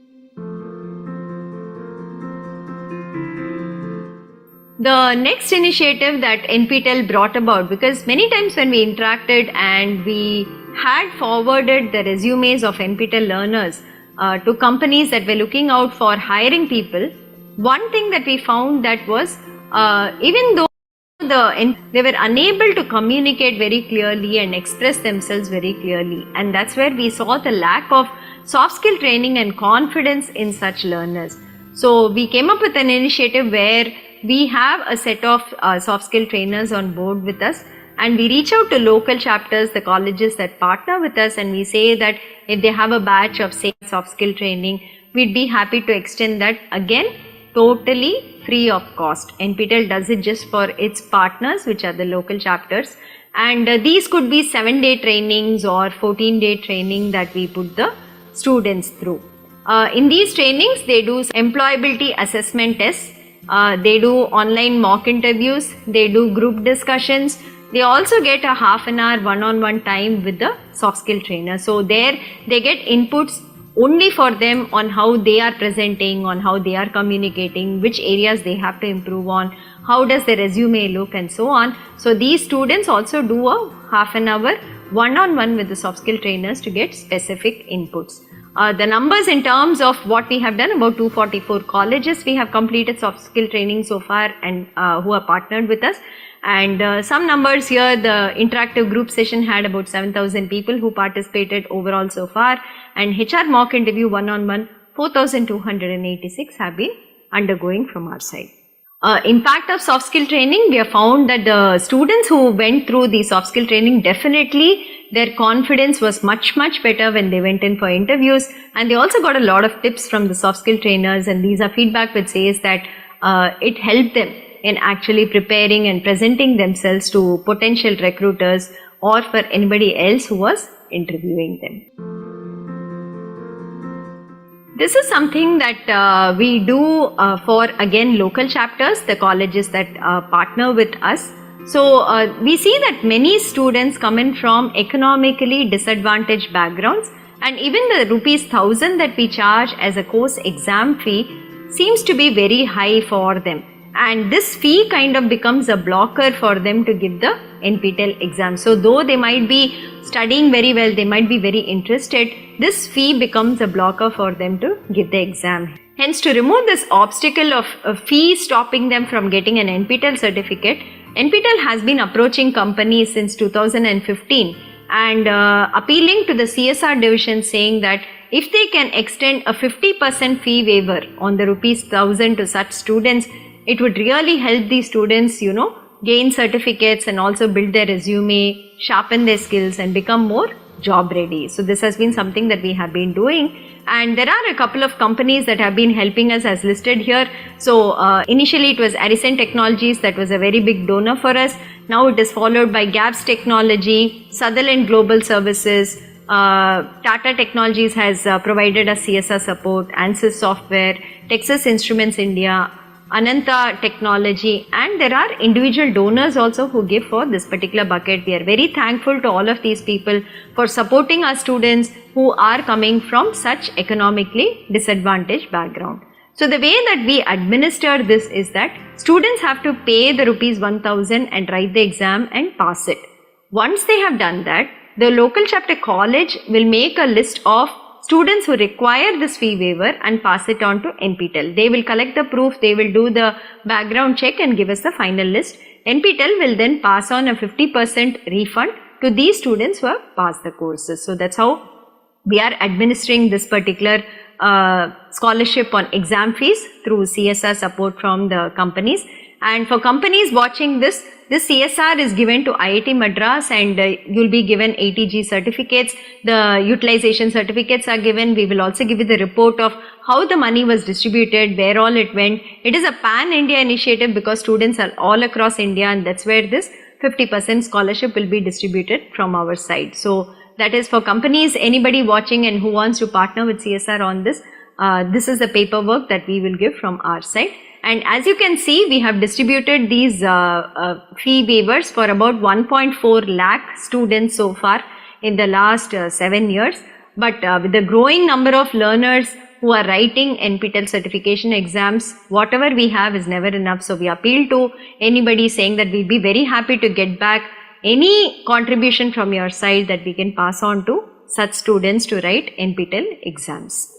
The next initiative that NPTEL brought about, because many times when we interacted and we had forwarded the resumes of NPTEL learners to companies that were looking out for hiring people, one thing that we found that was even though they were unable to communicate very clearly and express themselves very clearly, and that's where we saw the lack of soft skill training and confidence in such learners. So we came up with an initiative where we have a set of soft skill trainers on board with us, and we reach out to local chapters, the colleges that partner with us, and we say that if they have a batch of, say, soft skill training, we'd be happy to extend that again totally free of cost. NPTEL does it just for its partners, which are the local chapters, And these could be 7-day trainings or 14-day training that we put the students through. In these trainings, they do employability assessment tests, they do online mock interviews, they do group discussions. They also get a half an hour one-on-one time with the soft skill trainer. So there they get inputs only for them on how they are presenting, on how they are communicating, which areas they have to improve on, how does their resume look, and so on. So these students also do a half an hour one-on-one with the soft skill trainers to get specific inputs. The numbers in terms of what we have done, about 244 colleges we have completed soft skill training so far, and who are partnered with us. And some numbers here, the interactive group session had about 7,000 people who participated overall so far, and HR mock interview one-on-one 4,286 have been undergoing from our side. Impact of soft skill training, we have found that the students who went through the soft skill training, definitely their confidence was much better when they went in for interviews, and they also got a lot of tips from the soft skill trainers, and these are feedback which says that it helped them in actually preparing and presenting themselves to potential recruiters or for anybody else who was interviewing them. This is something that we do for, again, local chapters, the colleges that partner with us. So we see that many students come in from economically disadvantaged backgrounds, and even the ₹1,000 that we charge as a course exam fee seems to be very high for them. And this fee kind of becomes a blocker for them to give the NPTEL exam. So though they might be studying very well, they might be very interested, this fee becomes a blocker for them to give the exam. Hence, to remove this obstacle of a fee stopping them from getting an NPTEL certificate, NPTEL has been approaching companies since 2015 and appealing to the CSR division, saying that if they can extend a 50% fee waiver on the ₹1,000 to such students, it would really help these students, gain certificates and also build their resume, sharpen their skills and become more job ready. So this has been something that we have been doing, and there are a couple of companies that have been helping us as listed here. So initially it was Arisen Technologies that was a very big donor for us. Now it is followed by Gaps Technology, Sutherland Global Services, Tata Technologies has provided us CSR support, Ansys Software, Texas Instruments India, Ananta Technology, and there are individual donors also who give for this particular bucket. We are very thankful to all of these people for supporting our students who are coming from such economically disadvantaged background. So the way that we administer this is that students have to pay the ₹1,000 and write the exam and pass it. Once they have done that, the local chapter college will make a list of students who require this fee waiver and pass it on to NPTEL. They will collect the proof, they will do the background check and give us the final list. NPTEL will then pass on a 50% refund to these students who have passed the courses. So that's how we are administering this particular scholarship on exam fees through CSR support from the companies. And for companies watching this CSR is given to IIT Madras, and you'll be given ATG certificates. The utilization certificates are given. We will also give you the report of how the money was distributed, where all it went. It is a pan-India initiative because students are all across India, and that's where this 50% scholarship will be distributed from our side. So that is for companies, anybody watching and who wants to partner with CSR on this. This is the paperwork that we will give from our side. And as you can see, we have distributed these fee waivers for about 1.4 lakh students so far in the last 7 years. But with the growing number of learners who are writing NPTEL certification exams, whatever we have is never enough. So we appeal to anybody saying that we'll be very happy to get back any contribution from your side that we can pass on to such students to write NPTEL exams.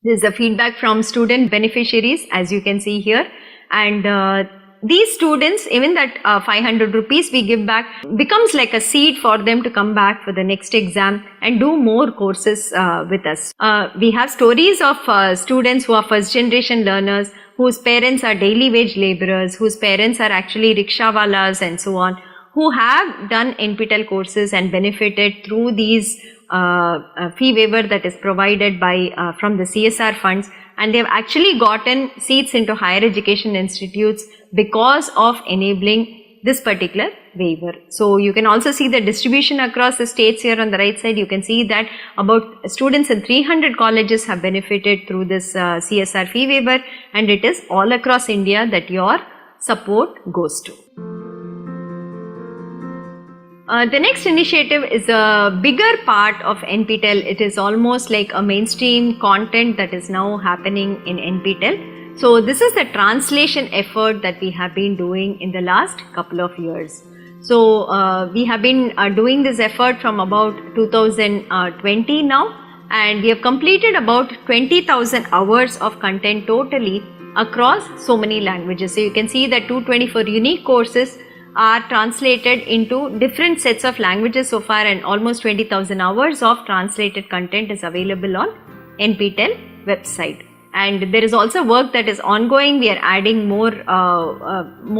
This is the feedback from student beneficiaries, as you can see here. And these students, even that 500 rupees we give back becomes like a seed for them to come back for the next exam and do more courses with us. We have stories of students who are first generation learners, whose parents are daily wage laborers, whose parents are actually rickshawalas and so on, who have done NPTEL courses and benefited through these fee waiver that is provided by from the CSR funds, and they have actually gotten seats into higher education institutes because of enabling this particular waiver. So you can also see the distribution across the states here on the right side. You can see that about students in 300 colleges have benefited through this CSR fee waiver, and it is all across India that your support goes to. The next initiative is a bigger part of NPTEL. It is almost like a mainstream content that is now happening in NPTEL. So this is the translation effort that we have been doing in the last couple of years. So we have been doing this effort from about 2020 now, and we have completed about 20,000 hours of content totally across so many languages. So you can see that 224 unique courses are translated into different sets of languages so far, and almost 20,000 hours of translated content is available on NPTEL website. And there is also work that is ongoing. We are adding more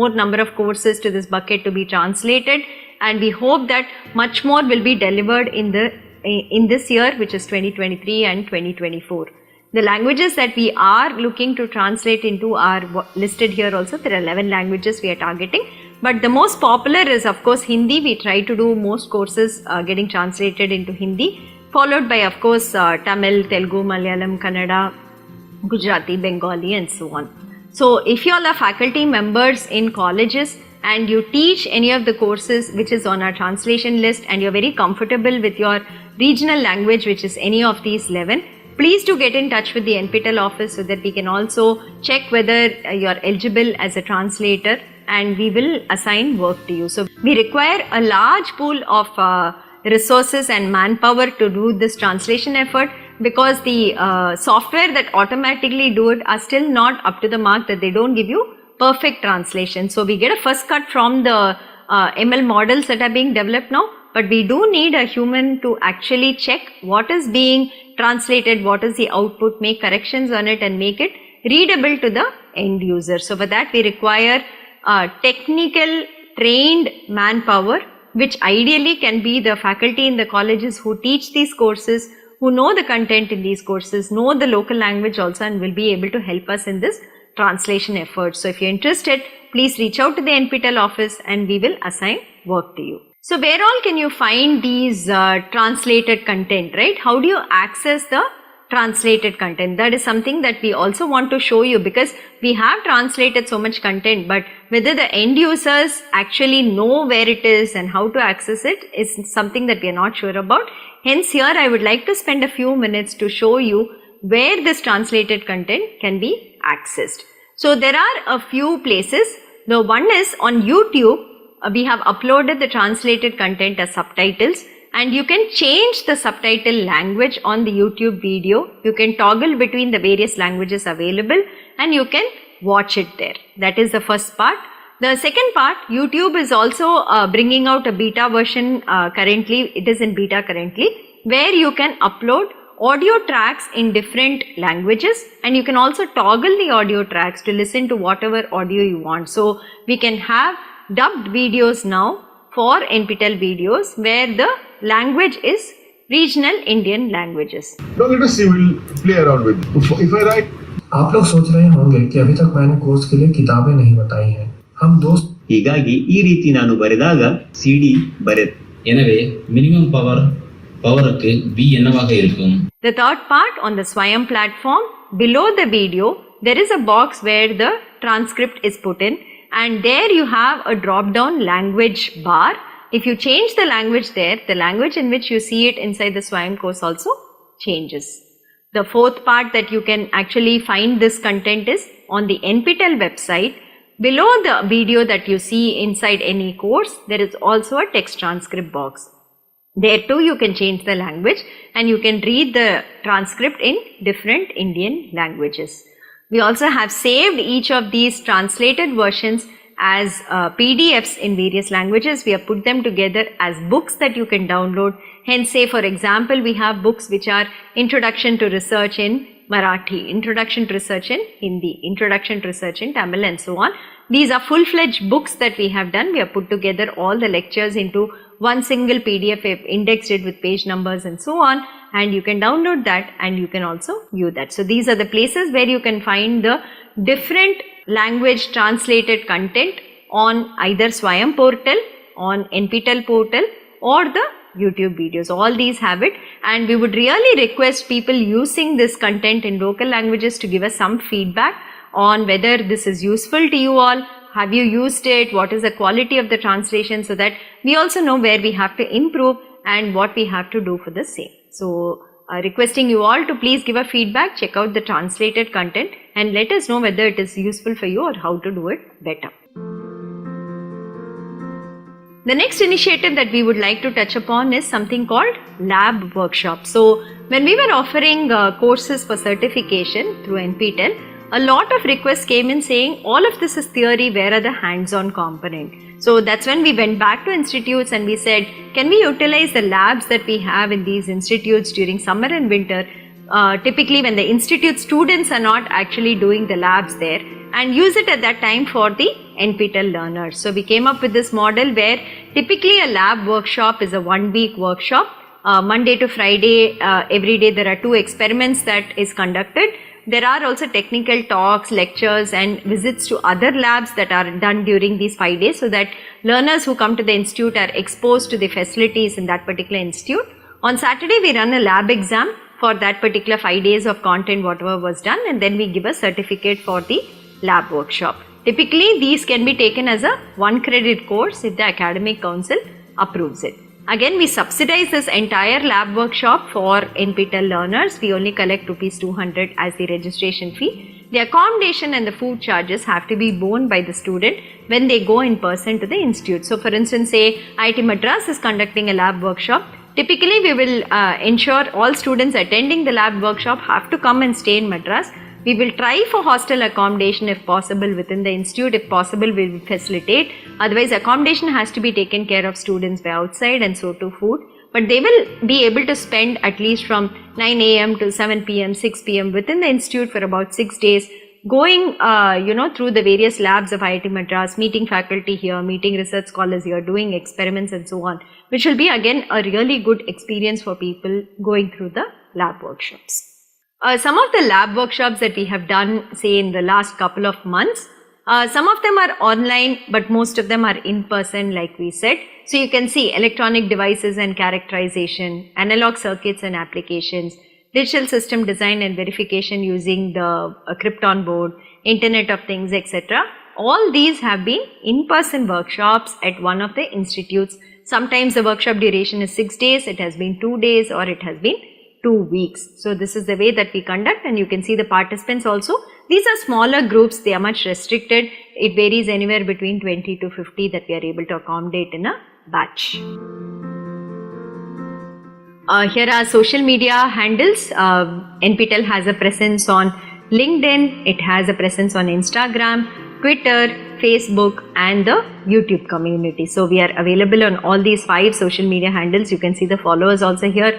number of courses to this bucket to be translated, and we hope that much more will be delivered in this year, which is 2023 and 2024. The languages that we are looking to translate into are listed here also. There are 11 languages we are targeting, but the most popular is of course Hindi. We try to do most courses getting translated into Hindi, followed by of course Tamil, Telugu, Malayalam, Kannada, Gujarati, Bengali and so on. So if you all are faculty members in colleges and you teach any of the courses which is on our translation list, and you're very comfortable with your regional language, which is any of these 11, please do get in touch with the NPTEL office so that we can also check whether you're eligible as a translator, and we will assign work to you. So we require a large pool of resources and manpower to do this translation effort, because the software that automatically do it are still not up to the mark, that they don't give you perfect translation. So we get a first cut from the ML models that are being developed now, but we do need a human to actually check what is being translated, what is the output, make corrections on it and make it readable to the end user. So for that we require technical trained manpower, which ideally can be the faculty in the colleges who teach these courses, who know the content in these courses, know the local language also, and will be able to help us in this translation effort. So if you're interested, please reach out to the NPTEL office and we will assign work to you. So where all can you find these translated content, right? How do you access the translated content? That is something that we also want to show you, because we have translated so much content, but whether the end users actually know where it is and how to access it is something that we are not sure about. Hence here I would like to spend a few minutes to show you where this translated content can be accessed. So there are a few places. The one is on YouTube. We have uploaded the translated content as subtitles, and you can change the subtitle language on the YouTube video. You can toggle between the various languages available and you can watch it there. That is the first part. The second part, YouTube is also bringing out a beta version currently. It is in beta currently, where you can upload audio tracks in different languages, and you can also toggle the audio tracks to listen to whatever audio you want. So we can have dubbed videos now for NPTEL videos where the language is regional Indian languages. Don't let us see, we'll play around with it. If I write, आप लोग सोच रहे होंगे कि अभी तक मैंने course के लिए किताबें नहीं बताई हैं. हम दोस्त ಹೀಗಾಗಿ ಈ ರೀತಿ ನಾನು ಬರೆದಾಗ ಸಿಡಿ ಬರೆದು எனவே மினிமம் பவருக்கு B என்னவாக இருக்கும்? The third part, on the Swayam platform, below the video there is a box where the transcript is put in, and there you have a drop down language bar. If you change the language there, the language in which you see it inside the Swayam course also changes. The fourth part that you can actually find this content is on the NPTEL website. Below the video that you see inside any course, there is also a text transcript box. There too you can change the language and you can read the transcript in different Indian languages. We also have saved each of these translated versions as PDFs in various languages. We have put them together as books that you can download. Hence, say for example, we have books which are Introduction to Research in Marathi, Introduction to Research in Hindi, Introduction to Research in Tamil and so on. These are full-fledged books that we have done. We have put together all the lectures into one single PDF, indexed it with page numbers and so on, and you can download that and you can also view that. So these are the places where you can find the different language translated content on either Swayam portal, on NPTEL portal, or the YouTube videos. All these have it, and we would really request people using this content in local languages to give us some feedback on whether this is useful to you all. Have you used it? What is the quality of the translation, so that we also know where we have to improve and what we have to do for the same. So requesting you all to please give a feedback, check out the translated content and let us know whether it is useful for you or how to do it better. The next initiative that we would like to touch upon is something called lab workshop. So when we were offering courses for certification through NPTEL, a lot of requests came in saying all of this is theory, where are the hands-on component? So that's when we went back to institutes and we said, can we utilize the labs that we have in these institutes during summer and winter, typically when the institute students are not actually doing the labs there, and use it at that time for the NPTEL learners. So we came up with this model where typically a lab workshop is a 1-week workshop. Monday to Friday, every day there are 2 experiments that is conducted. There are also technical talks, lectures and visits to other labs that are done during these 5 days, so that learners who come to the institute are exposed to the facilities in that particular institute. On Saturday we run a lab exam for that particular 5 days of content whatever was done, and then we give a certificate for the lab workshop. Typically these can be taken as a 1-credit course if the academic council approves it. Again, we subsidize this entire lab workshop for NPTEL learners. We only collect ₹200 as the registration fee. The accommodation and the food charges have to be borne by the student when they go in person to the institute. So for instance, say IIT Madras is conducting a lab workshop. Typically we will ensure all students attending the lab workshop have to come and stay in Madras. We will try for hostel accommodation if possible within the institute. If possible, we will facilitate. Otherwise, accommodation has to be taken care of students by outside, and so to food. But they will be able to spend at least from 9 a.m. to 7 p.m., 6 p.m. within the institute for about 6 days, going through the various labs of IIT Madras, meeting faculty here, meeting research scholars here, doing experiments and so on, which will be again a really good experience for people going through the lab workshops. Some of the lab workshops that we have done, say in the last couple of months, some of them are online, but most of them are in person, like we said. So you can see electronic devices and characterization, analog circuits and applications, digital system design and verification using the Krypton board, Internet of Things, etc. All these have been in-person workshops at one of the institutes. Sometimes the workshop duration is 6 days, it has been 2 days, or it has been 2 weeks. So this is the way that we conduct, and you can see the participants also. These are smaller groups, they are much restricted. It varies anywhere between 20 to 50 that we are able to accommodate in a batch. Here are social media handles. NPTEL has a presence on LinkedIn, it has a presence on Instagram, Twitter, Facebook and the YouTube community. So we are available on all these 5 social media handles. You can see the followers also here.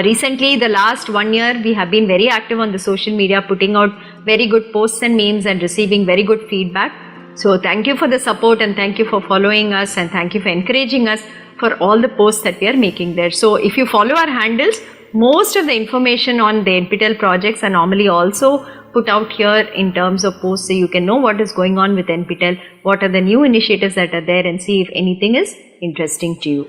Recently, the last 1 year, we have been very active on the social media, putting out very good posts and memes and receiving very good feedback. So thank you for the support, and thank you for following us, and thank you for encouraging us for all the posts that we are making there. So if you follow our handles, most of the information on the NPTEL projects are normally also put out here in terms of posts, so you can know what is going on with NPTEL, what are the new initiatives that are there, and see if anything is interesting to you.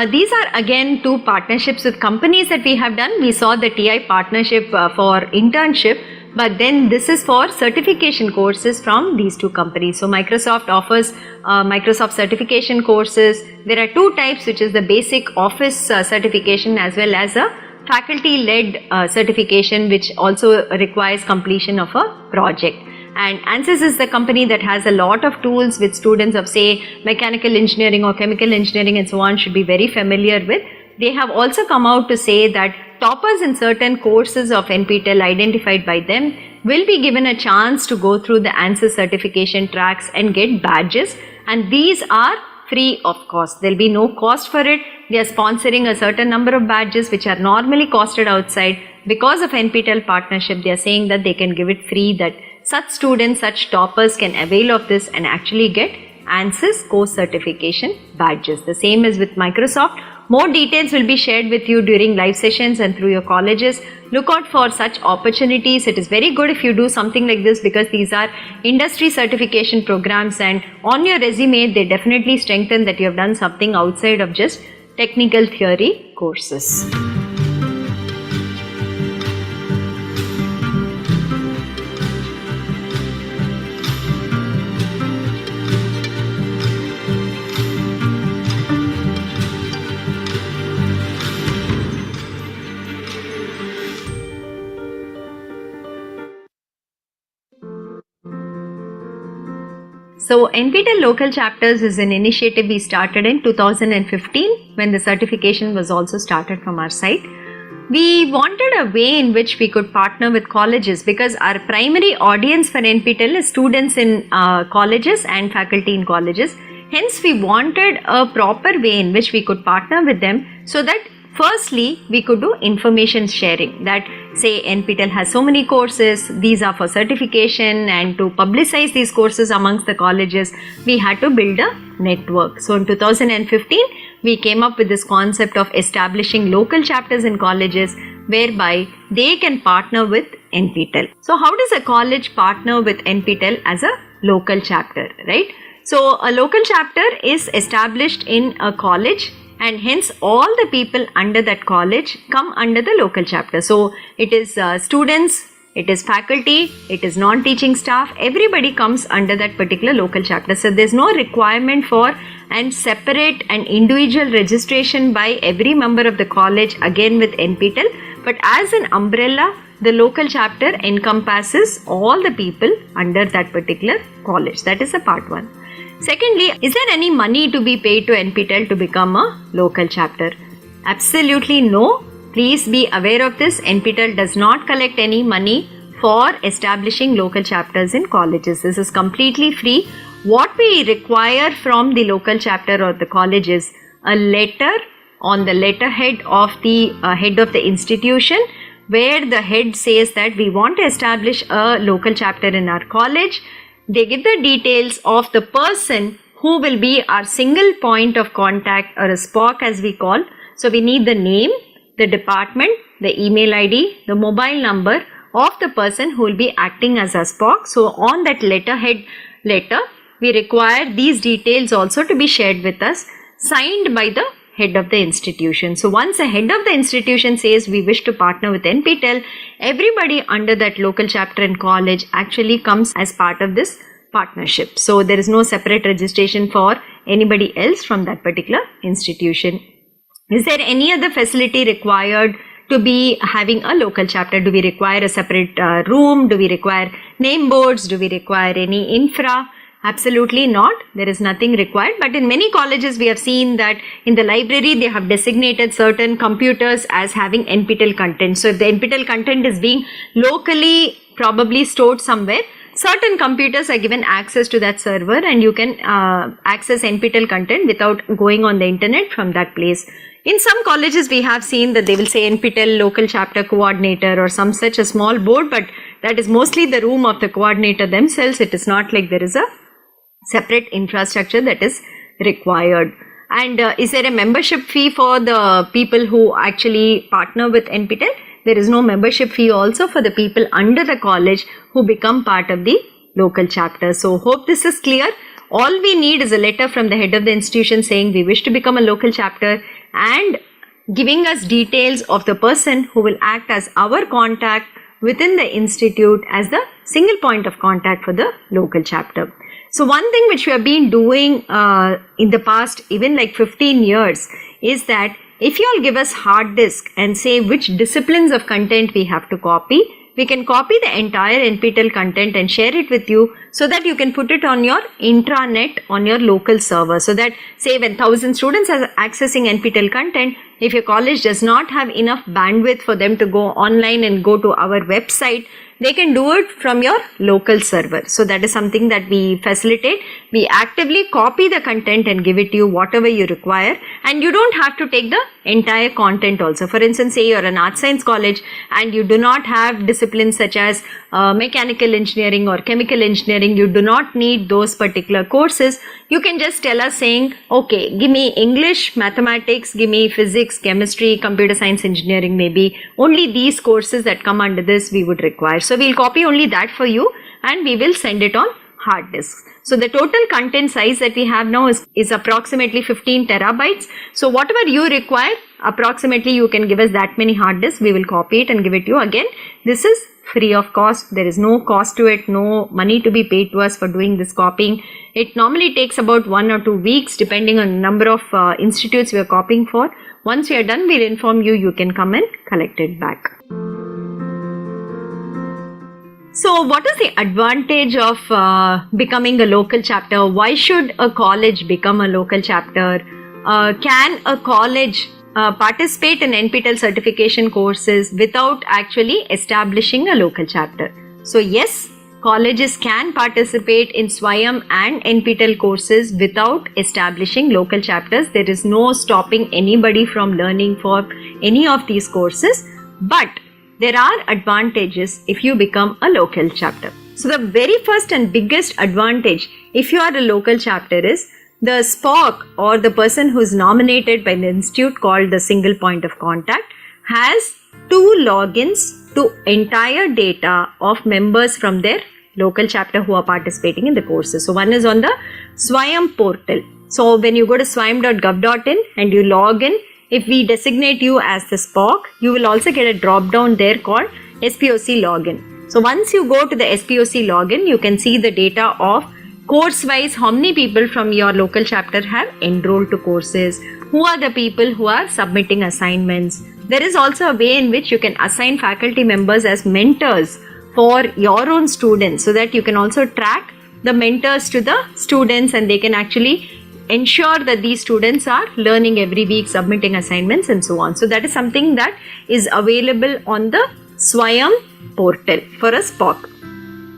These are again 2 partnerships with companies that we have done. We saw the TI partnership for internship, but then this is for certification courses from these 2 companies. So Microsoft offers Microsoft certification courses. There are 2 types, which is the basic office certification as well as a faculty-led certification, which also requires completion of a project. And ANSYS is the company that has a lot of tools which students of, say, mechanical engineering or chemical engineering and so on should be very familiar with. They have also come out to say that toppers in certain courses of NPTEL identified by them will be given a chance to go through the ANSYS certification tracks and get badges, and these are free of cost. There will be no cost for it. They are sponsoring a certain number of badges which are normally costed outside. Because of NPTEL partnership, they are saying that they can give it free, that such students, such toppers can avail of this and actually get ANSYS course certification badges. The same is with Microsoft. More details will be shared with you during live sessions and through your colleges. Look out for such opportunities. It is very good if you do something like this, because these are industry certification programs, and on your resume they definitely strengthen that you have done something outside of just technical theory courses. So NPTEL local chapters is an initiative we started in 2015 when the certification was also started from our side. We wanted a way in which we could partner with colleges, because our primary audience for NPTEL is students in colleges and faculty in colleges. Hence we wanted a proper way in which we could partner with them, so that firstly we could do information sharing, that say NPTEL has so many courses, these are for certification, and to publicize these courses amongst the colleges we had to build a network. So in 2015 we came up with this concept of establishing local chapters in colleges whereby they can partner with NPTEL. So how does a college partner with NPTEL as a local chapter, right? So a local chapter is established in a college, and hence all the people under that college come under the local chapter. So it is students, it is faculty, it is non-teaching staff, everybody comes under that particular local chapter. So there's no requirement for and separate and individual registration by every member of the college again with NPTEL, but as an umbrella the local chapter encompasses all the people under that particular college. That is the part 1. Secondly, is there any money to be paid to NPTEL to become a local chapter? Absolutely no. Please be aware of this. NPTEL does not collect any money for establishing local chapters in colleges. This is completely free. What we require from the local chapter or the college is a letter on the letterhead of the head of the institution, where the head says that we want to establish a local chapter in our college. They give the details of the person who will be our single point of contact, or a SPOC as we call. So we need the name, the department, the email ID, the mobile number of the person who will be acting as a SPOC. So on that letterhead letter, we require these details also to be shared with us, signed by the head of the institution. So once the head of the institution says we wish to partner with NPTEL, everybody under that local chapter in college actually comes as part of this partnership. So there is no separate registration for anybody else from that particular institution. Is there any other facility required to be having a local chapter? Do we require a separate room? Do we require name boards? Do we require any infra? Absolutely not. There is nothing required. But in many colleges we have seen that in the library they have designated certain computers as having NPTEL content. So if the NPTEL content is being locally probably stored somewhere, certain computers are given access to that server, and you can access NPTEL content without going on the internet from that place. In some colleges we have seen that they will say NPTEL local chapter coordinator or some such a small board, but that is mostly the room of the coordinator themselves. It is not like there is a separate infrastructure that is required. And is there a membership fee for the people who actually partner with NPTEL? There is no membership fee also for the people under the college who become part of the local chapter. So hope this is clear. All we need is a letter from the head of the institution saying we wish to become a local chapter. and giving us details of the person who will act as our contact within the institute as the single point of contact for the local chapter. So one thing which we have been doing in the past even like 15 years is that if you all give us hard disk and say which disciplines of content we have to copy, we can copy the entire NPTEL content and share it with you so that you can put it on your intranet on your local server. So that say when 1000 students are accessing NPTEL content, if your college does not have enough bandwidth for them to go online and go to our website, they can do it from your local server. So that is something that we facilitate. We actively copy the content and give it to you whatever you require, and you don't have to take the entire content also. For instance, say you're an art science college and you do not have disciplines such as mechanical engineering or chemical engineering, you do not need those particular courses. You can just tell us saying, okay, give me English, mathematics, give me physics, chemistry, computer science, engineering, maybe only these courses that come under this we would require. So we'll copy only that for you and we will send it on hard disks. So the total content size that we have now is approximately 15 terabytes. So whatever you require, approximately you can give us that many hard disks. We will copy it and give it to you. Again, this is free of cost. There is no cost to it, no money to be paid to us for doing this copying. It normally takes about 1 or 2 weeks depending on the number of institutes we are copying for. Once we are done, we'll inform you. You can come and collect it back. So what is the advantage of becoming a local chapter? Why should a college become a local chapter? Can a college participate in NPTEL certification courses without actually establishing a local chapter? So yes, colleges can participate in SWAYAM and NPTEL courses without establishing local chapters. There is no stopping anybody from learning for any of these courses, but there are advantages if you become a local chapter. So the very first and biggest advantage if you are a local chapter is the SPOC, or the person who is nominated by the institute called the single point of contact, has 2 logins to entire data of members from their local chapter who are participating in the courses. So one is on the SWAYAM portal. So when you go to swayam.gov.in and you log in, if we designate you as the SPOC, you will also get a drop down there called SPOC login. So once you go to the SPOC login, you can see the data of course wise how many people from your local chapter have enrolled to courses, who are the people who are submitting assignments. There is also a way in which you can assign faculty members as mentors for your own students, so that you can also track the mentors to the students and they can actually ensure that these students are learning every week, submitting assignments and so on. So that is something that is available on the SWAYAM portal for a SPOC.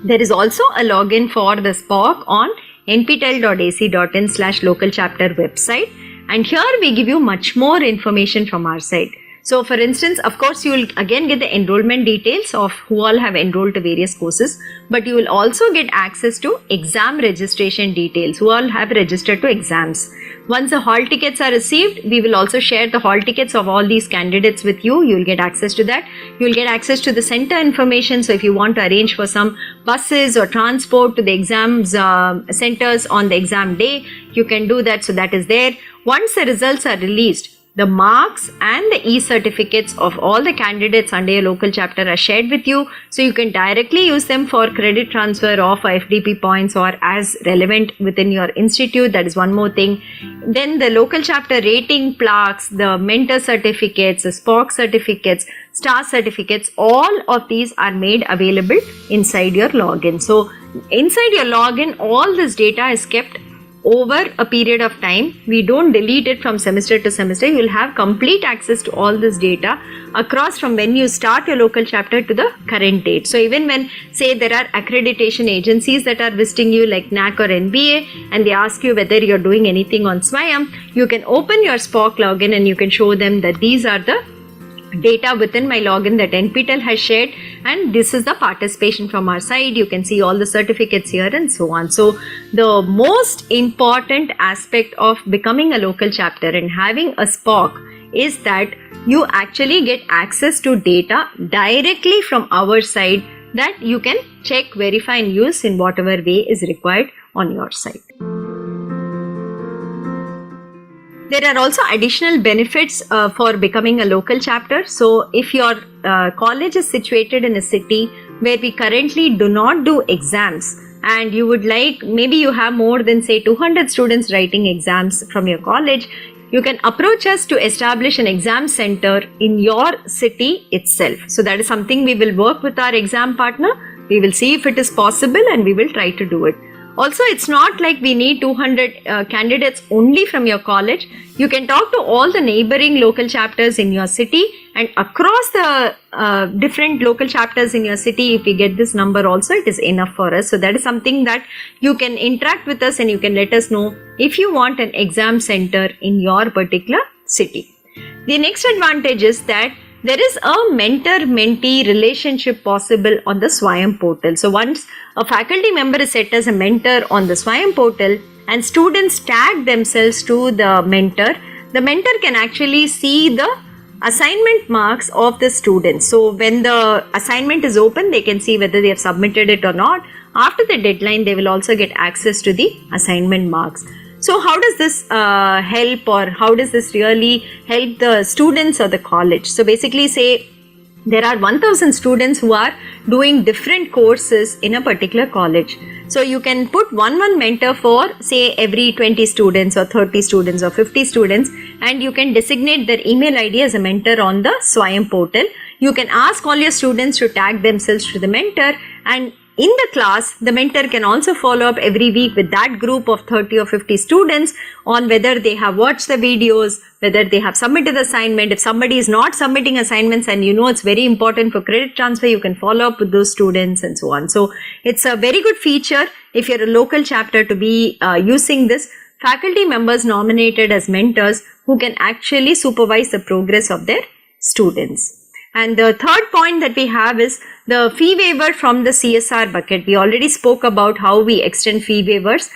There is also a login for the SPOC on nptel.ac.in/local chapter website, and here we give you much more information from our side. So for instance, of course, you will again get the enrollment details of who all have enrolled to various courses, but you will also get access to exam registration details, who all have registered to exams. Once the hall tickets are received, we will also share the hall tickets of all these candidates with you. You will get access to that. You will get access to the center information. So if you want to arrange for some buses or transport to the exams centers on the exam day, you can do that. So that is there. Once the results are released, the marks and the e-certificates of all the candidates under your local chapter are shared with you. So you can directly use them for credit transfer or for FDP points or as relevant within your institute. That is one more thing. Then the local chapter rating plaques, the mentor certificates, the SPOC certificates, star certificates, all of these are made available inside your login. So inside your login, all this data is kept over a period of time. We don't delete it from semester to semester. You will have complete access to all this data across from when you start your local chapter to the current date. So even when, say, there are accreditation agencies that are visiting you like NAC or NBA, and they ask you whether you're doing anything on SWAYAM, you can open your SPOC login and you can show them that these are the data within my login that NPTEL has shared, and this is the participation from our side. You can see all the certificates here and so on. So the most important aspect of becoming a local chapter and having a SPOC is that you actually get access to data directly from our side that you can check, verify and use in whatever way is required on your side. There are also additional benefits for becoming a local chapter. So if your college is situated in a city where we currently do not do exams, and you would like, maybe you have more than say 200 students writing exams from your college, you can approach us to establish an exam center in your city itself. So that is something we will work with our exam partner. We will see if it is possible and we will try to do it. Also, it's not like we need 200 candidates only from your college. You can talk to all the neighboring local chapters in your city, and across the different local chapters in your city, if we get this number also, it is enough for us. So that is something that you can interact with us and you can let us know if you want an exam center in your particular city. The next advantage is that there is a mentor-mentee relationship possible on the Swayam portal. So once a faculty member is set as a mentor on the Swayam portal and students tag themselves to the mentor can actually see the assignment marks of the students. So when the assignment is open, they can see whether they have submitted it or not. After the deadline, they will also get access to the assignment marks. So how does this help, or how does this really help the students or the college? So basically, say there are 1000 students who are doing different courses in a particular college. So you can put one mentor for say every 20 students or 30 students or 50 students, and you can designate their email ID as a mentor on the Swayam portal. You can ask all your students to tag themselves to the mentor, and in the class, the mentor can also follow up every week with that group of 30 or 50 students on whether they have watched the videos, whether they have submitted the assignment. If somebody is not submitting assignments and you know it's very important for credit transfer, you can follow up with those students and so on. So it's a very good feature if you're a local chapter to be using this. Faculty members nominated as mentors who can actually supervise the progress of their students. And the third point that we have is the fee waiver from the CSR bucket. We already spoke about how we extend fee waivers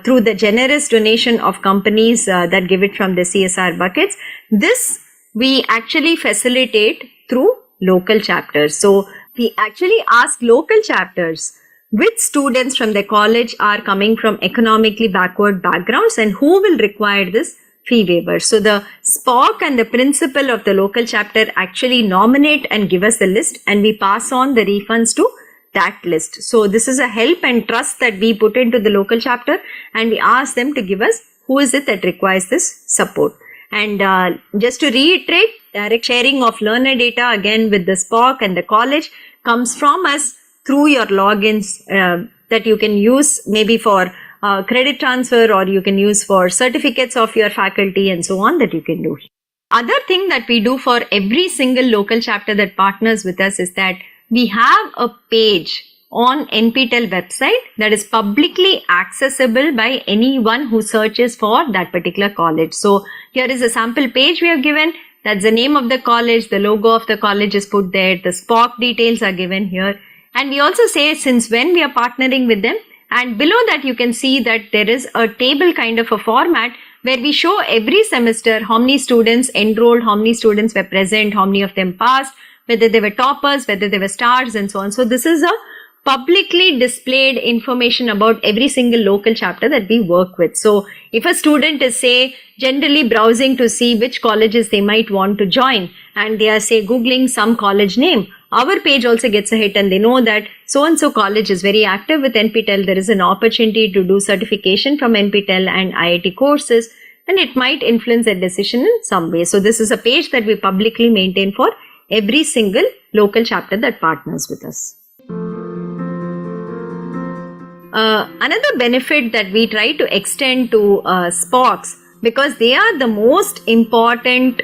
through the generous donation of companies that give it from the CSR buckets. This we actually facilitate through local chapters. So we actually ask local chapters which students from the college are coming from economically backward backgrounds and who will require this fee waiver. So the SPOC and the principal of the local chapter actually nominate and give us the list, and we pass on the refunds to that list. So this is a help and trust that we put into the local chapter, and we ask them to give us who is it that requires this support. And just to reiterate, direct sharing of learner data again with the SPOC and the college comes from us through your logins that you can use maybe for credit transfer, or you can use for certificates of your faculty and so on that you can do. Other thing that we do for every single local chapter that partners with us is that we have a page on NPTEL website that is publicly accessible by anyone who searches for that particular college. So here is a sample page we have given. That's the name of the college, the logo of the college is put there, the SPOC details are given here. And we also say since when we are partnering with them. And below that you can see that there is a table kind of a format where we show every semester how many students enrolled, how many students were present, how many of them passed, whether they were toppers, whether they were stars and so on. So this is a publicly displayed information about every single local chapter that we work with. So if a student is say generally browsing to see which colleges they might want to join and they are say googling some college name, our page also gets a hit and they know that so-and-so college is very active with NPTEL. There is an opportunity to do certification from NPTEL and IIT courses, and it might influence their decision in some way. So this is a page that we publicly maintain for every single local chapter that partners with us. Another benefit that we try to extend to SPOCs, because they are the most important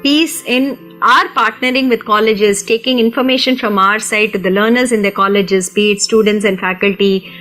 piece in our partnering with colleges, taking information from our side to the learners in the colleges, be it students and faculty,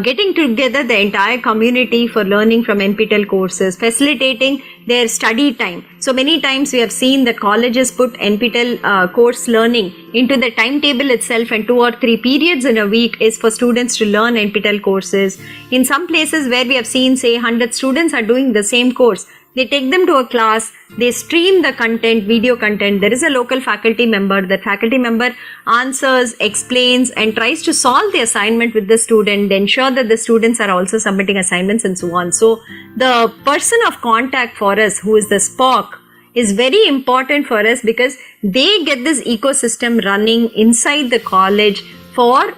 getting together the entire community for learning from NPTEL courses, facilitating their study time. So many times we have seen that colleges put NPTEL course learning into the timetable itself, and 2 or 3 periods in a week is for students to learn NPTEL courses. In some places where we have seen say 100 students are doing the same course, they take them to a class, they stream the content, video content. There is a local faculty member. That faculty member answers, explains and tries to solve the assignment with the student, ensure that the students are also submitting assignments and so on. So the person of contact for us, who is the SPOC, is very important for us because they get this ecosystem running inside the college for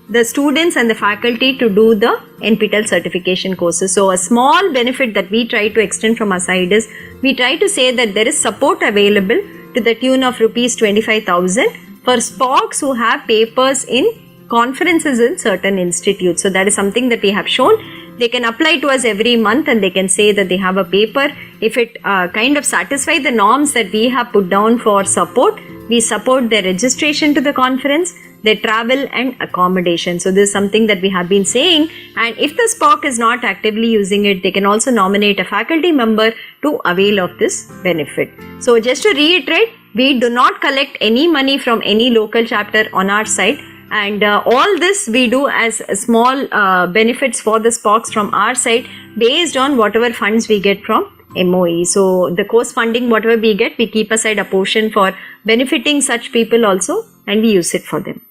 the students and the faculty to do the NPTEL certification courses. So a small benefit that we try to extend from our side is we try to say that there is support available to the tune of rupees 25,000 for SPOCs who have papers in conferences in certain institutes. So that is something that we have shown. They can apply to us every month and they can say that they have a paper. If it kind of satisfies the norms that we have put down for support, we support their registration to the conference, their travel and accommodation. So this is something that we have been saying, and if the SPOC is not actively using it, they can also nominate a faculty member to avail of this benefit. So just to reiterate, we do not collect any money from any local chapter on our side, and all this we do as small benefits for the SPOCs from our side based on whatever funds we get from MOE. So the course funding, whatever we get, we keep aside a portion for benefiting such people also, and we use it for them.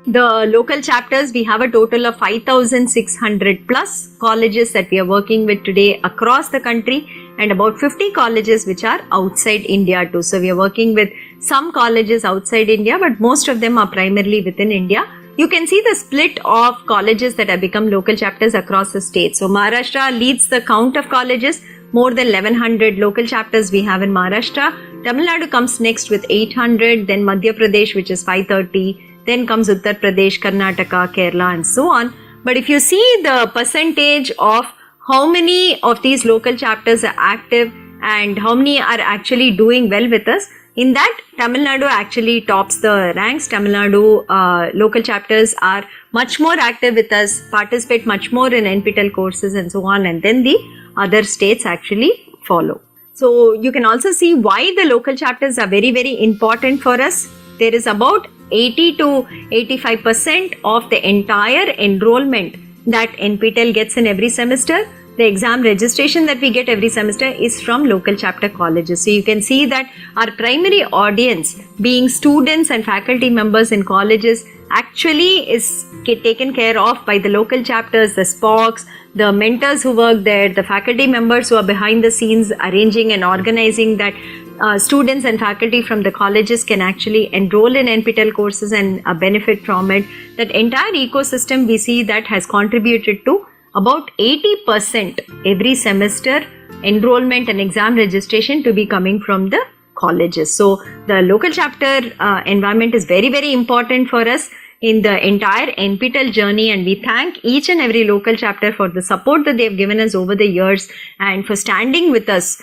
The local chapters, we have a total of 5,600 plus colleges that we are working with today across the country, and about 50 colleges which are outside India too. So we are working with some colleges outside India, but most of them are primarily within India. You can see the split of colleges that have become local chapters across the state. So Maharashtra leads the count of colleges, more than 1100 local chapters we have in Maharashtra. Tamil Nadu comes next with 800, then Madhya Pradesh, which is 530, then comes Uttar Pradesh, Karnataka, Kerala and so on. But if you see the percentage of how many of these local chapters are active and how many are actually doing well with us, in that Tamil Nadu actually tops the ranks. Tamil Nadu local chapters are much more active with us, participate much more in NPTEL courses and so on, and then the other states actually follow. So you can also see why the local chapters are very, very important for us. There is about 80 to 85% of the entire enrollment that NPTEL gets in every semester. The exam registration that we get every semester is from local chapter colleges. So you can see that our primary audience, being students and faculty members in colleges, actually is taken care of by the local chapters, the SPOCs, the mentors who work there, the faculty members who are behind the scenes arranging and organizing that students and faculty from the colleges can actually enroll in NPTEL courses and benefit from it. That entire ecosystem we see that has contributed to about 80% every semester enrollment and exam registration to be coming from the colleges. So the local chapter environment is very, very important for us in the entire NPTEL journey, and we thank each and every local chapter for the support that they've given us over the years and for standing with us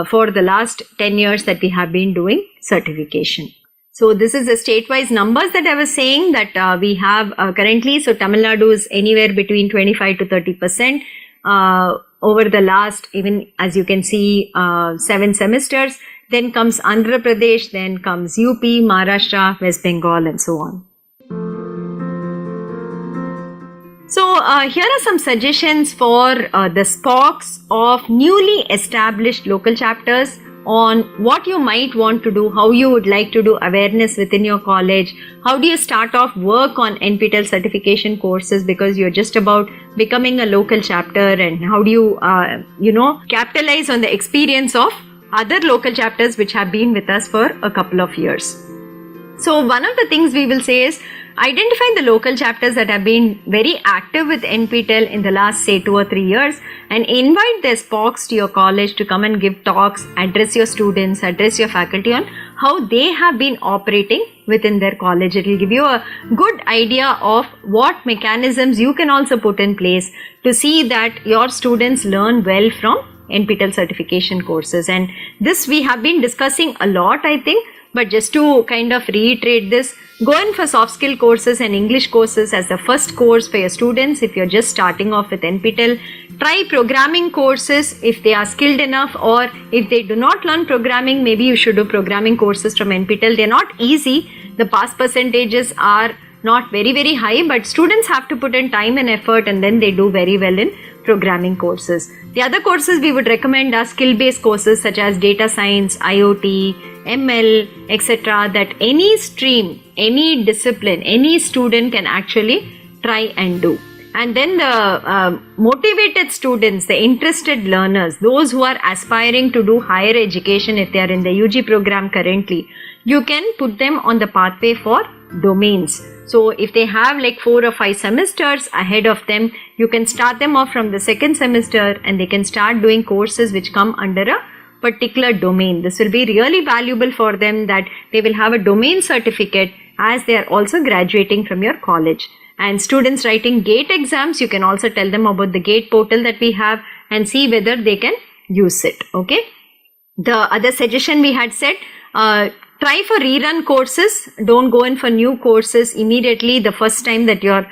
for the last 10 years that we have been doing certification. So this is the state-wise numbers that I was saying that we have currently. So Tamil Nadu is anywhere between 25 to 30% over the last, even as you can see, 7 semesters. Then comes Andhra Pradesh, then comes UP, Maharashtra, West Bengal and so on. So here are some suggestions for the SPOCs of newly established local chapters on what you might want to do, how you would like to do awareness within your college, how do you start off work on NPTEL certification courses because you're just about becoming a local chapter, and how do you, capitalize on the experience of other local chapters which have been with us for a couple of years. So one of the things we will say is identify the local chapters that have been very active with NPTEL in the last say 2 or 3 years and invite their SPOCs to your college to come and give talks, address your students, address your faculty on how they have been operating within their college. It will give you a good idea of what mechanisms you can also put in place to see that your students learn well from NPTEL certification courses. And this we have been discussing a lot, I think. But just to kind of reiterate this, go in for soft skill courses and English courses as the first course for your students if you're just starting off with NPTEL. Try programming courses if they are skilled enough, or if they do not learn programming, maybe you should do programming courses from NPTEL. They're not easy. The pass percentages are not very, very high, but students have to put in time and effort and then they do very well in programming courses. The other courses we would recommend are skill-based courses such as data science, IoT, ML, etc. that any stream, any discipline, any student can actually try and do. And then the motivated students, the interested learners, those who are aspiring to do higher education if they are in the UG program currently, you can put them on the pathway for domains. So if they have like 4 or 5 semesters ahead of them, you can start them off from the second semester and they can start doing courses which come under a particular domain. This will be really valuable for them, that they will have a domain certificate as they are also graduating from your college. And students writing GATE exams, you can also tell them about the GATE portal that we have and see whether they can use it. Okay. The other suggestion we had said, try for rerun courses. Don't go in for new courses immediately the first time that you're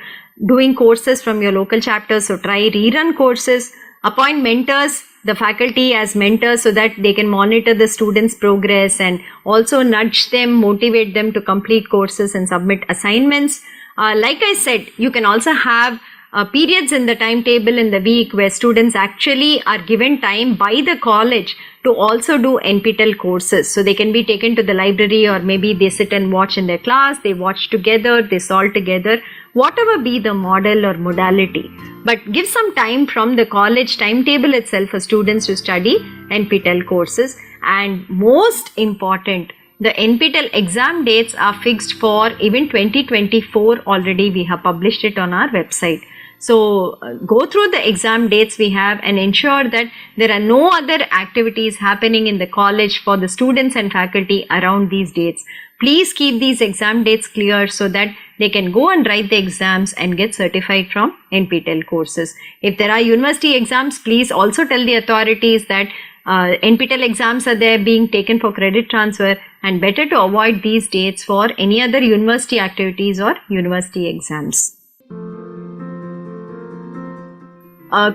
doing courses from your local chapter. So try rerun courses. Appoint mentors, the faculty as mentors, so that they can monitor the students' progress and also nudge them, motivate them to complete courses and submit assignments. Like I said, you can also have periods in the timetable in the week where students actually are given time by the college to also do NPTEL courses. So they can be taken to the library, or maybe they sit and watch in their class, they watch together, they solve together, whatever be the model or modality. But give some time from the college timetable itself for students to study NPTEL courses. And most important, the NPTEL exam dates are fixed for even 2024 already. We have published it on our website. So go through the exam dates we have and ensure that there are no other activities happening in the college for the students and faculty around these dates. Please keep these exam dates clear so that they can go and write the exams and get certified from NPTEL courses. If there are university exams, please also tell the authorities that NPTEL exams are there being taken for credit transfer, and better to avoid these dates for any other university activities or university exams.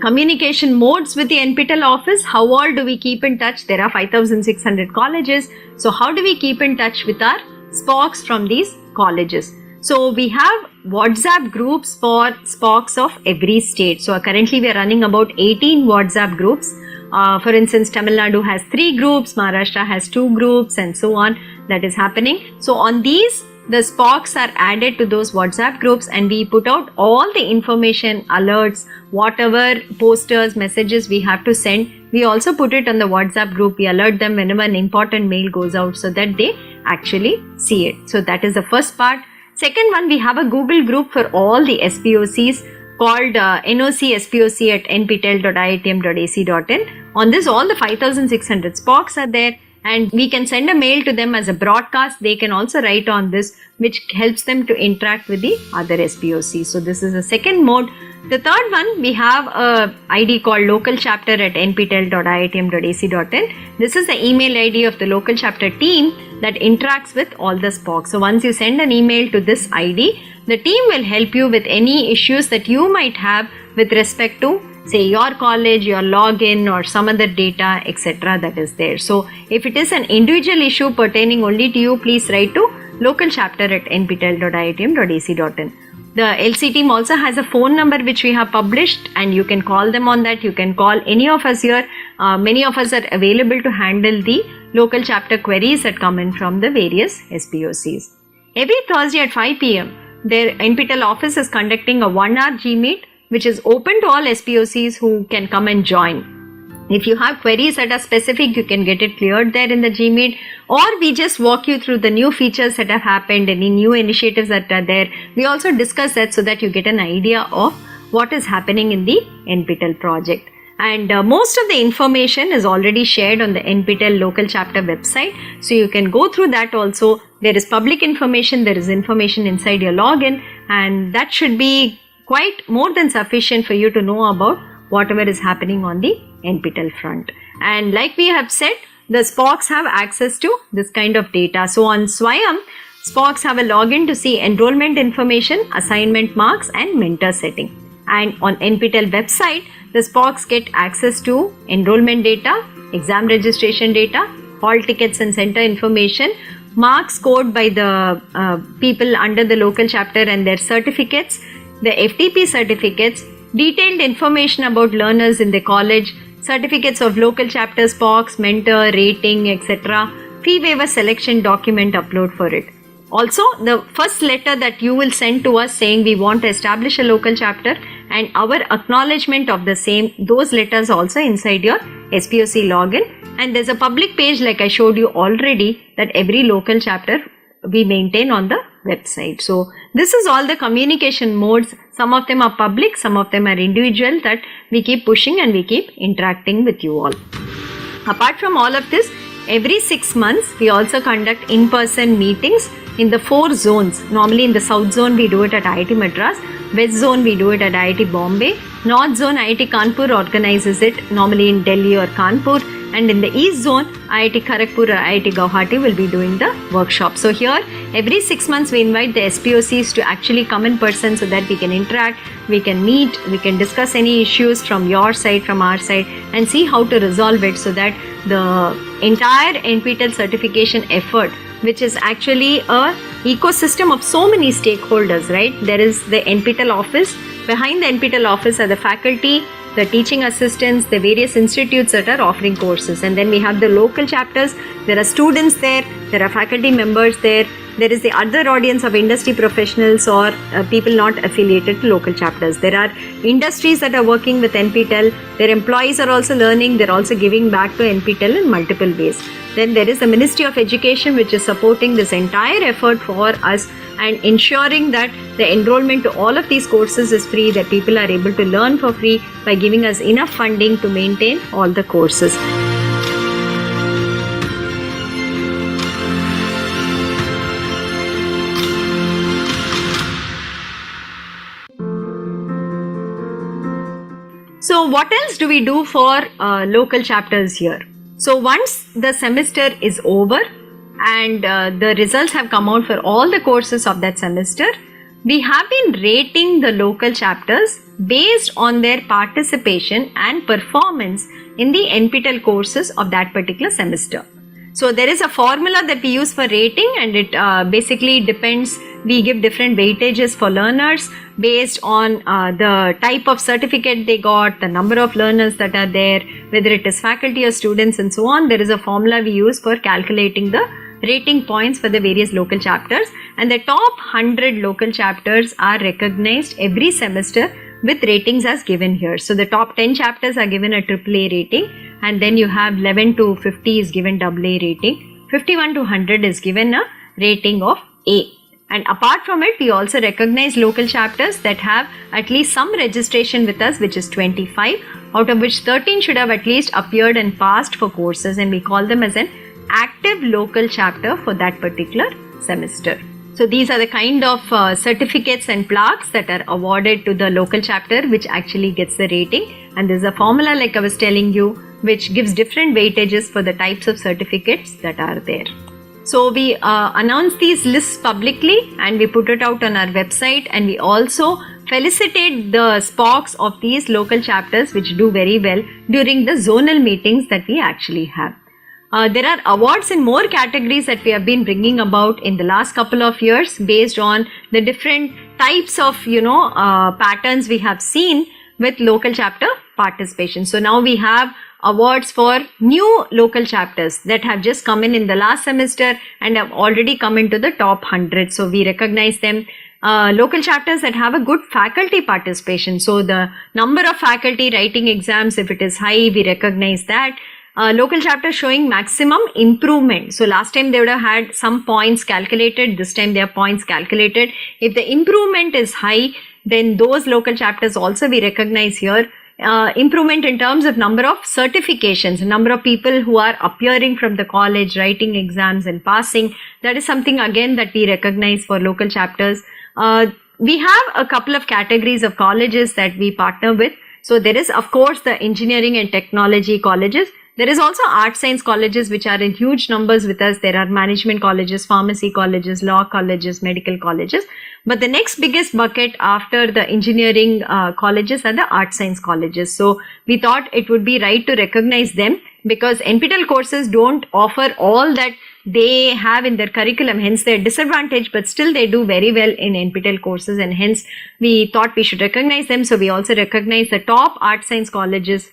Communication modes with the NPTEL office. How all do we keep in touch? There are 5,600 colleges. So how do we keep in touch with our SPOCs from these colleges? So we have WhatsApp groups for SPOCs of every state. So currently we are running about 18 WhatsApp groups. For instance, Tamil Nadu has 3 groups, Maharashtra has 2 groups, and so on. That is happening. So on these, the SPOCs are added to those WhatsApp groups, and we put out all the information, alerts, whatever posters, messages we have to send. We also put it on the WhatsApp group. We alert them whenever an important mail goes out so that they actually see it. So that is the first part. Second one, we have a Google group for all the SPOCs called nocspsoc@nptel.iitm.ac.in. On this, all the 5,600 SPOCs are there, and we can send a mail to them as a broadcast. They can also write on this, which helps them to interact with the other SPOCs. So this is the second mode. The third one, we have a ID called local chapter at nptel.iitm.ac.in. This is the email ID of the local chapter team that interacts with all the SPOCs. So once you send an email to this ID, the team will help you with any issues that you might have with respect to, say, your college, your login, or some other data, etc. that is there. So if it is an individual issue pertaining only to you, please write to local chapter at nptel.iitm.ac.in. The LC team also has a phone number which we have published, and you can call them on that. You can call any of us here. Many of us are available to handle the local chapter queries that come in from the various SPOCs. Every Thursday at 5 p.m. their NPTEL office is conducting a 1-hour G-Meet, which is open to all SPOCs who can come and join. If you have queries that are specific, you can get it cleared there in the G-Meet, or we just walk you through the new features that have happened, any new initiatives that are there. We also discuss that so that you get an idea of what is happening in the NPTEL project. And most of the information is already shared on the NPTEL local chapter website. So you can go through that also. There is public information, there is information inside your login, and that should be quite more than sufficient for you to know about whatever is happening on the NPTEL front. And like we have said, the SPOCs have access to this kind of data. So on Swayam, SPOCs have a login to see enrollment information, assignment marks, and mentor setting. And on NPTEL website, the SPOCs get access to enrollment data, exam registration data, hall tickets and center information, marks scored by the people under the local chapter and their certificates, the FTP certificates, detailed information about learners in the college, certificates of local chapter SPOCs, mentor, rating, etc., fee waiver selection document upload for it. Also, the first letter that you will send to us saying we want to establish a local chapter and our acknowledgement of the same, those letters also inside your SPOC login. And there's a public page like I showed you already that every local chapter we maintain on the website. So this is all the communication modes. Some of them are public, some of them are individual, that we keep pushing and we keep interacting with you all. Apart from all of this, every 6 months we also conduct in-person meetings in the 4 zones. Normally in the South Zone we do it at IIT Madras, West Zone we do it at IIT Bombay, North Zone IIT Kanpur organizes it normally in Delhi or Kanpur, and in the East Zone IIT Kharagpur or IIT Guwahati will be doing the workshop. So here every 6 months we invite the SPOCs to actually come in person so that we can interact, we can meet, we can discuss any issues from your side, from our side, and see how to resolve it, so that the entire NPTEL certification effort, which is actually a ecosystem of so many stakeholders, right? There is the NPTEL office. Behind the NPTEL office are the faculty, the teaching assistants, the various institutes that are offering courses, and then we have the local chapters. There are students there, there are faculty members there, there is the other audience of industry professionals or people not affiliated to local chapters. There are industries that are working with NPTEL, their employees are also learning, they're also giving back to NPTEL in multiple ways. Then there is the Ministry of Education, which is supporting this entire effort for us and ensuring that the enrollment to all of these courses is free, that people are able to learn for free by giving us enough funding to maintain all the courses. So what else do we do for local chapters here? So once the semester is over and the results have come out for all the courses of that semester, we have been rating the local chapters based on their participation and performance in the NPTEL courses of that particular semester. So there is a formula that we use for rating, and it basically depends. We give different weightages for learners based on the type of certificate they got, the number of learners that are there, whether it is faculty or students and so on. There is a formula we use for calculating the rating points for the various local chapters, and the top 100 local chapters are recognized every semester with ratings as given here. So the top 10 chapters are given a AAA rating, and then you have 11 to 50 is given AA rating, 51 to 100 is given a rating of A. And apart from it, we also recognize local chapters that have at least some registration with us, which is 25, out of which 13 should have at least appeared and passed for courses, and we call them as an active local chapter for that particular semester. So these are the kind of certificates and plaques that are awarded to the local chapter, which actually gets the rating. And there's a formula, like I was telling you, which gives different weightages for the types of certificates that are there. So we announce these lists publicly and we put it out on our website, and we also felicitate the SPOCs of these local chapters which do very well during the zonal meetings that we actually have. There are awards in more categories that we have been bringing about in the last couple of years based on the different types of patterns we have seen with local chapter participation. So now we have awards for new local chapters that have just come in the last semester and have already come into the top 100. So we recognize them. Local chapters that have a good faculty participation. So the number of faculty writing exams, if it is high, we recognize that. Local chapter showing maximum improvement. So last time they would have had some points calculated, this time their points calculated. If the improvement is high, then those local chapters also we recognize here. Improvement in terms of number of certifications, number of people who are appearing from the college, writing exams and passing. That is something again that we recognize for local chapters. We have a couple of categories of colleges that we partner with. So there is of course the engineering and technology colleges. There is also art science colleges which are in huge numbers with us. There are management colleges, pharmacy colleges, law colleges, medical colleges. But the next biggest bucket after the engineering colleges are the art science colleges. So we thought it would be right to recognize them because NPTEL courses don't offer all that they have in their curriculum, hence they're disadvantaged, but still they do very well in NPTEL courses, and hence we thought we should recognize them. So we also recognize the top art science colleges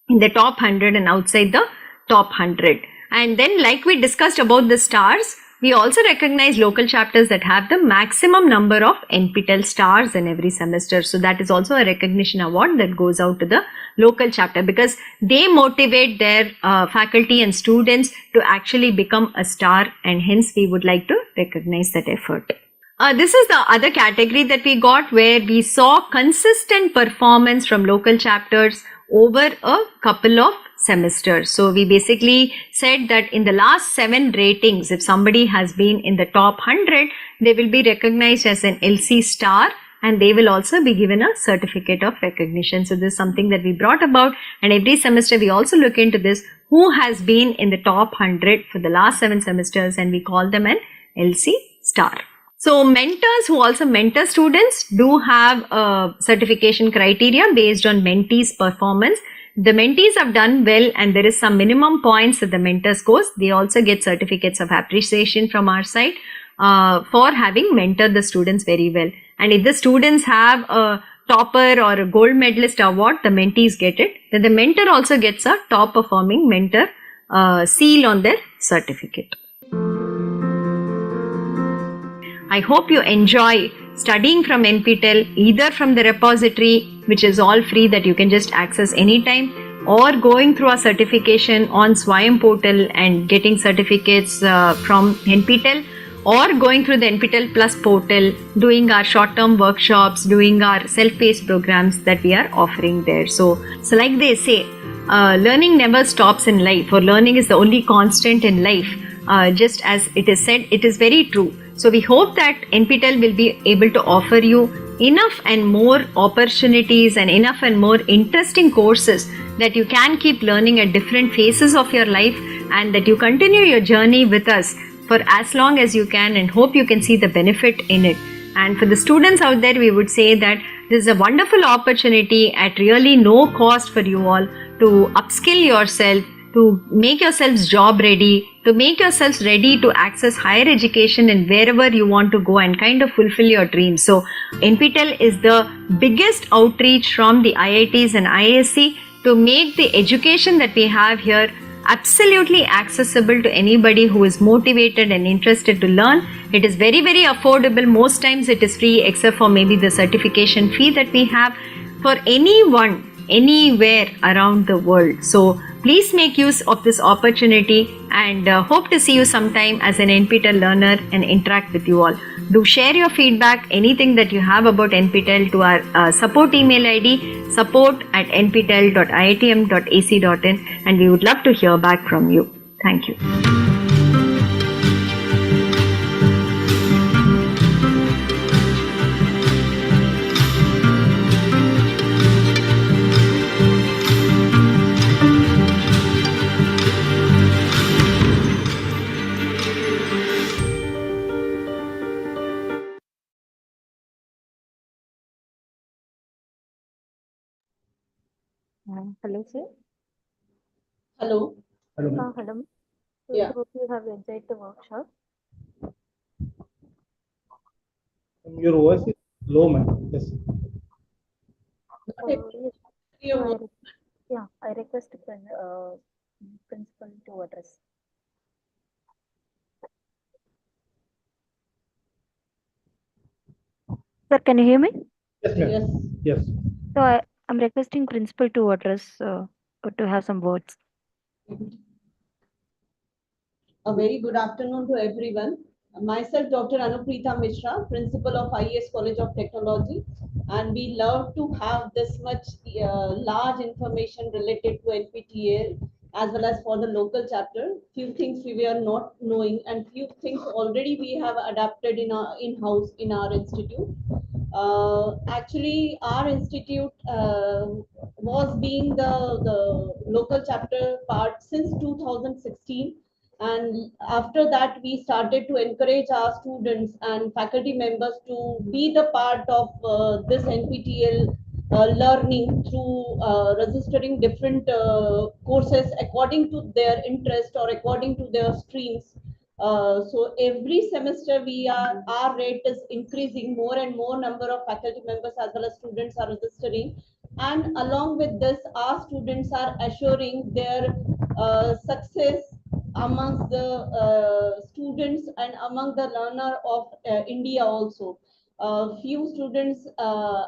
in the top 100 and outside the top 100. And then like we discussed about the stars, we also recognize local chapters that have the maximum number of NPTEL stars in every semester. So that is also a recognition award that goes out to the local chapter, because they motivate their faculty and students to actually become a star, and hence we would like to recognize that effort. This is the other category that we got, where we saw consistent performance from local chapters over a couple of semesters. So we basically said that in the last 7 ratings, if somebody has been in the top 100, they will be recognized as an LC star, and they will also be given a certificate of recognition. So this is something that we brought about, and every semester we also look into this, who has been in the top 100 for the last 7 semesters, and we call them an LC star. So mentors who also mentor students do have a certification criteria based on mentees' performance. The mentees have done well and there is some minimum points that the mentor scores. They also get certificates of appreciation from our side for having mentored the students very well. And if the students have a topper or a gold medalist award, the mentees get it. Then the mentor also gets a top performing mentor seal on their certificate. I hope you enjoy studying from NPTEL, either from the repository, which is all free that you can just access anytime, or going through a certification on Swayam portal and getting certificates from NPTEL, or going through the NPTEL Plus portal, doing our short-term workshops, doing our self-paced programs that we are offering there. So like they say, learning never stops in life, or learning is the only constant in life. Just as it is said, it is very true. So we hope that NPTEL will be able to offer you enough and more opportunities and enough and more interesting courses that you can keep learning at different phases of your life, and that you continue your journey with us for as long as you can, and hope you can see the benefit in it. And for the students out there, we would say that this is a wonderful opportunity at really no cost for you all to upskill yourself, to make yourselves job ready, to make yourselves ready to access higher education and wherever you want to go and kind of fulfill your dreams. So NPTEL is the biggest outreach from the IITs and ISC to make the education that we have here absolutely accessible to anybody who is motivated and interested to learn. It is very, very affordable. Most times it is free, except for maybe the certification fee that we have for anyone, anywhere around the world. So please make use of this opportunity, and hope to see you sometime as an NPTEL learner and interact with you all. Do share your feedback, anything that you have about NPTEL, to our support email ID, support@nptel.iitm.ac.in, and we would love to hear back from you. Thank you. Hello, sir. Hello. Hello. Hello. So Yeah. hope you have enjoyed the workshop. Your voice is low, ma'am. Yes. Yes. So I request principal to address. Sir, can you hear me? Yes, ma'am. Yes. Yes. So I'm requesting principal to address, to have some words. A very good afternoon to everyone. Myself, Dr. Anupreeta Mishra, Principal of IES College of Technology, and we love to have this much large information related to NPTEL as well as for the local chapter. Few things we were not knowing, and few things already we have adapted in our in-house in our institute. Actually, our institute was being the local chapter part since 2016, and after that we started to encourage our students and faculty members to be the part of this NPTEL learning through registering different courses according to their interest or according to their streams. So every semester our rate is increasing, more and more number of faculty members as well as students are registering, and along with this our students are assuring their success amongst the students and among the learner of India also. Few students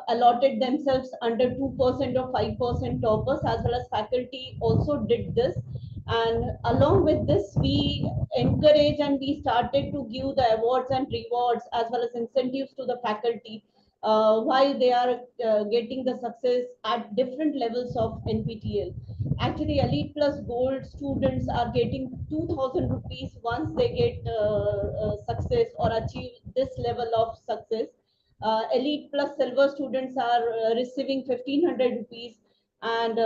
allotted themselves under 2% or 5% toppers, as well as faculty also did this. And along with this, we encourage and we started to give the awards and rewards as well as incentives to the faculty while they are getting the success at different levels of NPTEL. Actually, Elite Plus Gold students are getting 2,000 rupees once they get success or achieve this level of success. Elite Plus Silver students are receiving 1,500 rupees, and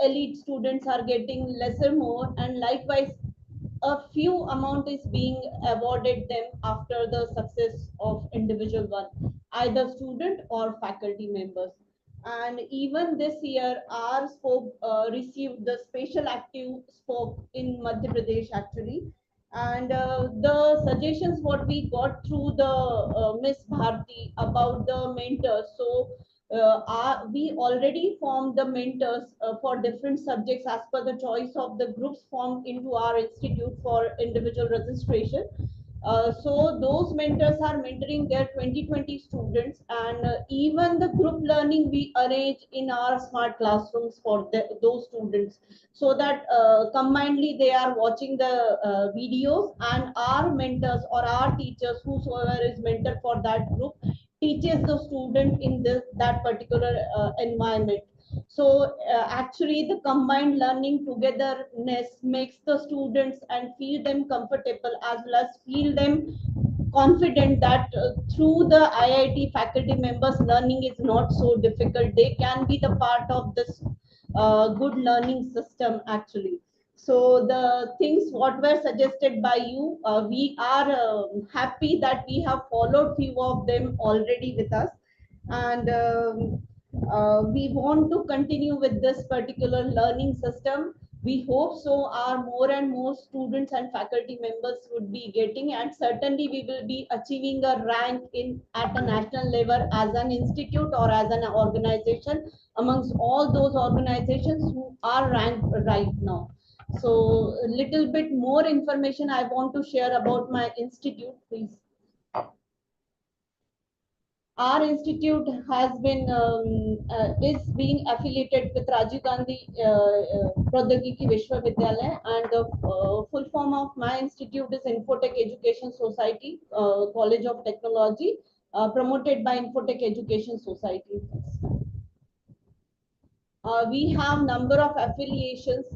elite students are getting lesser more, and likewise a few amount is being awarded them after the success of individual one, either student or faculty members. And even this year our spoke received the special active spoke in Madhya Pradesh actually. And the suggestions what we got through the Miss Bharti about the mentors. So we already formed the mentors for different subjects as per the choice of the groups formed into our institute for individual registration. So those mentors are mentoring their 2020 students, and even the group learning we arrange in our smart classrooms for those students, so that combinedly they are watching the videos, and our mentors or our teachers, whosoever is mentor for that group, teaches the student in this that particular environment. So actually the combined learning togetherness makes the students and feel them comfortable, as well as feel them confident that through the IIT faculty members learning is not so difficult. They can be the part of this good learning system actually. So the things what were suggested by you, we are happy that we have followed few of them already with us. And we want to continue with this particular learning system. We hope so our more and more students and faculty members would be getting, and certainly we will be achieving a rank in at a national level as an institute or as an organization amongst all those organizations who are ranked right now. So a little bit more information I want to share about my institute, please. Our institute has been is being affiliated with Rajiv Gandhi Pradyogiki Vishwavidyalaya, and the full form of my institute is Infotech Education Society, College of Technology, promoted by Infotech Education Society. We have number of affiliations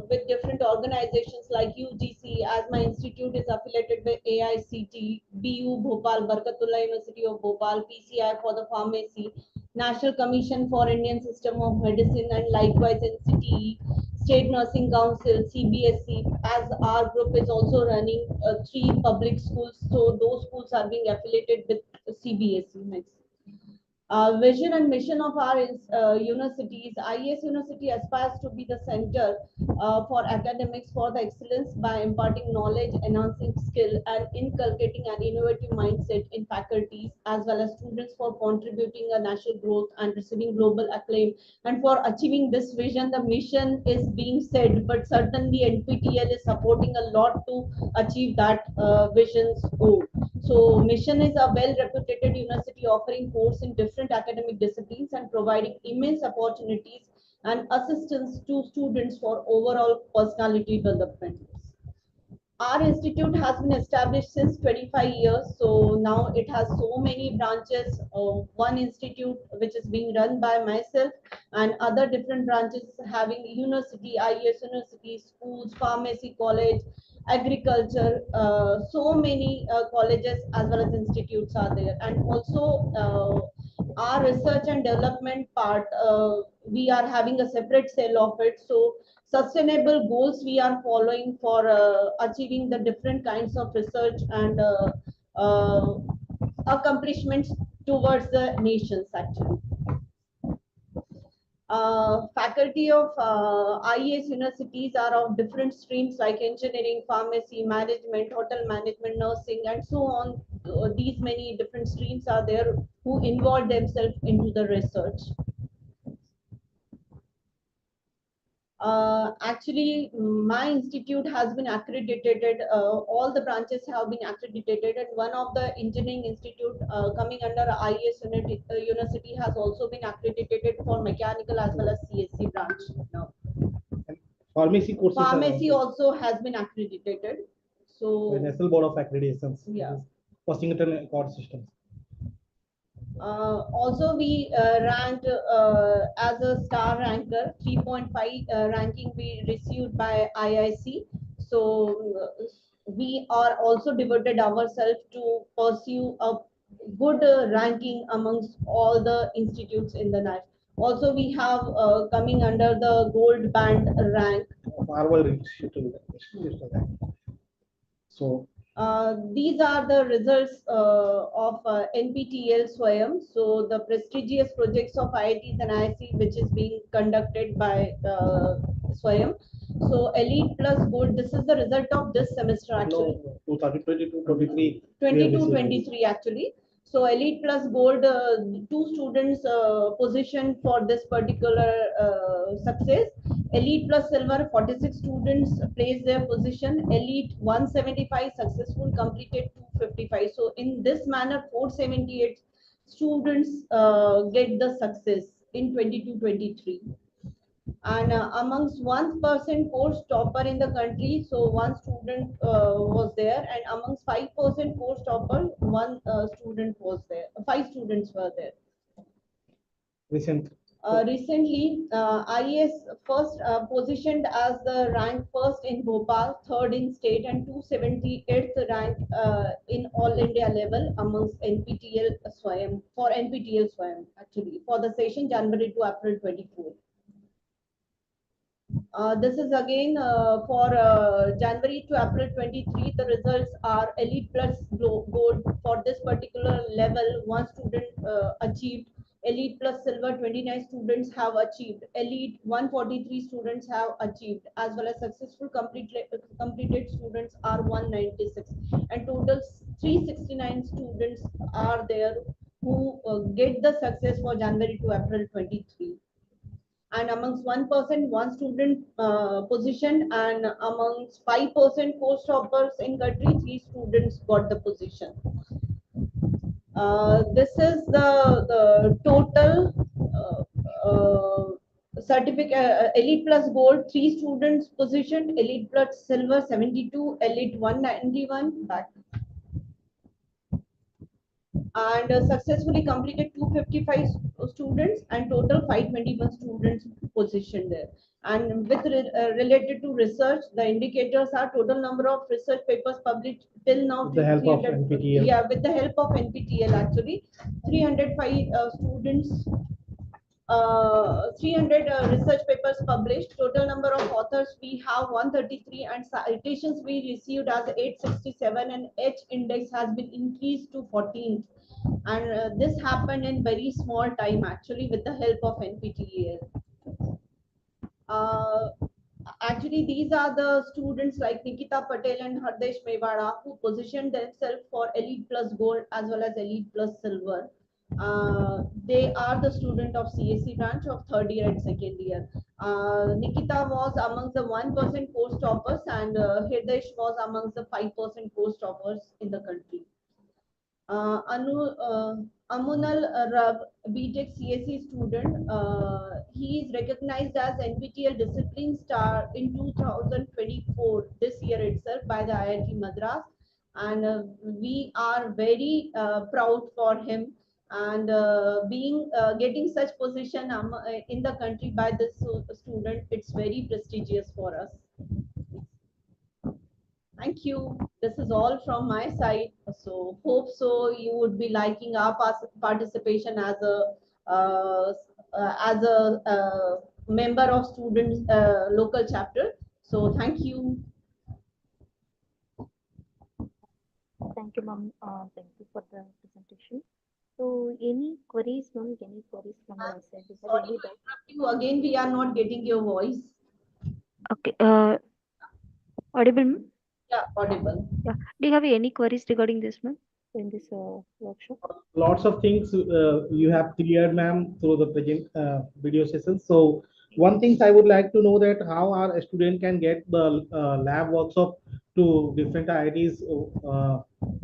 with different organizations like UGC, as my institute is affiliated with AICT, BU Bhopal, Barkatullah University of Bhopal, PCI for the pharmacy, National Commission for Indian System of Medicine, and likewise NCTE, State Nursing Council, CBSE, as our group is also running 3 public schools, so those schools are being affiliated with CBSE. Next. Vision and mission of our universities. IES University aspires to be the center for academics for the excellence by imparting knowledge, enhancing skill, and inculcating an innovative mindset in faculties as well as students, for contributing a national growth and receiving global acclaim. And for achieving this vision, the mission is being said, but certainly NPTEL is supporting a lot to achieve that vision's goal. So Mission is a well-reputed university offering courses in different academic disciplines and providing immense opportunities and assistance to students for overall personality development. Our institute has been established since 25 years, so now it has so many branches. One institute which is being run by myself, and other different branches having university, IES University, schools, pharmacy college, agriculture, so many colleges as well as institutes are there. And also our research and development part, we are having a separate cell of it. So sustainable goals we are following for achieving the different kinds of research and uh, accomplishments towards the nations actually. Faculty of IES universities are of different streams like engineering, pharmacy, management, hotel management, nursing, and so on. These many different streams are there who involve themselves into the research. Actually, my institute has been accredited. All the branches have been accredited, and one of the engineering institute coming under IES University has also been accredited for mechanical as well as CSC branch now. And pharmacy courses are Pharmacy also has been accredited. So National Board of Accreditations. Yeah. Washington Accord Systems. Also, we ranked as a star ranker, 3.5 ranking we received by IIC. So we are also devoted ourselves to pursue a good ranking amongst all the institutes in the NIF. Also, we have coming under the gold band rank. Harvard Institute. So These are the results of NPTEL SWAYAM. So the prestigious projects of IITs and IIC which is being conducted by SWAYAM. So Elite Plus Gold, this is the result of this semester actually. no, 2022-23. 22-23 actually. So Elite Plus Gold, two students positioned for this particular success. Elite Plus Silver, 46 students placed their position. Elite 175 successful, completed 255. So in this manner, 478 students get the success in 22-23. And amongst 1% course topper in the country, so one student was there, and amongst 5% course topper, one student was there. 5 students were there. Recently, IES first positioned as the rank first in Bhopal, third in state, and 278th rank in all India level amongst NPTEL SWAYAM, for NPTEL SWAYAM actually, for the session January to April 24. This is again for January to April 23. The results are Elite Plus Gold for this particular level. One student achieved. Elite Plus Silver, 29 students have achieved. Elite 143 students have achieved, as well as successful completed students are 196. And total 369 students are there who get the success for January to April 23. And amongst 1%, one student position, and amongst 5% course toppers in country, 3 students got the position. This is the total certificate. Elite Plus Gold, 3 students positioned. Elite Plus Silver, 72. Elite 191 back. And successfully completed 255 students, and total 521 students positioned there. And with related to research, the indicators are total number of research papers published till now. With the help of NPTEL. Yeah, with the help of NPTEL actually, 305 students. 300 research papers published. Total number of authors we have 133, and citations we received as 867, and H index has been increased to 14. And this happened in very small time actually with the help of NPTEL. Actually, these are the students like Nikita Patel and Hardesh Mewada who positioned themselves for Elite Plus Gold as well as Elite Plus Silver. They are the student of CSC branch of third year and second year. Nikita was amongst the 1% course toppers, and Hardesh was amongst the 5% course toppers in the country. Amunal Rab, BTech CSE student, he is recognized as NPTEL Discipline Star in 2024, this year itself, by the IIT Madras. And we are very proud for him, and getting such position in the country by this student, it's very prestigious for us. Thank you. This is all from my side. So hope so you would be liking our participation as a member of students local chapter. So thank you. Thank you, ma'am. Thank you for the presentation. So, any queries, ma'am? Any queries from your side? Do you have any doubt? You again, we are not getting your voice. Okay. Audible, ma'am? Yeah, audible. Yeah. Do you have any queries regarding this, ma'am, in this workshop? Lots of things you have cleared, ma'am, through the present video session. So one thing I would like to know that how our student can get the lab workshop to different IITs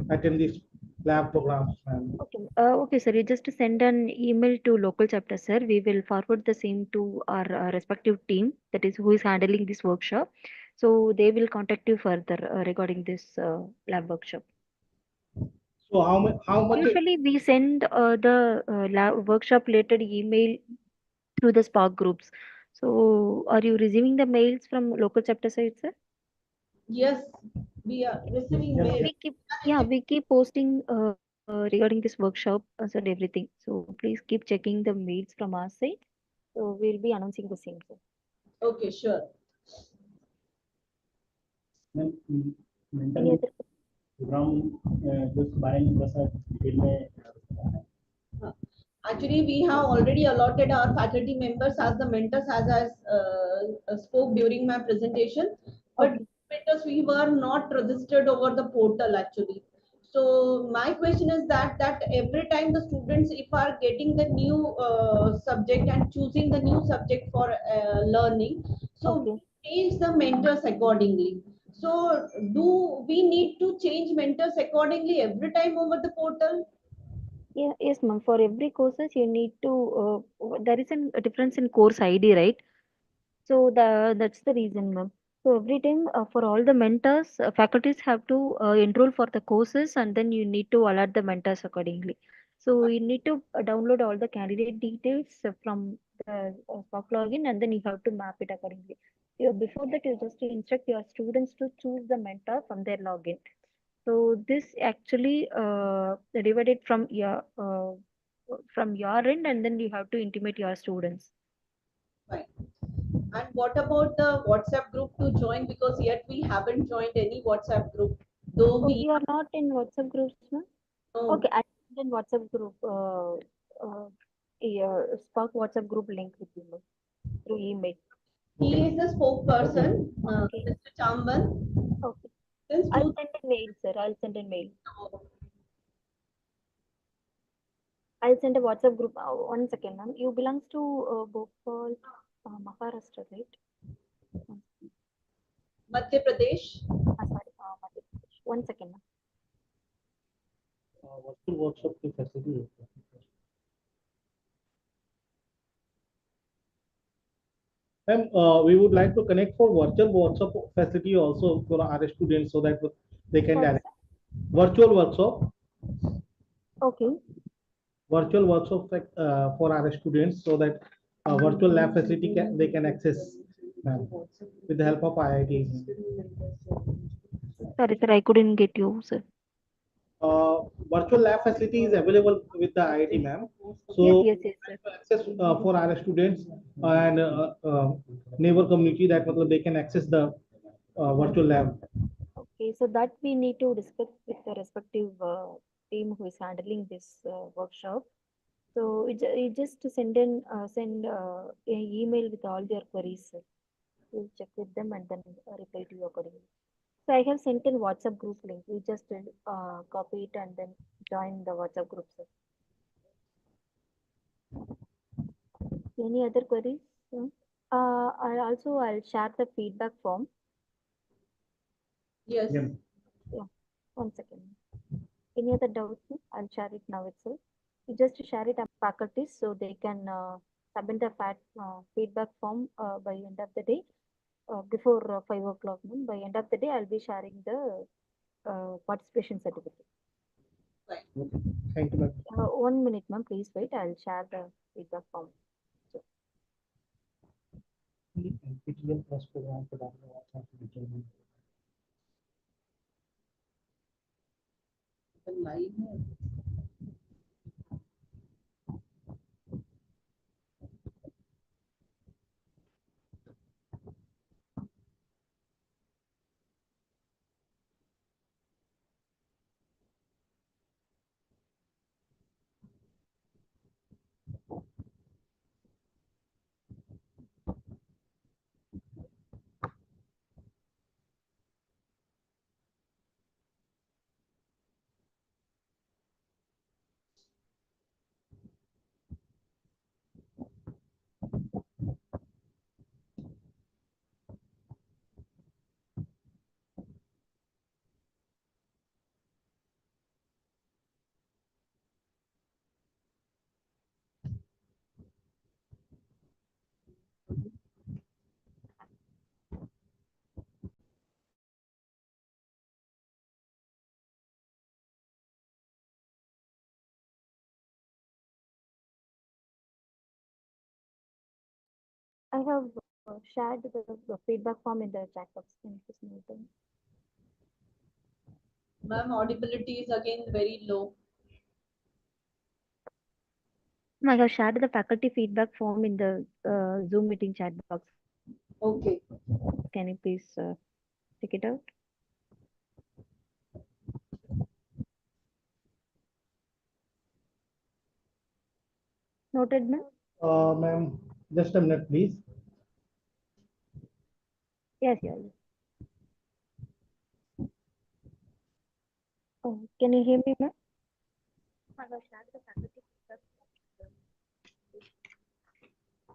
attend this lab programs. And Okay, okay, sir. You just send an email to local chapter, sir. We will forward the same to our respective team, that is who is handling this workshop. So they will contact you further regarding this lab workshop. so how much? Usually, we send the lab workshop related email through the Spark groups. So, are you receiving the mails from local chapter site, sir? Yes, we are receiving Yes, mail. yes. We keep posting regarding this workshop and everything. So please keep checking the mails from our side. So we'll be announcing the same, sir. Okay, sure. Any other? Uh, Actually, we have already allotted our faculty members as the mentors, as I spoke during my presentation. But Okay. mentors, we were not registered over the portal actually. So my question is that every time the students, if are getting the new subject and choosing the new subject for learning, so Okay. we change the mentors accordingly. So do we need to change mentors accordingly every time over the portal? Yeah, yes, ma'am. For every courses, you need to. There is a difference in course ID, right? So that's the reason, ma'am. So every time for all the mentors, faculties have to enroll for the courses, and then you need to allot the mentors accordingly. So you need to download all the candidate details from the Spock login, and then you have to map it accordingly. Before that, you just instruct your students to choose the mentor from their login. So this actually divided from your end, and then you have to intimate your students. Fine. And what about the WhatsApp group to join? Because yet we haven't joined any WhatsApp group. Though Oh, we you are not in WhatsApp groups, ma'am? know Okay, I sent in WhatsApp group. Yeah, Spark WhatsApp group link with you, ma'am, through email. he is the spokesperson, Okay, Mr. Chamban. okay. Since I'll two, send a mail, sir. I'll send a mail. I'll send a WhatsApp group. 1 second, ma'am. You belongs to Bhopal, Maharashtra, right? Madhya Pradesh. Sorry, Madhya Pradesh. 1 second, ma'am. Virtual workshop की facility होती है. Ma'am, we would like to connect for virtual workshop facility also for our students so that they can Sorry, direct sir. virtual workshop, Okay. for our students so that virtual lab facility they can access, ma'am, with the help of IITs. Sorry, sir. I couldn't get you, sir. Virtual lab facility is available with the IIT, ma'am. Yes, So yes, yes, sir. access for our students and neighbor community that they can access the virtual lab. Okay, so that we need to discuss with the respective team who is handling this workshop. So you just send an email with all their queries, sir. We'll check with them and then reply to you accordingly. So I have sent in WhatsApp group link. You just copy it and then join the WhatsApp group, sir. Any other queries? No? I'll share the feedback form. Yes. Yeah. Yeah, 1 second. Any other doubts? No? I'll share it now itself. You just share it up faculties so they can submit the feedback form by end of the day before 5 o'clock. No? By end of the day, I'll be sharing the participation certificate. Fine. Thank you, ma'am. 1 minute, ma'am. Please wait. I'll share the feedback form. So, NPTEL plus program for that. Live है. I have shared the feedback form in the chat box. Can you please note them? Ma'am, audibility is again very low. I have shared the faculty feedback form in the Zoom meeting chat box. Okay. Can you please check it out? Noted, ma'am? Ma'am, just a minute, please. Yes, yes. Oh, can you hear me, ma'am? I have shared the faculty feedback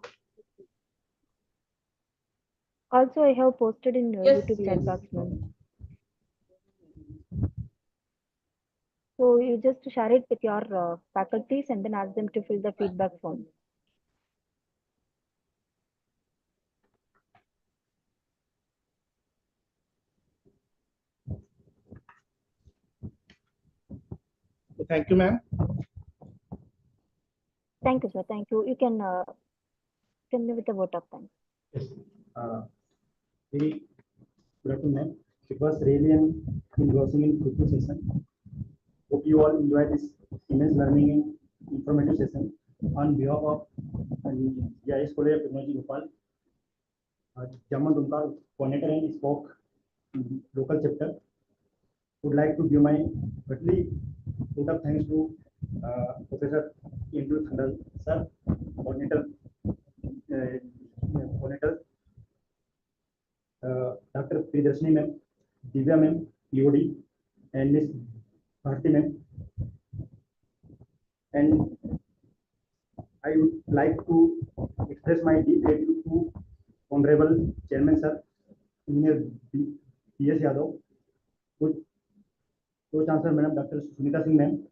form. Also, I have posted in Yes, YouTube chat yes. box, ma'am. So you just share it with your faculties and then ask them to fill the feedback form. So thank you, ma'am. Thank you, sir. Thank you. You can send me with a vote of thanks. Yes. Very good afternoon, ma'am. It was really an engrossing and fruitful session. Hope you all enjoy this immense learning and informative session. On behalf of IES College of Technology, Bhopal, Jaman Dumkar, coordinator and spoke local chapter, would like to give my heartily vote of thanks to Professor Indru Thandal, sir, coordinator, coordinator Dr. Priyadarshini ma'am, Divya ma'am, EOD, and Miss Bharti ma'am. And I would like to express my deep gratitude to Honorable Chairman Sir, Engineer P.S. Yadav, Co-Chancellor Madam Dr. Sunita Singh ma'am,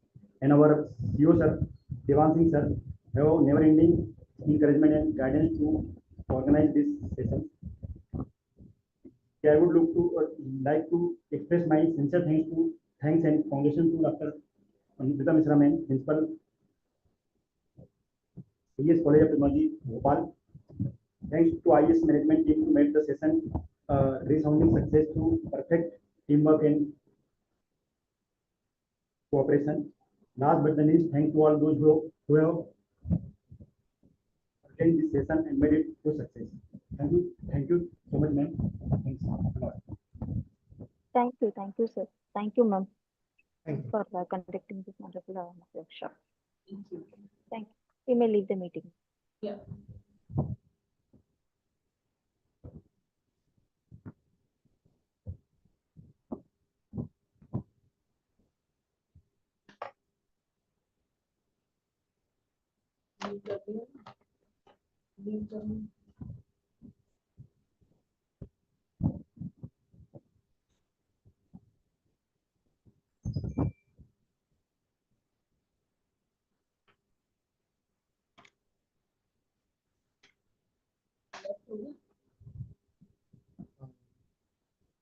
and our CEO Sir, Devan Singh Sir, have never-ending encouragement and guidance to organize this session. I would like to express my sincere thanks and congratulations to Dr. Amrita Mishra ma'am, Principal, IES College of Technology, Bhopal. Thanks to IES management team to make the session resounding success through perfect teamwork and cooperation. Last but not least, thanks to all those who have attended this session and made it to success. Thank you so much, ma'am. Thanks a lot. Thank you, sir. Thank you, ma'am, Thank you. for conducting this wonderful workshop. Thank you. Thank you. You may leave the meeting. Yeah.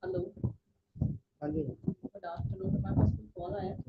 Hello. हाँ जी। Good afternoon. मैं बस call आया था